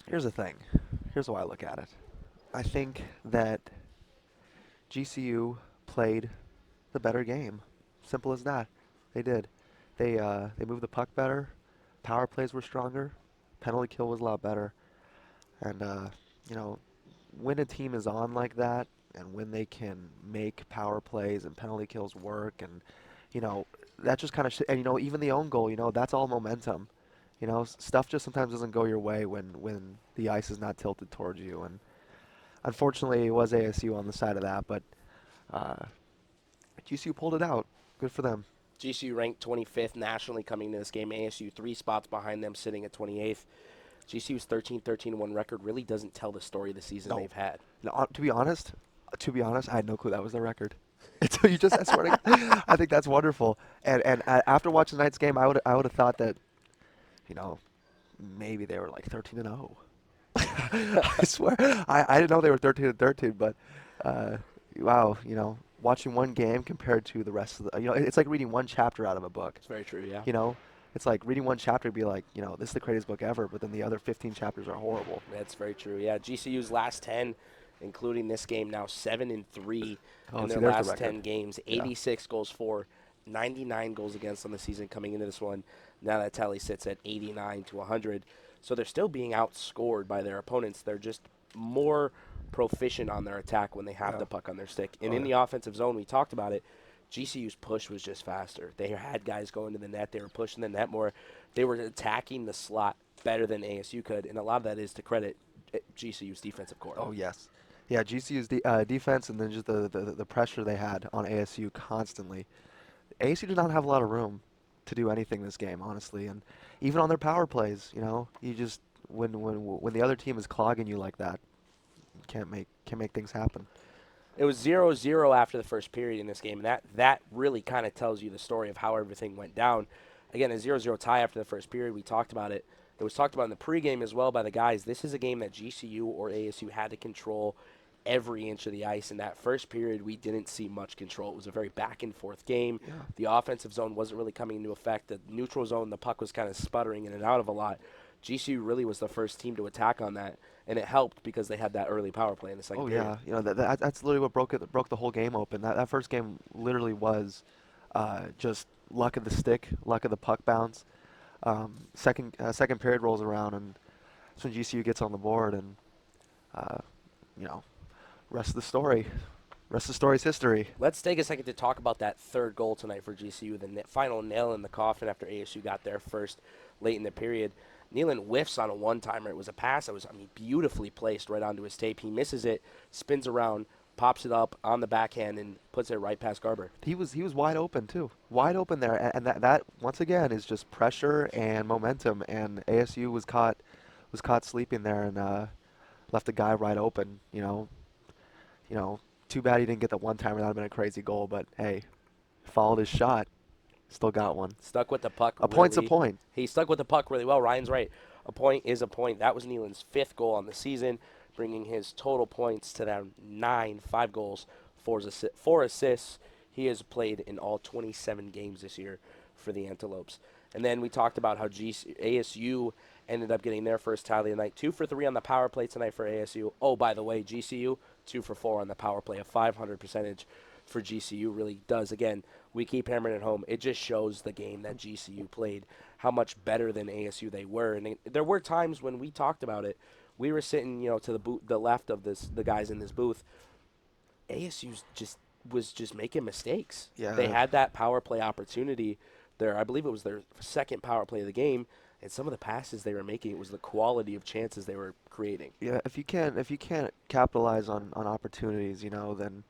Here's the thing. Here's how I look at it. I think that GCU played the better game. Simple as that. They did. They moved the puck better. Power plays were stronger. Penalty kill was a lot better. And, when a team is on like that, and when they can make power plays and penalty kills work, and, that just kind of, and, even the own goal, that's all momentum. Stuff just sometimes doesn't go your way when the ice is not tilted towards you. And unfortunately, it was ASU on the side of that, but GCU pulled it out. Good for them. GCU ranked 25th nationally coming to this game. ASU 3 spots behind them, sitting at 28th. GCU's 13-13-1 record really doesn't tell the story of the season they've had. No, to be honest, I had no clue that was their record. Until you just I swear to God, I think that's wonderful. And after watching tonight's game, I would have thought that, maybe they were like 13-0. I swear, I didn't know they were 13-13, but wow, watching one game compared to the rest of the, it's like reading one chapter out of a book. It's very true, yeah. It's like reading one chapter and be like, this is the greatest book ever, but then the other 15 chapters are horrible. That's very true, yeah. GCU's last 10, including this game, now 7-3 in their last 10 games. 86 goals for, 99 goals against on the season coming into this one. Now that tally sits at 89-100. So they're still being outscored by their opponents. They're just more proficient on their attack when they have the puck on their stick. And in the offensive zone, we talked about it, GCU's push was just faster. They had guys going to the net. They were pushing the net more. They were attacking the slot better than ASU could, and a lot of that is to credit GCU's defensive core. Oh, yes. Yeah, GCU's defense and then just the pressure they had on ASU constantly. ASU did not have a lot of room to do anything this game, honestly. And even on their power plays, you just when the other team is clogging you like that, you can't make things happen. It was 0-0 after the first period in this game, and that really kind of tells you the story of how everything went down. Again, a 0-0 tie after the first period. We talked about it. It was talked about in the pregame as well by the guys. This is a game that GCU or ASU had to control every inch of the ice. In that first period, we didn't see much control. It was a very back-and-forth game. Yeah. The offensive zone wasn't really coming into effect. The neutral zone, the puck was kind of sputtering in and out of a lot. GCU really was the first team to attack on that, and it helped because they had that early power play in the second period. Oh yeah, that's literally what broke the whole game open. That first game literally was just luck of the stick, luck of the puck bounce. Second period rolls around, and that's when GCU gets on the board, and rest of the story. Rest of the story's history. Let's take a second to talk about that third goal tonight for GCU, the final nail in the coffin after ASU got there first late in the period. Nealon whiffs on a one-timer. It was a pass that was, beautifully placed right onto his tape. He misses it, spins around, pops it up on the backhand, and puts it right past Garber. He was wide open too, wide open there, and that once again is just pressure and momentum. And ASU was caught sleeping there and left the guy right open. Too bad he didn't get the one-timer. That would have been a crazy goal, but hey, followed his shot. Still got one. Stuck with the puck. A point's a point. He stuck with the puck really well. Ryan's right. A point is a point. That was Nealon's 5th goal on the season, bringing his total points to that 9, 5 goals, 4 assists. He has played in all 27 games this year for the Antelopes. And then we talked about how ASU ended up getting their first tally of the night. 2 for 3 on the power play tonight for ASU. Oh, by the way, GCU, 2 for 4 on the power play. A .500 percentage for GCU really does. Again, we keep hammering it home. It just shows the game that GCU played, how much better than ASU they were. And there were times when we talked about it. We were sitting, to the left of the guys in this booth. ASU was just making mistakes. Yeah. They had that power play opportunity there. I believe it was their second power play of the game. And some of the passes they were making, it was the quality of chances they were creating. Yeah, if you can't capitalize on opportunities, then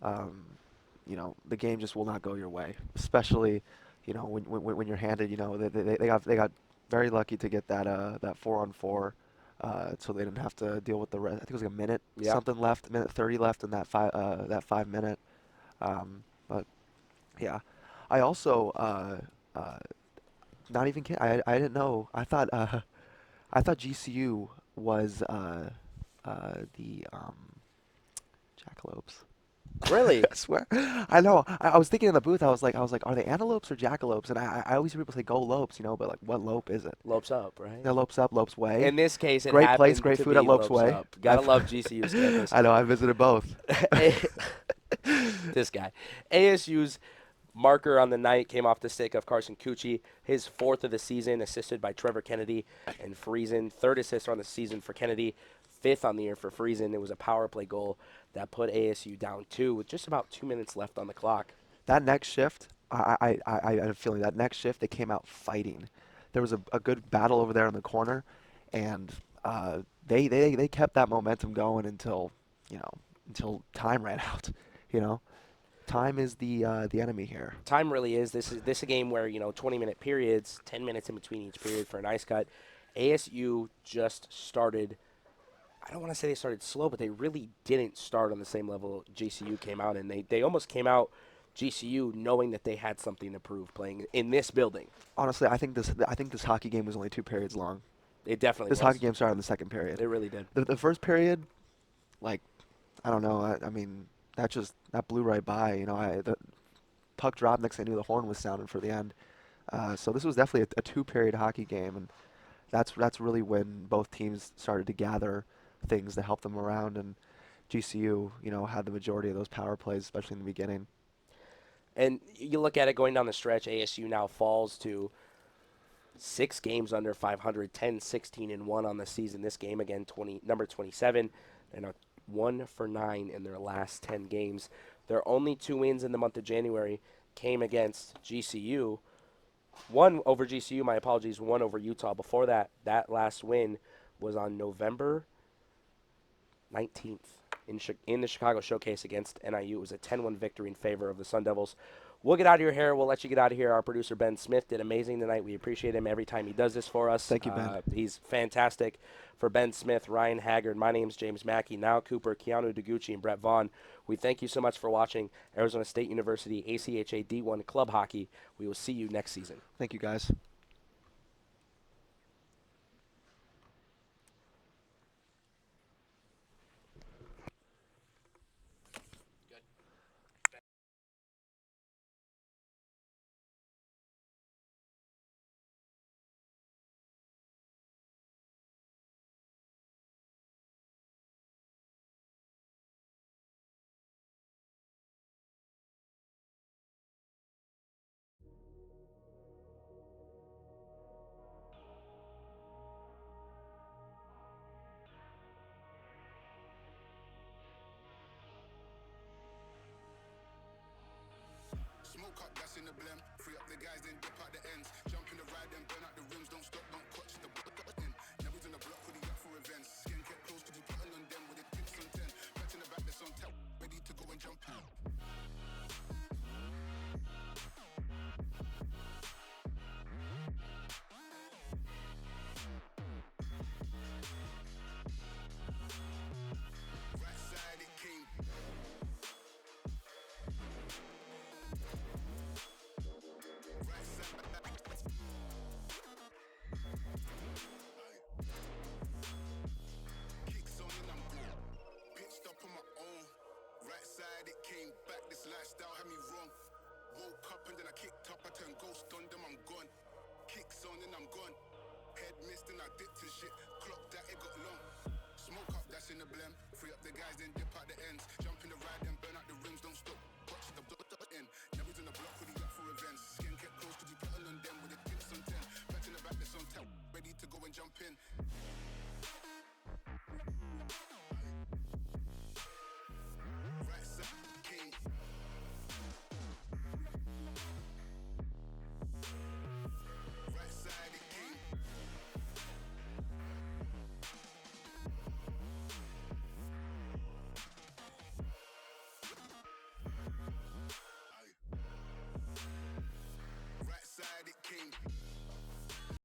the game just will not go your way. Especially, when you're handed, they got very lucky to get that 4-on-4, so they didn't have to deal with the rest. I think it was like a minute something left, minute 30 left in that 5 minute. But yeah, I also not even kidding. I didn't know. I thought GCU was the Jackalopes. Really? I swear. I know. I was thinking in the booth. I was like, are they antelopes or jackalopes? And I always hear people say go lopes, but like what lope is it? Lopes up, right? No, lopes up, lopes way. In this case, it great happened place, great to food be at Lopes Way. Up. Gotta love GCU's campus. I know. I visited both. This guy. ASU's marker on the night came off the stick of Carson Cucci, his 4th of the season, assisted by Trevor Kennedy and Friesen. 3rd assist on the season for Kennedy, 5th on the year for Friesen. It was a power play goal that put ASU down 2 with just about 2 minutes left on the clock. That next shift, I had a feeling that next shift they came out fighting. There was a good battle over there in the corner, and they kept that momentum going until time ran out. Time is the enemy here. Time really is. This is a game where 20-minute periods, 10 minutes in between each period for an ice cut. ASU just started. I don't want to say they started slow, but they really didn't start on the same level GCU came out, and they almost came out GCU knowing that they had something to prove playing in this building. Honestly, I think this hockey game was only 2 periods long. It definitely This was. hockey game started in the second period. It really did. The first period, I don't know. That blew right by. The puck dropped. Next thing I knew, the horn was sounding for the end. So this was definitely a 2-period hockey game, and that's really when both teams started to gather things to help them around, and GCU, had the majority of those power plays, especially in the beginning. And you look at it going down the stretch, ASU now falls to 6 games under 500, 10-16-1 on the season. This game, again, number 27, and a 1 for 9 in their last 10 games. Their only 2 wins in the month of January came against GCU. 1 over GCU, my apologies, 1 over Utah. Before that last win was on November 19th in the Chicago Showcase against NIU. It was a 10-1 victory in favor of the Sun Devils. We'll get out of your hair. We'll let you get out of here. Our producer, Ben Smith, did amazing tonight. We appreciate him every time he does this for us. Thank you, Ben. He's fantastic. For Ben Smith, Ryan Haggard, my name's James Mackey, Niall Cooper, Keanu Degucci, and Brett Vaughn. We thank you so much for watching Arizona State University ACHA D1 Club Hockey. We will see you next season. Thank you, guys. Smoke up, gas in the blem. Free up the guys, then dip out the ends. Jump in the ride, then burn out the rims. Don't stop, don't clutch the button. Never's in the block with the up for events. Skin kept close, cause you putting on them with the tips on 10. Back in the back, that's on tap. Ready to go and jump out. Right side, it came. Right side. Kicks on and I'm gone. Pitched up on my own. Right side, it came back. This lifestyle had me wrong. Woke up and then I kicked up. I turned ghost on them, I'm gone. Kicks on and I'm gone. Head missed and I dipped and shit. Clock that, it got long. Smoke up, that's in the blem. Free up the guys, then dip out the ends. Jump in the ride, then burn out the rims. Don't stop, watch the in. Never's in the block with the up for events. Skin kept close, cause you putting on them with the tips on 10. Back in the back, that's on tap. Ready to go and jump in.